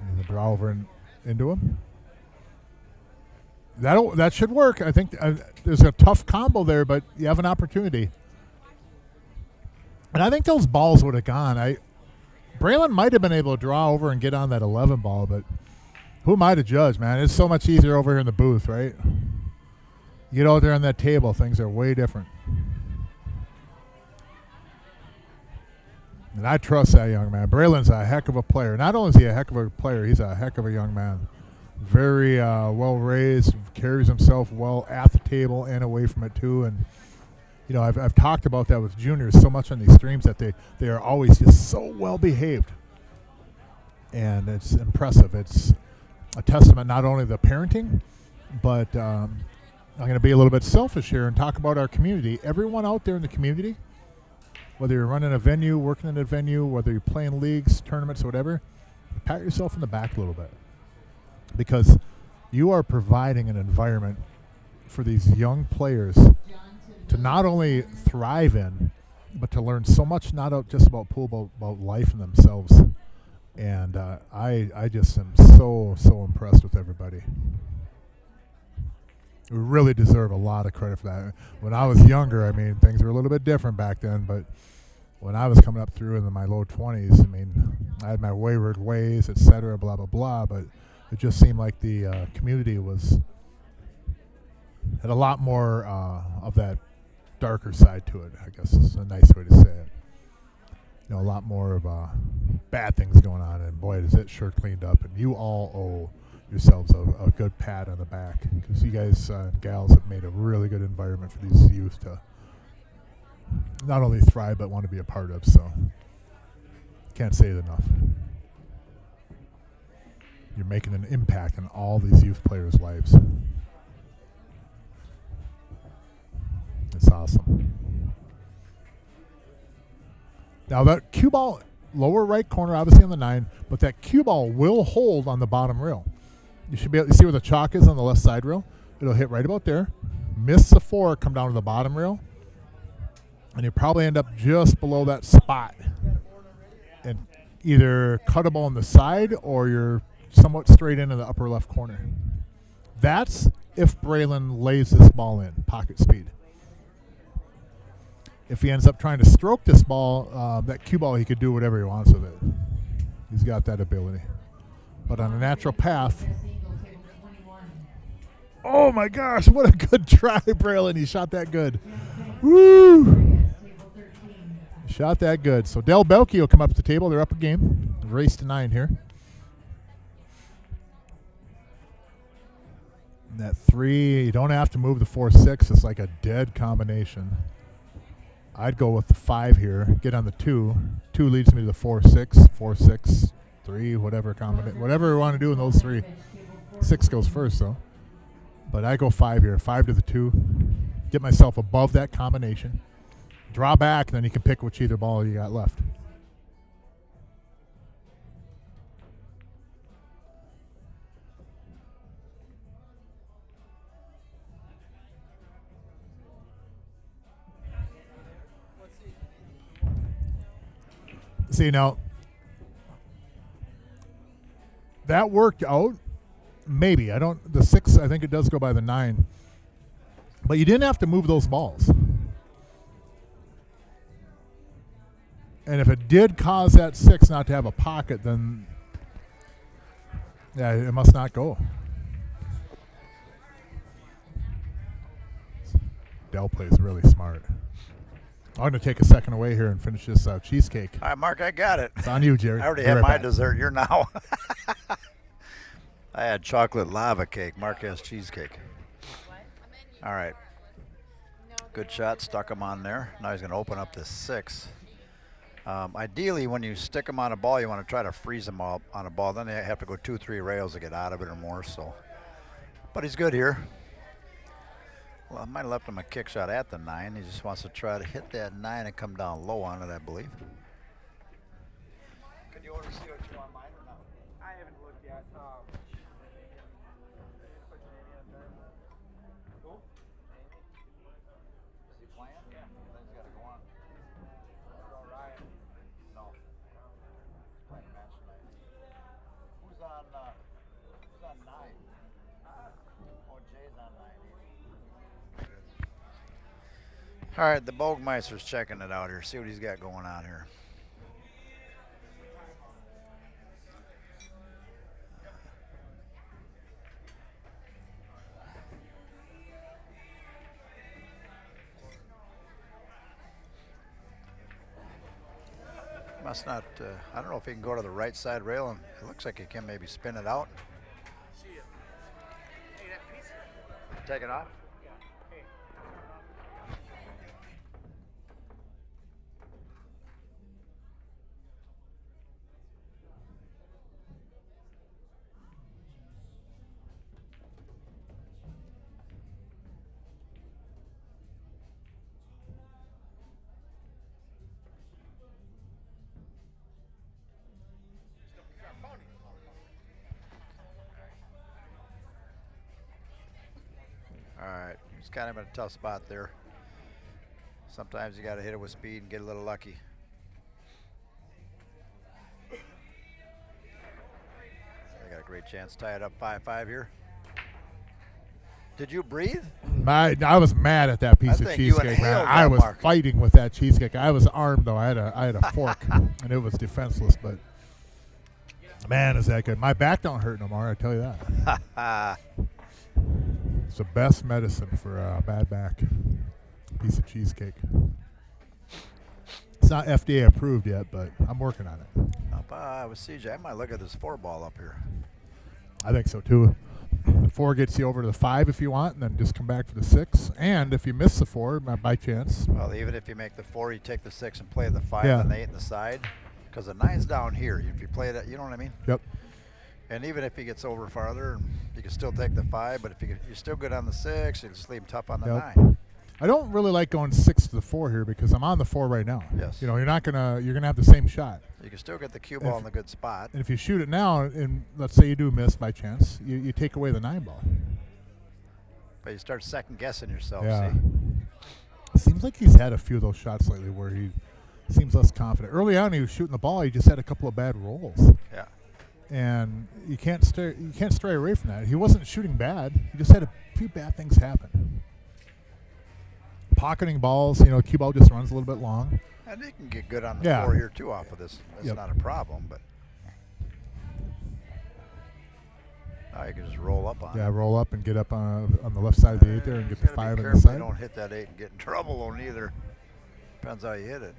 And the draw over into him. That should work. I think there's a tough combo there, but you have an opportunity. And I think those balls would have gone. Braylon might have been able to draw over and get on that 11 ball, but who am I to judge, man? It's so much easier over here in the booth, right? You get out there on that table, things are way different. And I trust that young man. Braylon's a heck of a player. Not only is he a heck of a player, he's a heck of a young man. Very well raised, carries himself well at the table and away from it too, and you know, I've talked about that with juniors so much on these streams that they are always just so well behaved, and it's impressive. It's a testament not only to the parenting, but I'm going to be a little bit selfish here and talk about our community. Everyone out there in the community, whether you're running a venue, working in a venue, whether you're playing leagues, tournaments, whatever, pat yourself in the back a little bit because you are providing an environment for these young players to not only thrive in, but to learn so much, not just about pool, but about life and themselves. And I just am so impressed with everybody. We really deserve a lot of credit for that. When I was younger, I mean, things were a little bit different back then, but when I was coming up through in my low 20s, I mean, I had my wayward ways, et cetera, blah, blah, blah, but it just seemed like the community had a lot more of that darker side to it, I guess is a nice way to say it. You know, a lot more of bad things going on, and boy, is it sure cleaned up. And you all owe yourselves a good pat on the back because you guys and gals have made a really good environment for these youth to not only thrive but want to be a part of. So can't say it enough. You're making an impact on all these youth players' lives. It's awesome. Now that cue ball, lower right corner, obviously on the 9, but that cue ball will hold on the bottom rail. You should be able to see where the chalk is on the left side rail. It'll hit right about there. Miss the 4, come down to the bottom rail, and you probably end up just below that spot. And either cuttable on the side or you're somewhat straight into the upper left corner. That's if Braylon lays this ball in, pocket speed. If he ends up trying to stroke this ball, that cue ball, he could do whatever he wants with it. He's got that ability. But on a natural path, oh my gosh, what a good try, Braylon. He shot that good. Woo! Shot that good. So Del Belkey will come up to the table. They're up a game. Race to 9 here. And that 3, you don't have to move the 4-6. It's like a dead combination. I'd go with the 5 here. Get on the 2. 2 leads me to the 4-6. 4-6, 3, whatever combination. Whatever we want to do in those 3. 6 goes first, though. But I go 5 here. 5 to the 2. Get myself above that combination. Draw back, and then you can pick which either ball you got left. See, now, that worked out. Maybe. The 6, I think it does go by the 9. But you didn't have to move those balls. And if it did cause that 6 not to have a pocket, then yeah, it must not go. Dell plays really smart. I'm going to take a second away here and finish this cheesecake. All right, Mark, I got it. It's on you, Jerry. I already Be had right my back. dessert. You're now. I had chocolate lava cake. Mark has cheesecake. All right. Good shot. Stuck him on there. Now he's going to open up this 6. Ideally, when you stick them on a ball, you want to try to freeze them up on a ball. Then they have to go 2-3 rails to get out of it or more. So, but he's good here. Well, I might have left him a kick shot at the 9. He just wants to try to hit that 9 and come down low on it, I believe. Could you order see what you want mine or not? I haven't looked yet. Cool. Is he playing? Yeah. Then he's got to go on. All right. No. Playing a match tonight. Who's on 9? Oh, Jay's on 9. All right, the Bogmeister's checking it out here. See what he's got going on here. Must not, I don't know if he can go to the right side rail, and it looks like he can maybe spin it out. See ya. Hey, that pizza. Take it off? Yeah. Hey. All right, he's kind of in a tough spot there. Sometimes you got to hit it with speed and get a little lucky. They got a great chance to tie it up 5-5 here. Did you breathe? I was mad at that piece of think you cheesecake, man. inhaled I that, was Mark. fighting with that cheesecake. I was armed though. I had a fork, and it was defenseless. But man, is that good? My back don't hurt no more. I tell you that. It's the best medicine for a bad back. Piece of cheesecake. It's not FDA approved yet, but I'm working on it. With CJ, I might look at this 4-ball up here. I think so too. 4 gets you over to the 5 if you want, and then just come back for the 6. And if you miss the 4 by chance, Well, even if you make the 4, you take the 6 and play the 5 Yeah. and the 8 in the side. Because the 9's down here. If you play that, you know what I mean? yep. And even if he gets over farther, you can still take the 5. But if you're still good on the 6, you just leave him tough on the Yep. 9. I don't really like going 6 to the 4 here because I'm on the 4 right now. Yes. You know, you're gonna have the same shot. You can still get the cue ball in the good spot. And if you shoot it now, and let's say you do miss by chance, you take away the 9 ball. But you start second guessing yourself. Yeah. See? It seems like he's had a few of those shots lately where he Seems less confident. Early on, he was shooting the ball. He just had a couple of bad rolls. Yeah. And you can't stray away from that. He wasn't shooting bad. He just had a few bad things happen. Pocketing balls, cue ball just runs a little bit long. And they can get good on the Yeah. floor here too off of this. That's Yep. not a problem, but now you can just roll up on Yeah, it. roll up and get up on the left side of the 8 there and get the Gotta be 5 on the careful side. you don't hit that 8 and get in trouble on either. Depends how you hit it.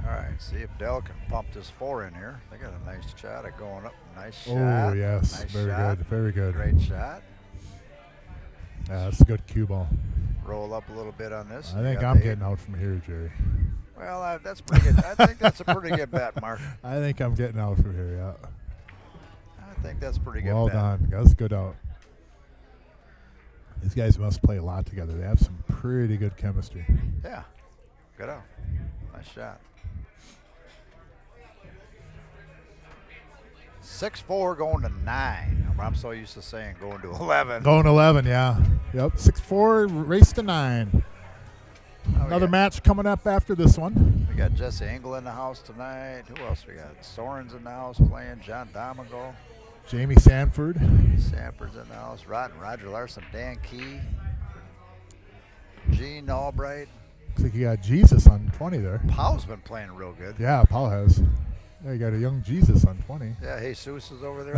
All right, see if Dell can pump this 4 in here. They got a nice shot at going up. Nice shot. Oh, yes. Nice Very shot. good. Very good. Great shot. Yeah, that's a good cue ball. Roll up a little bit on this. I You think got I'm the 8. getting out from here, Jerry. Well, that's pretty good. I think that's a pretty good bet, Mark. I think I'm getting out from here, yeah. I think that's pretty good Well bet. done. That's good out. These guys must play a lot together. They have some pretty good chemistry. Yeah. Good out. Nice shot. 6-4 going to 9. I'm so used to saying going to 11. Going 11, yeah. Yep, 6-4, race to 9. Now we Another got- match coming up after this one. We got Jesse Engel in the house tonight. Who else we got? Soren's in the house playing. John Domingo. Jamie Sanford. Sanford's in the house. Roger Larson. Dan Key. Gene Albright. Looks like you got Jesus on 20 there. Powell's been playing real good. Yeah, Paul has. Yeah, you got a young Jesus on 20. Yeah, Jesus is over there.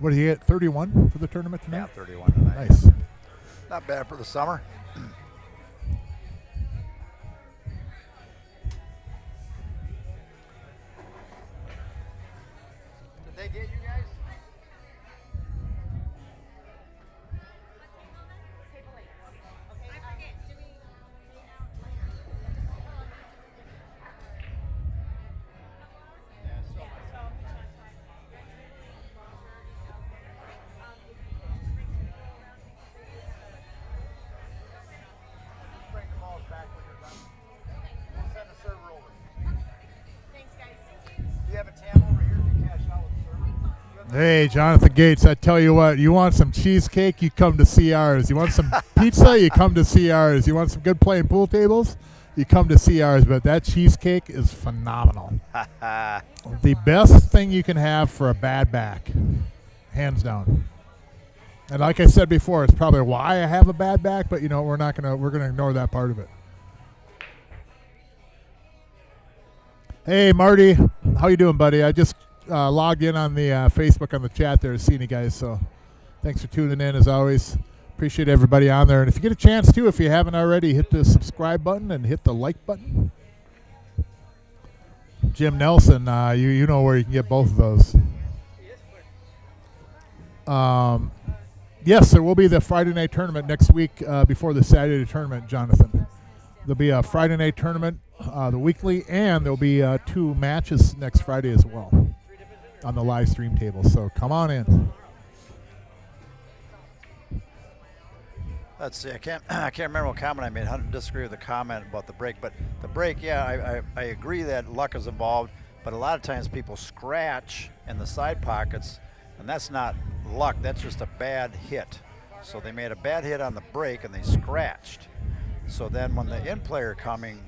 What did he get? 31 for the tournament Yeah, tonight? 31 tonight. Nice. Not bad for the summer. Did they get you guys? I forget. Do we? Bring the balls back when you're done. We'll send the server over. Thanks, guys. Do you have a tam over here to cash out with the server? Hey, Jonathan Gates, I tell you what, you want some cheesecake, you come to CR's. You want some pizza, you come to CR's. You want some good playing pool tables, you come to CR's. But that cheesecake is phenomenal. The best thing you can have for a bad back, hands down. And like I said before, it's probably why I have a bad back, but we're gonna ignore that part of it. Hey, Marty, how you doing, buddy? I just logged in on the Facebook on the chat there, seeing you guys. So thanks for tuning in as always. Appreciate everybody on there. And if you get a chance too, if you haven't already, hit the subscribe button and hit the like button. Jim Nelson, you know where you can get both of those. Yes, there will be the Friday night tournament next week before the Saturday tournament, Jonathan. There'll be a Friday night tournament, the weekly, and there'll be 2 matches next Friday as well on the live stream table. So come on in. Let's see. I can't remember what comment I made. I disagree with the comment about the break, but the break, yeah, I agree that luck is involved. But a lot of times people scratch in the side pockets, and that's not luck. That's just a bad hit. So they made a bad hit on the break and they scratched. So then when the in player coming,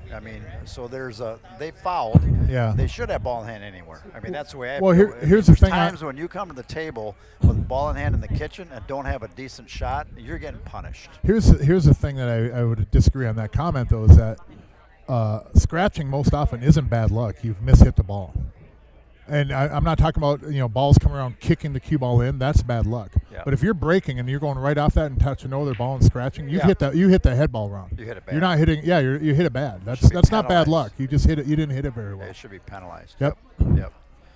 so they fouled. Yeah. They should have ball in hand anywhere. That's the way I Well, feel. here's the thing. Times when you come to the table with ball in hand in the kitchen and don't have a decent shot, you're getting punished. Here's the thing that I would disagree on that comment, though, is that scratching most often isn't bad luck. You've mishit the ball. And I'm not talking about balls coming around kicking the cue ball in. That's bad luck. Yeah. But if you're breaking and you're going right off that and touching no other ball and scratching, you Yeah. hit the head ball wrong. You hit it bad. You're not hitting. Yeah, you hit it bad. That's Should be not bad penalized. luck. You just hit it. You didn't hit it very well. It should be penalized. Yep. Yep.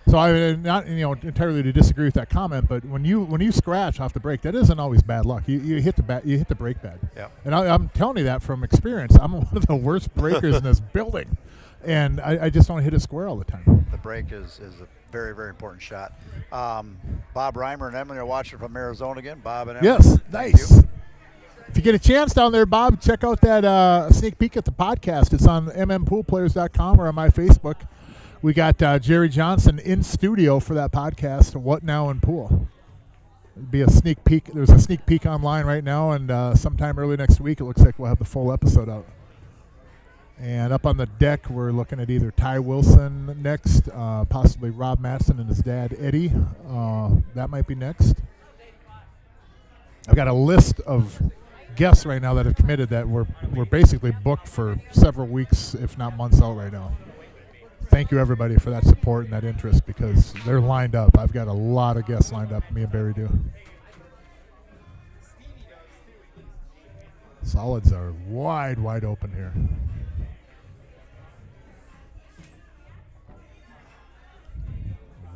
So I not entirely to disagree with that comment, but when you scratch off the break, that isn't always bad luck. You hit the break bad. Yep. And I'm telling you that from experience. I'm one of the worst breakers in this building, and I just don't hit it square all the time. The break is a very, very important shot. Bob Reimer and Emily are watching from Arizona again. Bob and Emily. Yes, thank nice. you. If you get a chance down there, Bob, check out that sneak peek at the podcast. It's on mmpoolplayers.com or on my Facebook. We got Jerry Johnson in studio for that podcast, What Now in Pool. It'll be a sneak peek. There's a sneak peek online right now, and sometime early next week, it looks like we'll have the full episode out. And up on the deck, we're looking at either Ty Wilson next, possibly Rob Matson and his dad, Eddie. That might be next. I've got a list of guests right now that have committed that we're basically booked for several weeks, if not months out right now. Thank you, everybody, for that support and that interest because they're lined up. I've got a lot of guests lined up. Me and Barry do. Solids are wide open here.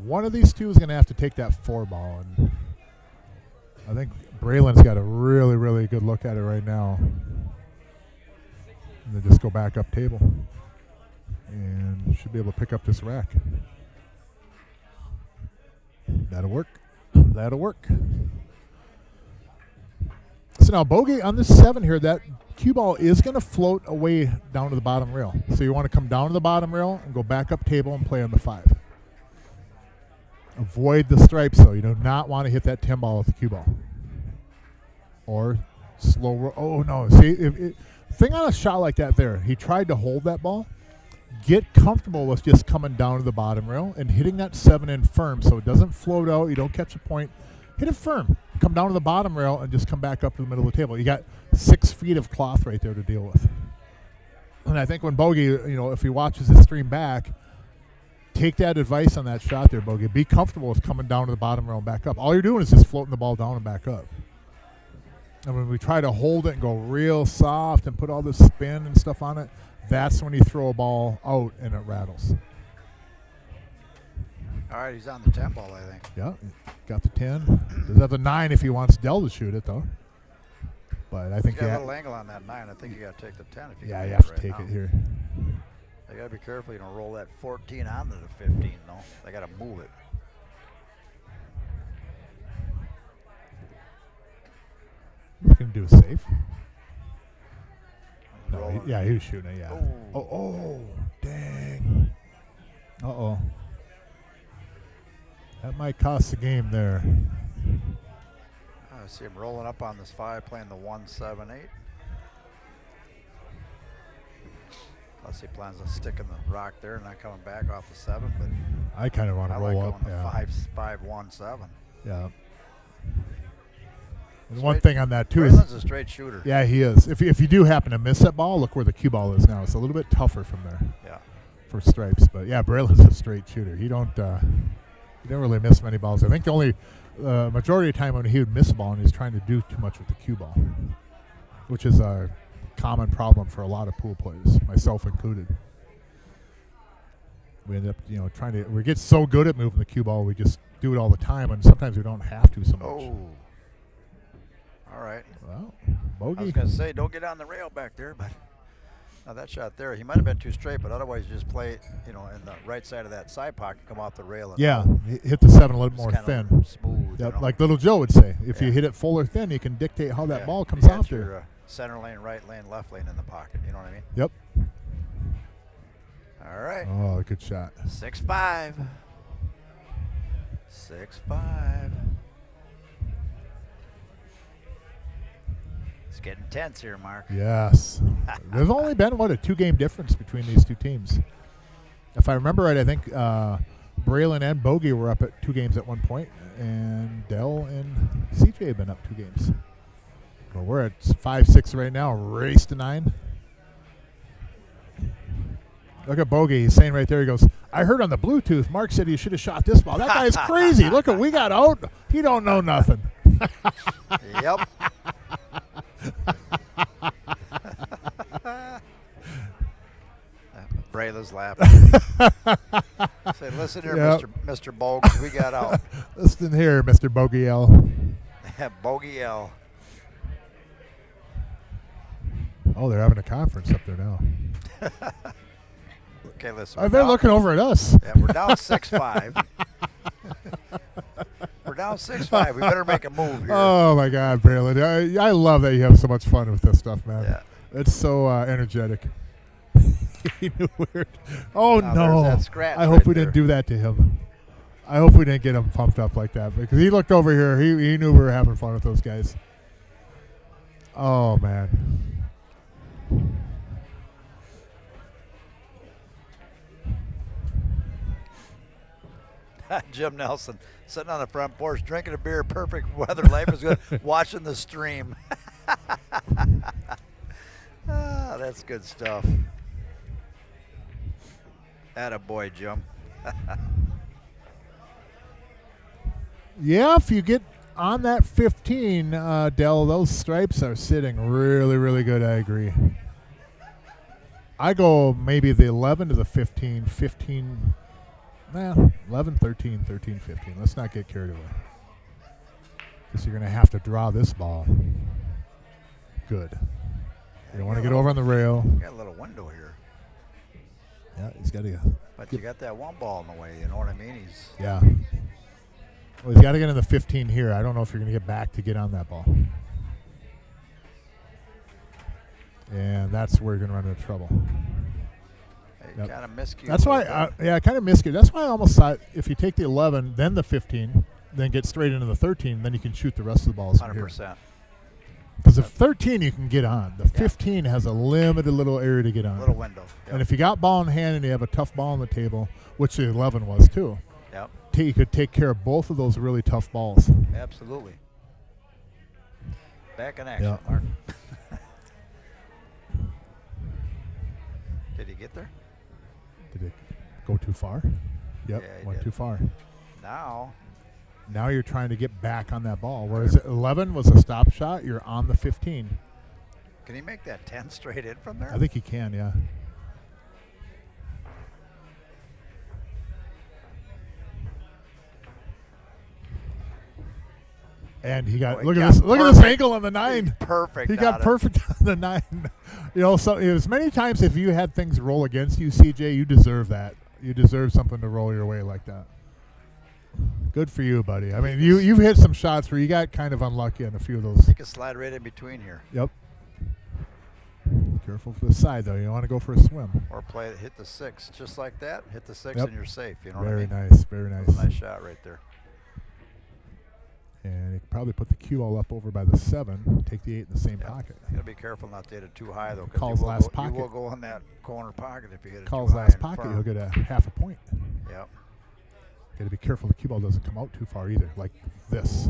One of these two is going to have to take that 4-ball, and I think Braylon's got a really good look at it right now. And then just go back up table. And should be able to pick up this rack. That'll work. That'll work. So now bogey on this 7 here, that cue ball is going to float away down to the bottom rail. So you want to come down to the bottom rail and go back up table and play on the 5. Avoid the stripes, though. You do not want to hit that 10 ball with the cue ball. Or slow. Oh, no. See, thing on a shot like that there, he tried to hold that ball. Get comfortable with just coming down to the bottom rail and hitting that 7 in firm so it doesn't float out. You don't catch a point. Hit it firm. Come down to the bottom rail and just come back up to the middle of the table. You got 6 feet of cloth right there to deal with. And I think when Bogey, if he watches the stream back, take that advice on that shot there, Bogey. Be comfortable with coming down to the bottom rail and back up. All you're doing is just floating the ball down and back up. And when we try to hold it and go real soft and put all this spin and stuff on it, that's when you throw a ball out and it rattles. All right, he's on the 10 ball, I think. Yeah, got the 10. Does have the 9 if he wants Dell to shoot it, though. But I think he's got a little angle on that 9. I think you got to take the 10 if you yeah, can you have to right take now. it here. They got to be careful. You don't roll that 14 onto the 15, though. They got to move it. He's going to do a safe. No, Rolling. he was shooting it, yeah. Oh, dang. Uh-oh. That might cost the game there. I see him rolling up on this 5, playing the 1-7-8. Unless he plans on sticking the rock there and not coming back off the 7, but I kind of want to I roll like up. going the 5-1-7. Yeah. And one thing on that, too, Braylon's is a straight shooter. yeah, he is. If you do happen to miss that ball, look where the cue ball is now. It's a little bit tougher from there. Yeah. For stripes, but yeah, Braylon's a straight shooter. He don't really miss many balls. I think the only majority of the time when he would miss a ball and he's trying to do too much with the cue ball, which is a common problem for a lot of pool players, myself included. We end up, we get so good at moving the cue ball, we just do it all the time, and sometimes we don't have to so much. Oh. All right. Well, I bogey. was going to say, don't get on the rail back there, but now that shot there, he might have been too straight, but otherwise you just play it, in the right side of that side pocket, come off the rail. And Yeah, hit the 7 a little more thin. Smooth. Yep, like Little Joe would say. If you hit it full or thin, you can dictate how that ball comes off your, there. Center lane, right lane, left lane in the pocket. You know what I mean? Yep. All right. Oh, good shot. 6-5. 6-5. It's getting tense here, Mark. Yes. There's only been, a 2-game difference between these two teams. If I remember right, I think Braylon and Bogey were up at 2 games at one point, and Dell and CJ have been up 2 games. Well, we're at 5-6 right now, race to 9. Look at Bogey. He's saying right there, he goes, I heard on the Bluetooth, Mark said he should have shot this ball. That guy's crazy. Look at, we got out. He don't know nothing. Yep. Braylon's laughing. Say, listen here, Mr. Bogues, we got out. Listen here, Mr. Bogey L. Bogey L. Oh, they're having a conference up there now. Okay, listen. Oh, they're looking over at us. Yeah, we're down 6-5. We're We're down 6-5. We better make a move here. Oh my God, Braylon! I love that you have so much fun with this stuff, man. Yeah. It's so energetic. He knew weird. Oh Now, no! there's that scratch I hope right we there. didn't do that to him. I hope we didn't get him pumped up like that because he looked over here. He knew we were having fun with those guys. Oh man. Jim Nelson sitting on the front porch drinking a beer. Perfect weather. Life is good. Watching the stream. That's good stuff. Attaboy, Jim. Yeah, if you get on that 15, Dell, those stripes are sitting really, really good. I agree. I go maybe the 11 to the 15, 15, 11, 13, 13, 15. Let's not get carried away. Because you're going to have to draw this ball. Good. You don't want to get over on the rail. You got a little window here. Yeah, he's got to. But you got that one ball in the way, you know what I mean? Yeah. Well, he's got to get in the 15 here. I don't know if you're going to get back to get on that ball. And that's where you're going to run into trouble. You kind of miscued. That's why, I kind of miscued. That's why I almost thought if you take the 11, then the 15, then get straight into the 13, then you can shoot the rest of the balls from here. 100%. Because the 13 you can get on. The 15 has a limited little area to get on. Little window. Yep. And if you got ball in hand and you have a tough ball on the table, which the 11 was too, Yep. you could take care of both of those really tough balls. Absolutely. Back in action, Yeah. Mark. Did he get there? Did it go too far? Yep, Yeah, he went did. too far. Now You're trying to get back on that ball. Whereas 11 was a stop shot, you're on the 15. can he make that 10 straight in from there? I think he can, yeah. And he got Oh, he look got at this look at this perfect. angle on the 9. Perfect. He on got it. perfect on the 9. You know, so as many times if you had things roll against you, CJ, you deserve that. You deserve something to roll your way like that. Good for you, buddy. I mean, you've hit some shots where you got kind of unlucky on a few of those. He can slide right in between here. Yep. Careful for the side, though. You don't want to go for a swim. Or hit the 6 just like that. Hit the 6 Yep. and you're safe. You know Very what I mean? nice. Very That nice. was a nice shot right there. And you could probably put the cue ball up over by the 7. Take the 8 in the same pocket. You gotta be careful not to hit it too high though, because Calls you will last go, pocket. you will go in that corner pocket if you hit it Calls too high. last and pocket, firm. he'll get a half a point. Yep. Got to be careful the cue ball doesn't come out too far either, like this.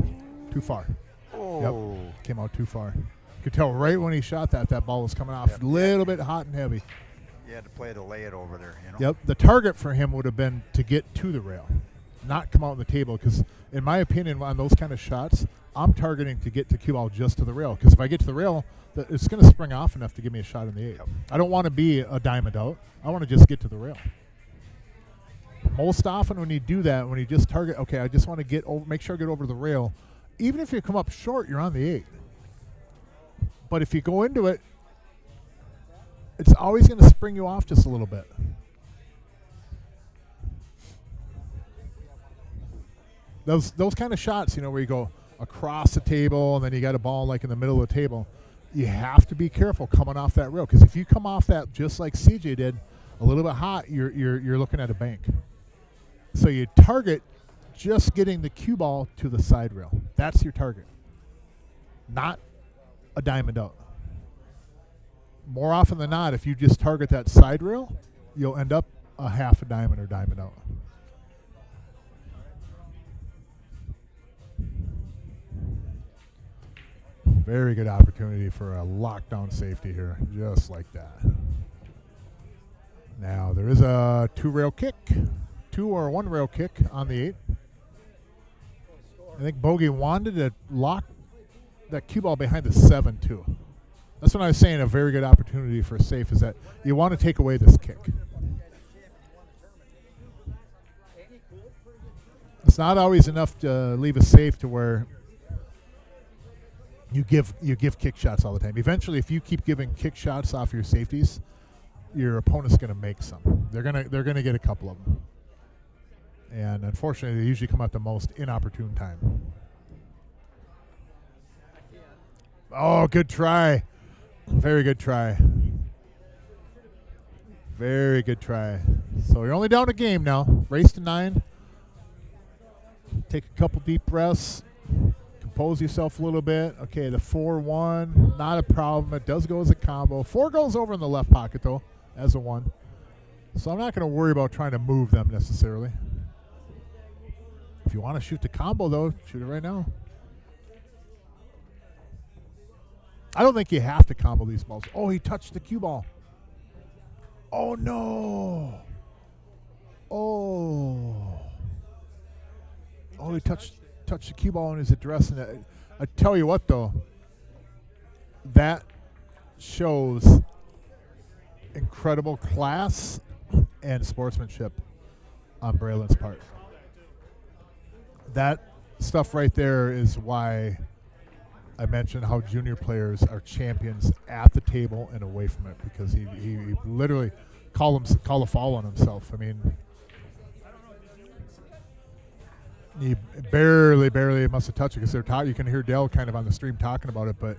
Too far. Oh. Came out too far. You could tell right when he shot that ball was coming off Yep. a little bit hot and heavy. You had to play to lay it over there, you know? Yep. The target for him would have been to get to the rail, not come out on the table. Because in my opinion, on those kind of shots, I'm targeting to get the cue ball just to the rail. Because if I get to the rail, it's going to spring off enough to give me a shot in the 8. Yep. I don't want to be a diamond out. I want to just get to the rail. Most often when you do that, when you just target, okay, I just want to get over, make sure I get over the rail. Even if you come up short, you're on the 8. But if you go into it, it's always going to spring you off just a little bit. Those kind of shots, you know, where you go across the table and then you got a ball like in the middle of the table, you have to be careful coming off that rail, because if you come off that just like CJ did, a little bit hot, you're looking at a bank. So you target just getting the cue ball to the side rail. That's your target, not a diamond out. More often than not, if you just target that side rail, you'll end up a half a diamond or diamond out. Very good opportunity for a lockdown safety here, just like that. Now there is a 2-rail kick, 2 or 1-rail kick on the 8. I think Bogey wanted to lock that cue ball behind the 7 too. That's what I was saying. A very good opportunity for a safe is that you want to take away this kick. It's not always enough to leave a safe to where you give kick shots all the time. Eventually, if you keep giving kick shots off your safeties, your opponent's going to make some. They're gonna get a couple of them, and unfortunately, they usually come at the most inopportune time. Oh, good try. Very good try. Very good try. So you're only down a game now. Race to 9. Take a couple deep breaths. Compose yourself a little bit. Okay, the 4-1, not a problem. It does go as a combo. 4 goes over in the left pocket, though, as a 1. So I'm not going to worry about trying to move them necessarily. If you want to shoot the combo, though, shoot it right now. I don't think you have to combo these balls. Oh, he touched the cue ball. Oh, no. Oh. Oh, he touched the cue ball and is addressing it. I tell you what, though, that shows incredible class and sportsmanship on Braylon's part. That stuff right there is why I mentioned how junior players are champions at the table and away from it, because he literally called a foul on himself. I mean, he barely must have touched it, because they're you can hear Dell kind of on the stream talking about it, but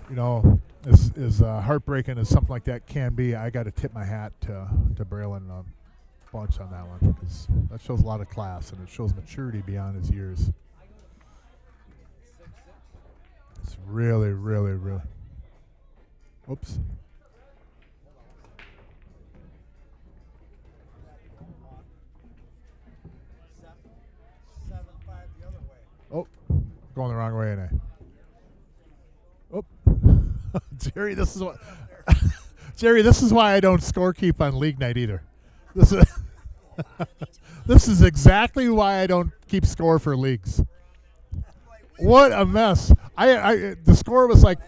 you know, as heartbreaking as something like that can be, I got to tip my hat to Braylon a bunch on that one, because that shows a lot of class and it shows maturity beyond his years. It's really, really, really. Oops. Oh, going the wrong way, ain't I? Oh, Jerry, this is what. Jerry, this is why I don't score keep on league night either. This is this is exactly why I don't keep score for leagues. What a mess! The score was like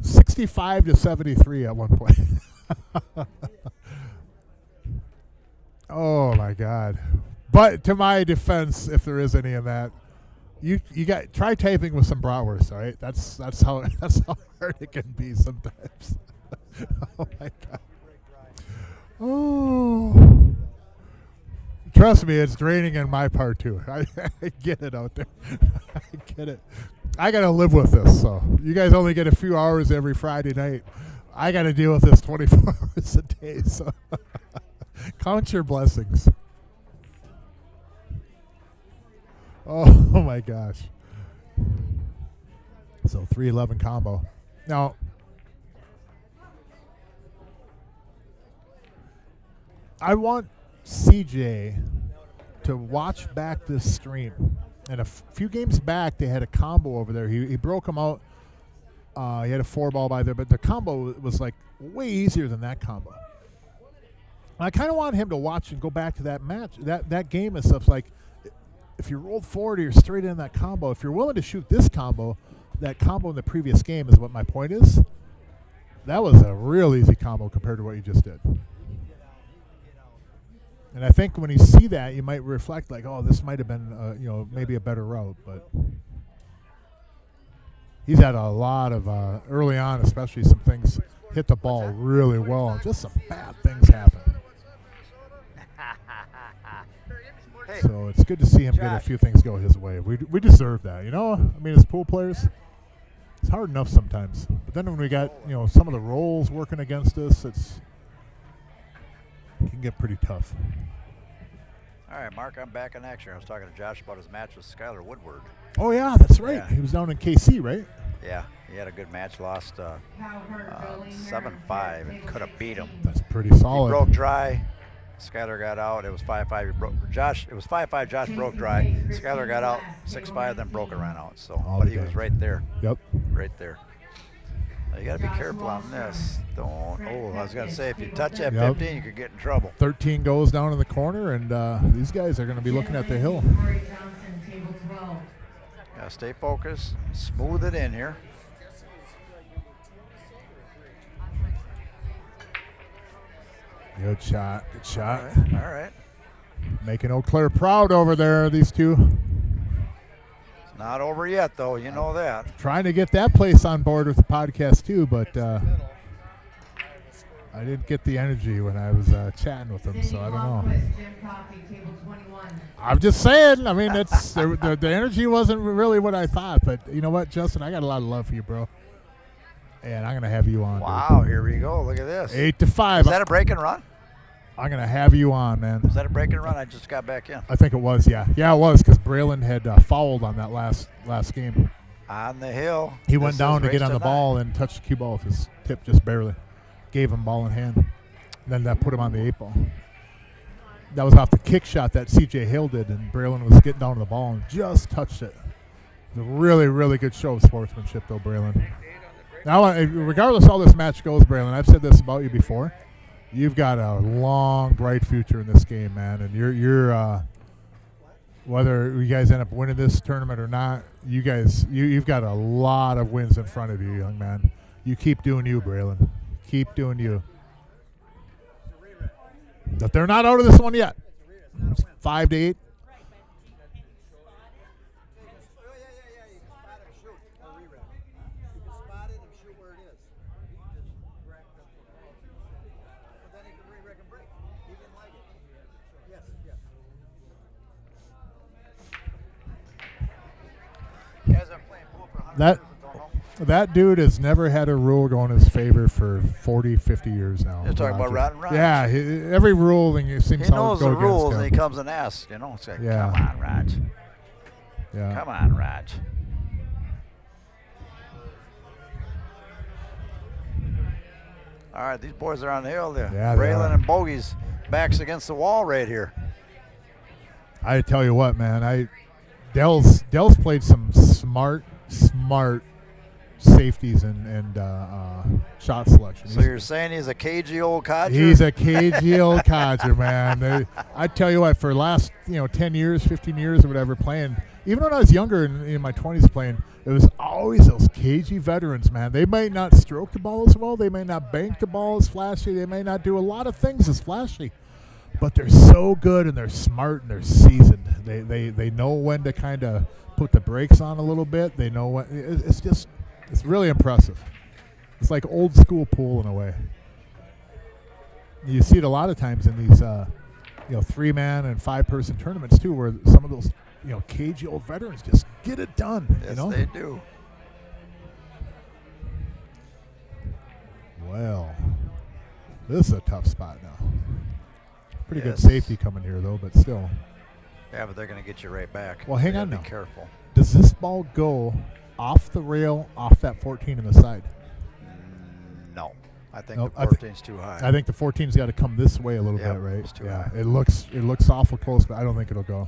65-73 at one point. Oh my God! But to my defense, if there is any of that, you got try typing with some bratwurst. All right, that's how hard it can be sometimes. Oh my God! Oh. Trust me, it's draining in my part too. I get it out there. I get it. I got to live with this. So you guys only get a few hours every Friday night. I got to deal with this 24 hours a day. So count your blessings. Oh my gosh. So 3-11 combo. Now, I want CJ to watch back this stream. And a few games back, they had a combo over there. He broke them out. He had a 4-ball by there, but the combo was like way easier than that combo. I kind of want him to watch and go back to that match, that game and stuff. Like, if you rolled forward or you're straight in that combo, if you're willing to shoot this combo, that combo in the previous game is what my point is. That was a real easy combo compared to what you just did. And I think when you see that, you might reflect like, oh, this might have been, maybe a better route. But he's had a lot of, early on especially, some things hit the ball really well. And just some bad things happen. Hey, so it's good to see him get a few things go his way. We deserve that, you know? I mean, as pool players, it's hard enough sometimes. But then when we got, some of the roles working against us, it can get pretty tough. all right, Mark, I'm back in action. I was talking to Josh about his match with Skylar Woodward. Oh, yeah, that's right. Yeah. He was down in KC, right? Yeah, he had a good match, lost 7-5 and could have beat him. That's pretty solid. He broke dry. Skylar got out. It was 5-5. It was 5-5. Josh broke dry. Skylar got out 6-5, then broke and ran out. So, but he was right there. Yep. Right there. Now you got to be careful on this. Don't. Oh, I was gonna say if you touch that 15, you could get in trouble. 13 goes down in the corner, and these guys are going to be looking at the hill. Gotta stay focused. Smooth it in here. Good shot. Good shot. All right. Making Eau Claire proud over there, these two. It's not over yet, though. You know that. Trying to get that place on board with the podcast, too, but I didn't get the energy when I was chatting with him, so I don't know. I'm just saying. I mean, it's the energy wasn't really what I thought, but you know what, Justin? I got a lot of love for you, bro. And I'm gonna have you on. Wow, dude. here we go. Look at this. 8-5. Is that a break and run? I'm gonna have you on, man. Is that a break and run? I just got back in. I think it was, yeah. Yeah, it was, because Braylon had fouled on that last game. On the hill. He went down to get on the ball and touched the cue ball with his tip just barely. Gave him ball in hand. And then that put him on the 8 ball. That was off the kick shot that C.J. Hill did, and Braylon was getting down to the ball and just touched it. It was a really, really good show of sportsmanship, though, Braylon. Now, regardless how this match goes, Braylon, I've said this about you before. You've got a long, bright future in this game, man. And you're whether you guys end up winning this tournament or not, you've got a lot of wins in front of you, young man. You keep doing you, Braylon. Keep doing you. But they're not out of this one yet. It's 5-8. Yeah. You can spot it and shoot. Or re-rep. You can spot it and shoot where it is. But then he can re-rec and break. He didn't like it. Yes, yes. You guys are playing pool for 100 That- years and don't know? That dude has never had a rule go in his favor for 40, 50 years now. You're talking about Rotten Raj. Yeah, every rule thing seems He to knows go the against rules, him. and he comes and asks. You know, it's like, Yeah. come on, Raj. Yeah. Come on, Raj. All right, these boys are on the hill there. Yeah, they Braylon are. and Bogey's backs against the wall right here. I tell you what, man, Dell's played some smart safeties and shot selection. So you're saying he's a cagey old codger? He's a cagey old codger, man. I tell you what, for the last 10 years, 15 years or whatever playing, even when I was younger in my 20s playing, it was always those cagey veterans, man. They might not stroke the ball as well. They may not bank the ball as flashy. They may not do a lot of things as flashy. But they're so good and they're smart and they're seasoned. They know when to kind of put the brakes on a little bit. They know what it's really impressive. It's like old school pool in a way. You see it a lot of times in these 3-man and 5-person tournaments too, where some of those cagey old veterans just get it done. Yes, they do. Well, this is a tough spot now. Pretty good Yes. safety coming here though, but still. Yeah, but they're going to get you right back. Well, hang You on gotta now. Be careful. Does this ball go off the rail, off that 14 in the side? No. I think Nope, the 14's too high. I think the 14's got to come this way a little Yep, bit, right? it's too Yeah, high. it looks awful close, but I don't think it'll go.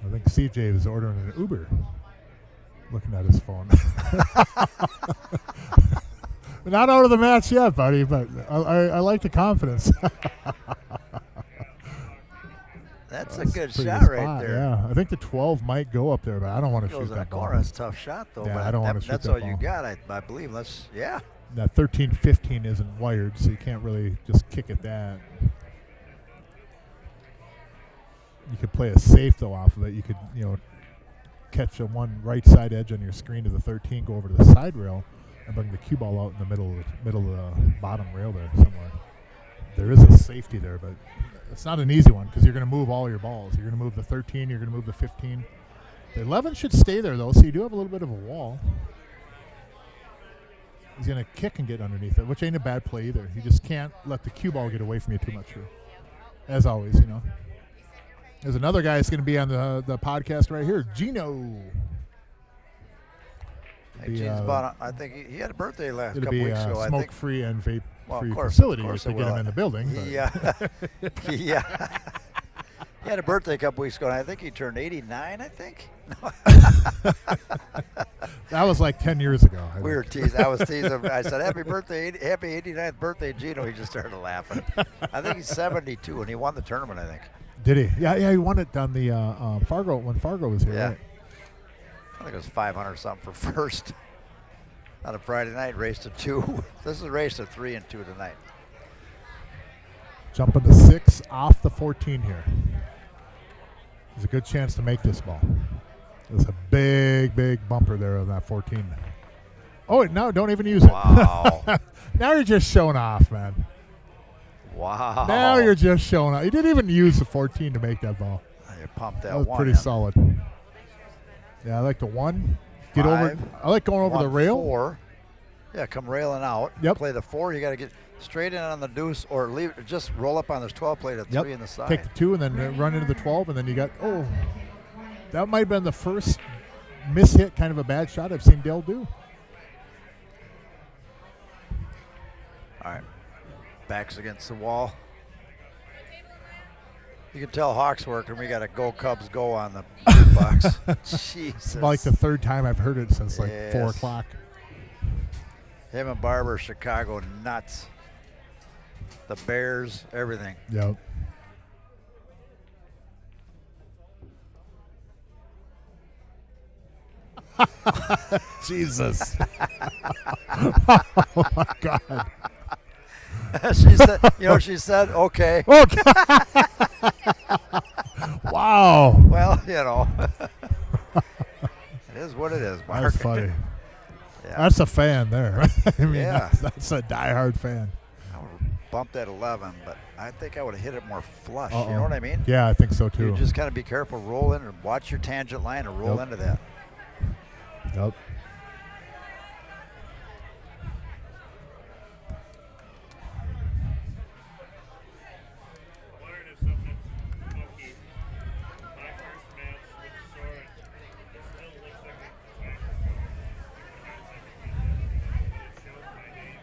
I think CJ was ordering an Uber, looking at his phone. Not out of the match yet, buddy, but I like the confidence. That's a good Pretty shot right there. Yeah, I think the 12 might go up there, but I don't want to Goes shoot in the that ball. corner. That's a tough shot, though. Yeah, but I don't want to shoot that's that all ball. you got, I believe. Yeah. That 13-15 isn't wired, so you can't really just kick at that. You could play a safe though off of it. You could, catch a one right side edge on your screen to the 13, go over to the side rail, and bring the cue ball out in the middle of the bottom rail there somewhere. There is a safety there, but it's not an easy one because you're going to move all your balls. You're going to move the 13. You're going to move the 15. The 11 should stay there though, so you do have a little bit of a wall. He's going to kick and get underneath it, which ain't a bad play either. You just can't let the cue ball get away from you too much here. As always, There's another guy that's going to be on the podcast right here, Gino. Hey, Gene's I think he had a birthday a It'll couple be weeks ago. smoke-free and vape-free of course facility it if they will. get him in the building. But Yeah. Yeah. He had a birthday a couple weeks ago, and I think he turned 89, I think. that was like 10 years ago. I We were think. teasing. I was teasing him. I said, happy 89th birthday, Gino. He just started laughing. I think he's 72, and he won the tournament, I think. Did he? Yeah, he won it on the Fargo when Fargo was here. Yeah. Right? I think it was 500 something for first on a Friday night. Race to 2. This is a race to 3 and 2 tonight. Jumping to 6 off the 14 here. There's a good chance to make this ball. There's a big, big bumper there on that 14. Oh, no, don't even use it. Wow. Now you're just showing off, man. Wow. Now you're just showing off. You didn't even use the 14 to make that ball. You pumped that That was one pretty in. solid. Yeah, I like the 1. Get 5, over. I like going over the 1, rail. 4. Yeah, come railing out. Yep. Play the 4. You got to get straight in on the deuce or leave. Just roll up on this 12, play the 3 in the side. Take the 2 and then run into the 12, and then you got, that might have been the first miss-hit, kind of a bad shot I've seen Dale do. All right. Backs against the wall. You can tell Hawks working. We got a Go Cubs Go on the box. Jesus. It's like the third time I've heard it since like 4 Yes. o'clock. Him and Barber, Chicago nuts. The Bears, everything. Yep. Jesus. Oh my God. She said, she said, okay. Okay. Wow. Well, it is what it is, Mark. That's funny. Yeah. That's a fan there. I mean, Yeah. that's a diehard fan. I would have bumped at 11, but I think I would have hit it more flush. Uh-oh. You know what I mean? Yeah, I think so too. You just kind of be careful, roll in, and watch your tangent line and roll Yep. into that. Yep. Wondering if something's funky. My first match with Soren, it still looks like a timer code. It shows my name.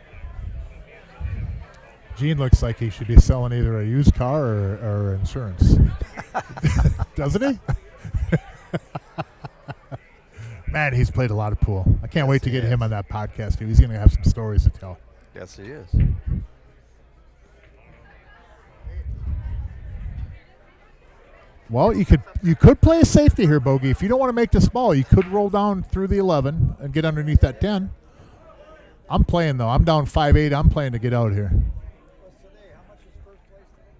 Gene looks like he should be selling either a used car or insurance. Doesn't he? Man, he's played a lot of pool. I can't wait to get him on that podcast. He's going to have some stories to tell. Yes, he is. Well, you could play a safety here, Bogey. If you don't want to make this ball, you could roll down through the 11 and get underneath that 10. I'm playing, though. I'm down 5-8. I'm playing to get out here. What's today? How much is first place today?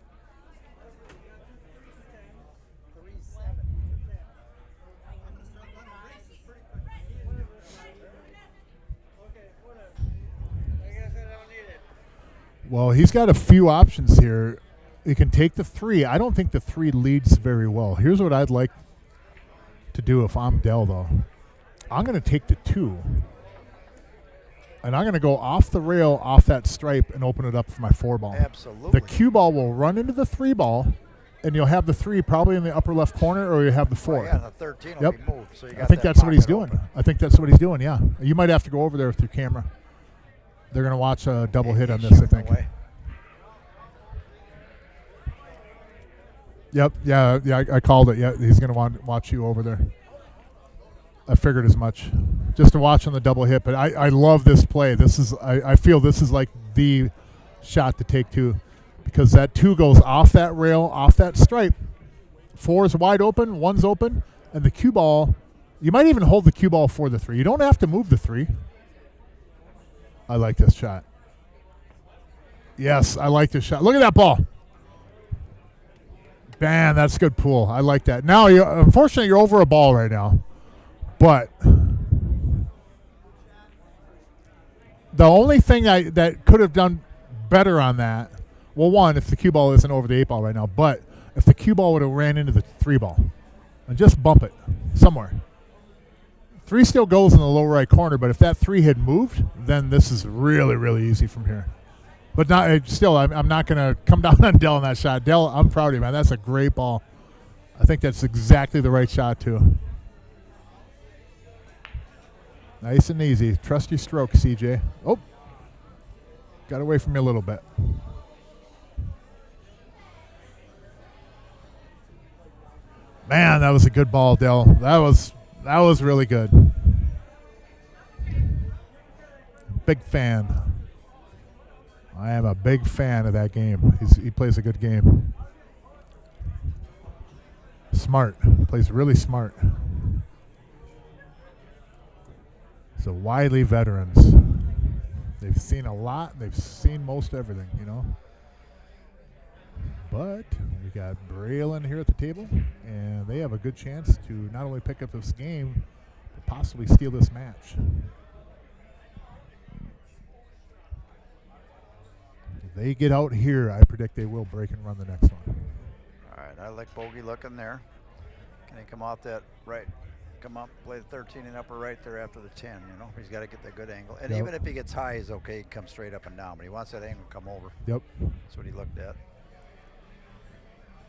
3-7. Well, he's got a few options here. He can take the 3. I don't think the 3 leads very well. Here's what I'd like to do if I'm Dell, though. I'm going to take the 2. And I'm going to go off the rail, off that stripe, and open it up for my 4 ball. Absolutely. The cue ball will run into the 3 ball, and you'll have the 3 probably in the upper left corner, or you have the 4. Oh, yeah, the 13 will Yep. be moved. So you got I think that that's what he's pocket doing. open. I think that's what he's doing, yeah. You might have to go over there with your camera. They're going to watch a double hit on He's this, I shooting think. away. Yep, yeah, I called it. Yeah, he's going to watch you over there. I figured as much. Just to watch on the double hit, but I love this play. I feel this is like the shot to take too, because that 2 goes off that rail, off that stripe. 4 is wide open, 1's open, and the cue ball, you might even hold the cue ball for the 3. You don't have to move the 3. I like this shot. Yes, I like this shot. Look at that ball. Man, that's good pool. I like that. Now, unfortunately, you're over a ball right now. But the only thing that could have done better on that, well, one, if the cue ball isn't over the 8 ball right now, but if the cue ball would have ran into the 3 ball and just bump it somewhere. 3 still goes in the lower right corner, but if that 3 had moved, then this is really, really easy from here. But I'm not going to come down on Dell on that shot. Dell, I'm proud of you, man. That's a great ball. I think that's exactly the right shot, too. Nice and easy. Trust your stroke, CJ. Oh, got away from me a little bit. Man, that was a good ball, Dell. That was really good. Big fan. I am a big fan of that game. He plays a good game. Smart. Plays really smart. So Wiley veterans. They've seen a lot. They've seen most everything, you know. But we got Braylon here at the table, and they have a good chance to not only pick up this game, but possibly steal this match. If they get out here, I predict they will break and run the next one. All right, I like Bogey looking there. Can he come off that right? Come up, play the 13 and upper right there after the 10, you know? He's got to get that good angle. And Yep. even if he gets high, he's okay. He can come straight up and down, but he wants that angle to come over. Yep. That's what he looked at.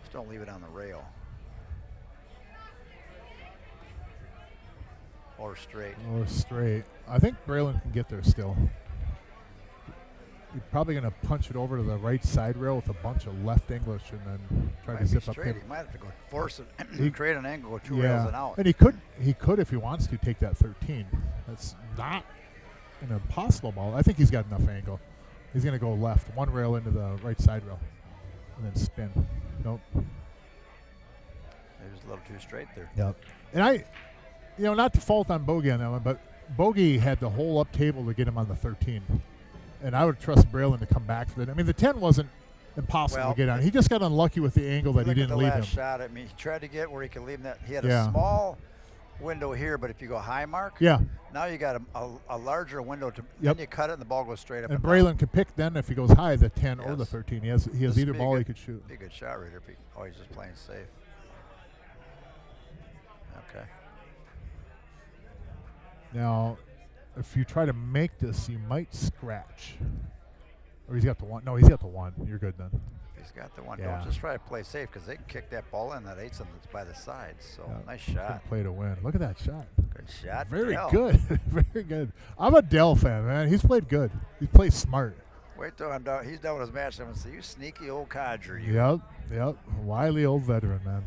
Just don't leave it on the rail. Or straight. Or straight. I think Braylon can get there still. You're probably going to punch it over to the right side rail with a bunch of left English and then try Might to be zip up straight. him. He might have to go force it, He- create an angle, go 2 rails and out. And he could if he wants to take that 13. That's not an impossible ball. I think he's got enough angle. He's going to go left, 1 rail into the right side rail, and then spin. Nope. He was a little too straight there. Yep. And not to fault on Bogey on that one, but Bogey had the whole up table to get him on the 13. And I would trust Braylon to come back for that. I mean, the 10 wasn't impossible Well, to get on. He just got unlucky with the angle that he Look at didn't the leave last him. shot. I mean, he tried to get where he could leave him that. He had Yeah. a small window here, but if you go high mark, Yeah. now you got a larger window to. Yep. Then you cut it and the ball goes straight up. And down. Braylon can pick then if he goes high, the 10 or the Yes. 13. He has This either be a ball he good- could shoot. Be a good shot right here. Oh, he's just playing safe. Okay. Now, if you try to make this, you might scratch. Or he's got the 1. No, he's got the 1. You're good then. He's got the one. Yeah. Don't just try to play safe because they can kick that ball in that 8 that's by the side. So Yeah. nice Good shot. play to win. Look at that shot. Good shot. Very Dell. good. Very good. I'm a Dell fan, man. He's played good. He's played smart. Wait till I'm done. He's done with his match. I'm going to say, you sneaky old codger. You. Yep. Wily old veteran, man.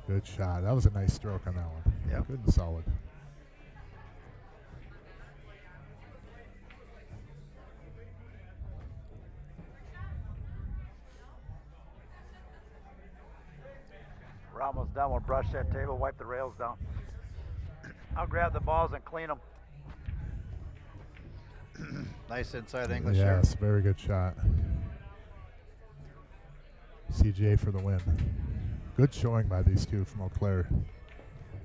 Good shot. That was a nice stroke on that one. Yep. Good and solid. We're almost done. We'll brush that table, wipe the rails down. I'll grab the balls and clean them. Nice inside English here. Yes, very good shot. CJ for the win. Good showing by these two from Eau Claire.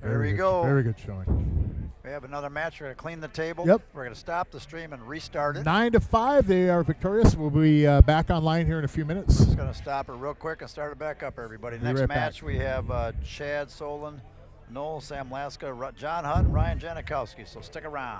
There we good, go. Very good showing. We have another match. We're going to clean the table. Yep. We're going to stop the stream and restart it. 9-5, they are victorious. We'll be back online here in a few minutes. Just going to stop it real quick and start it back up, everybody. Be Next right match, back. we have Chad Solon, Noel Sam Laska, John Hutt, and Ryan Janikowski. So stick around.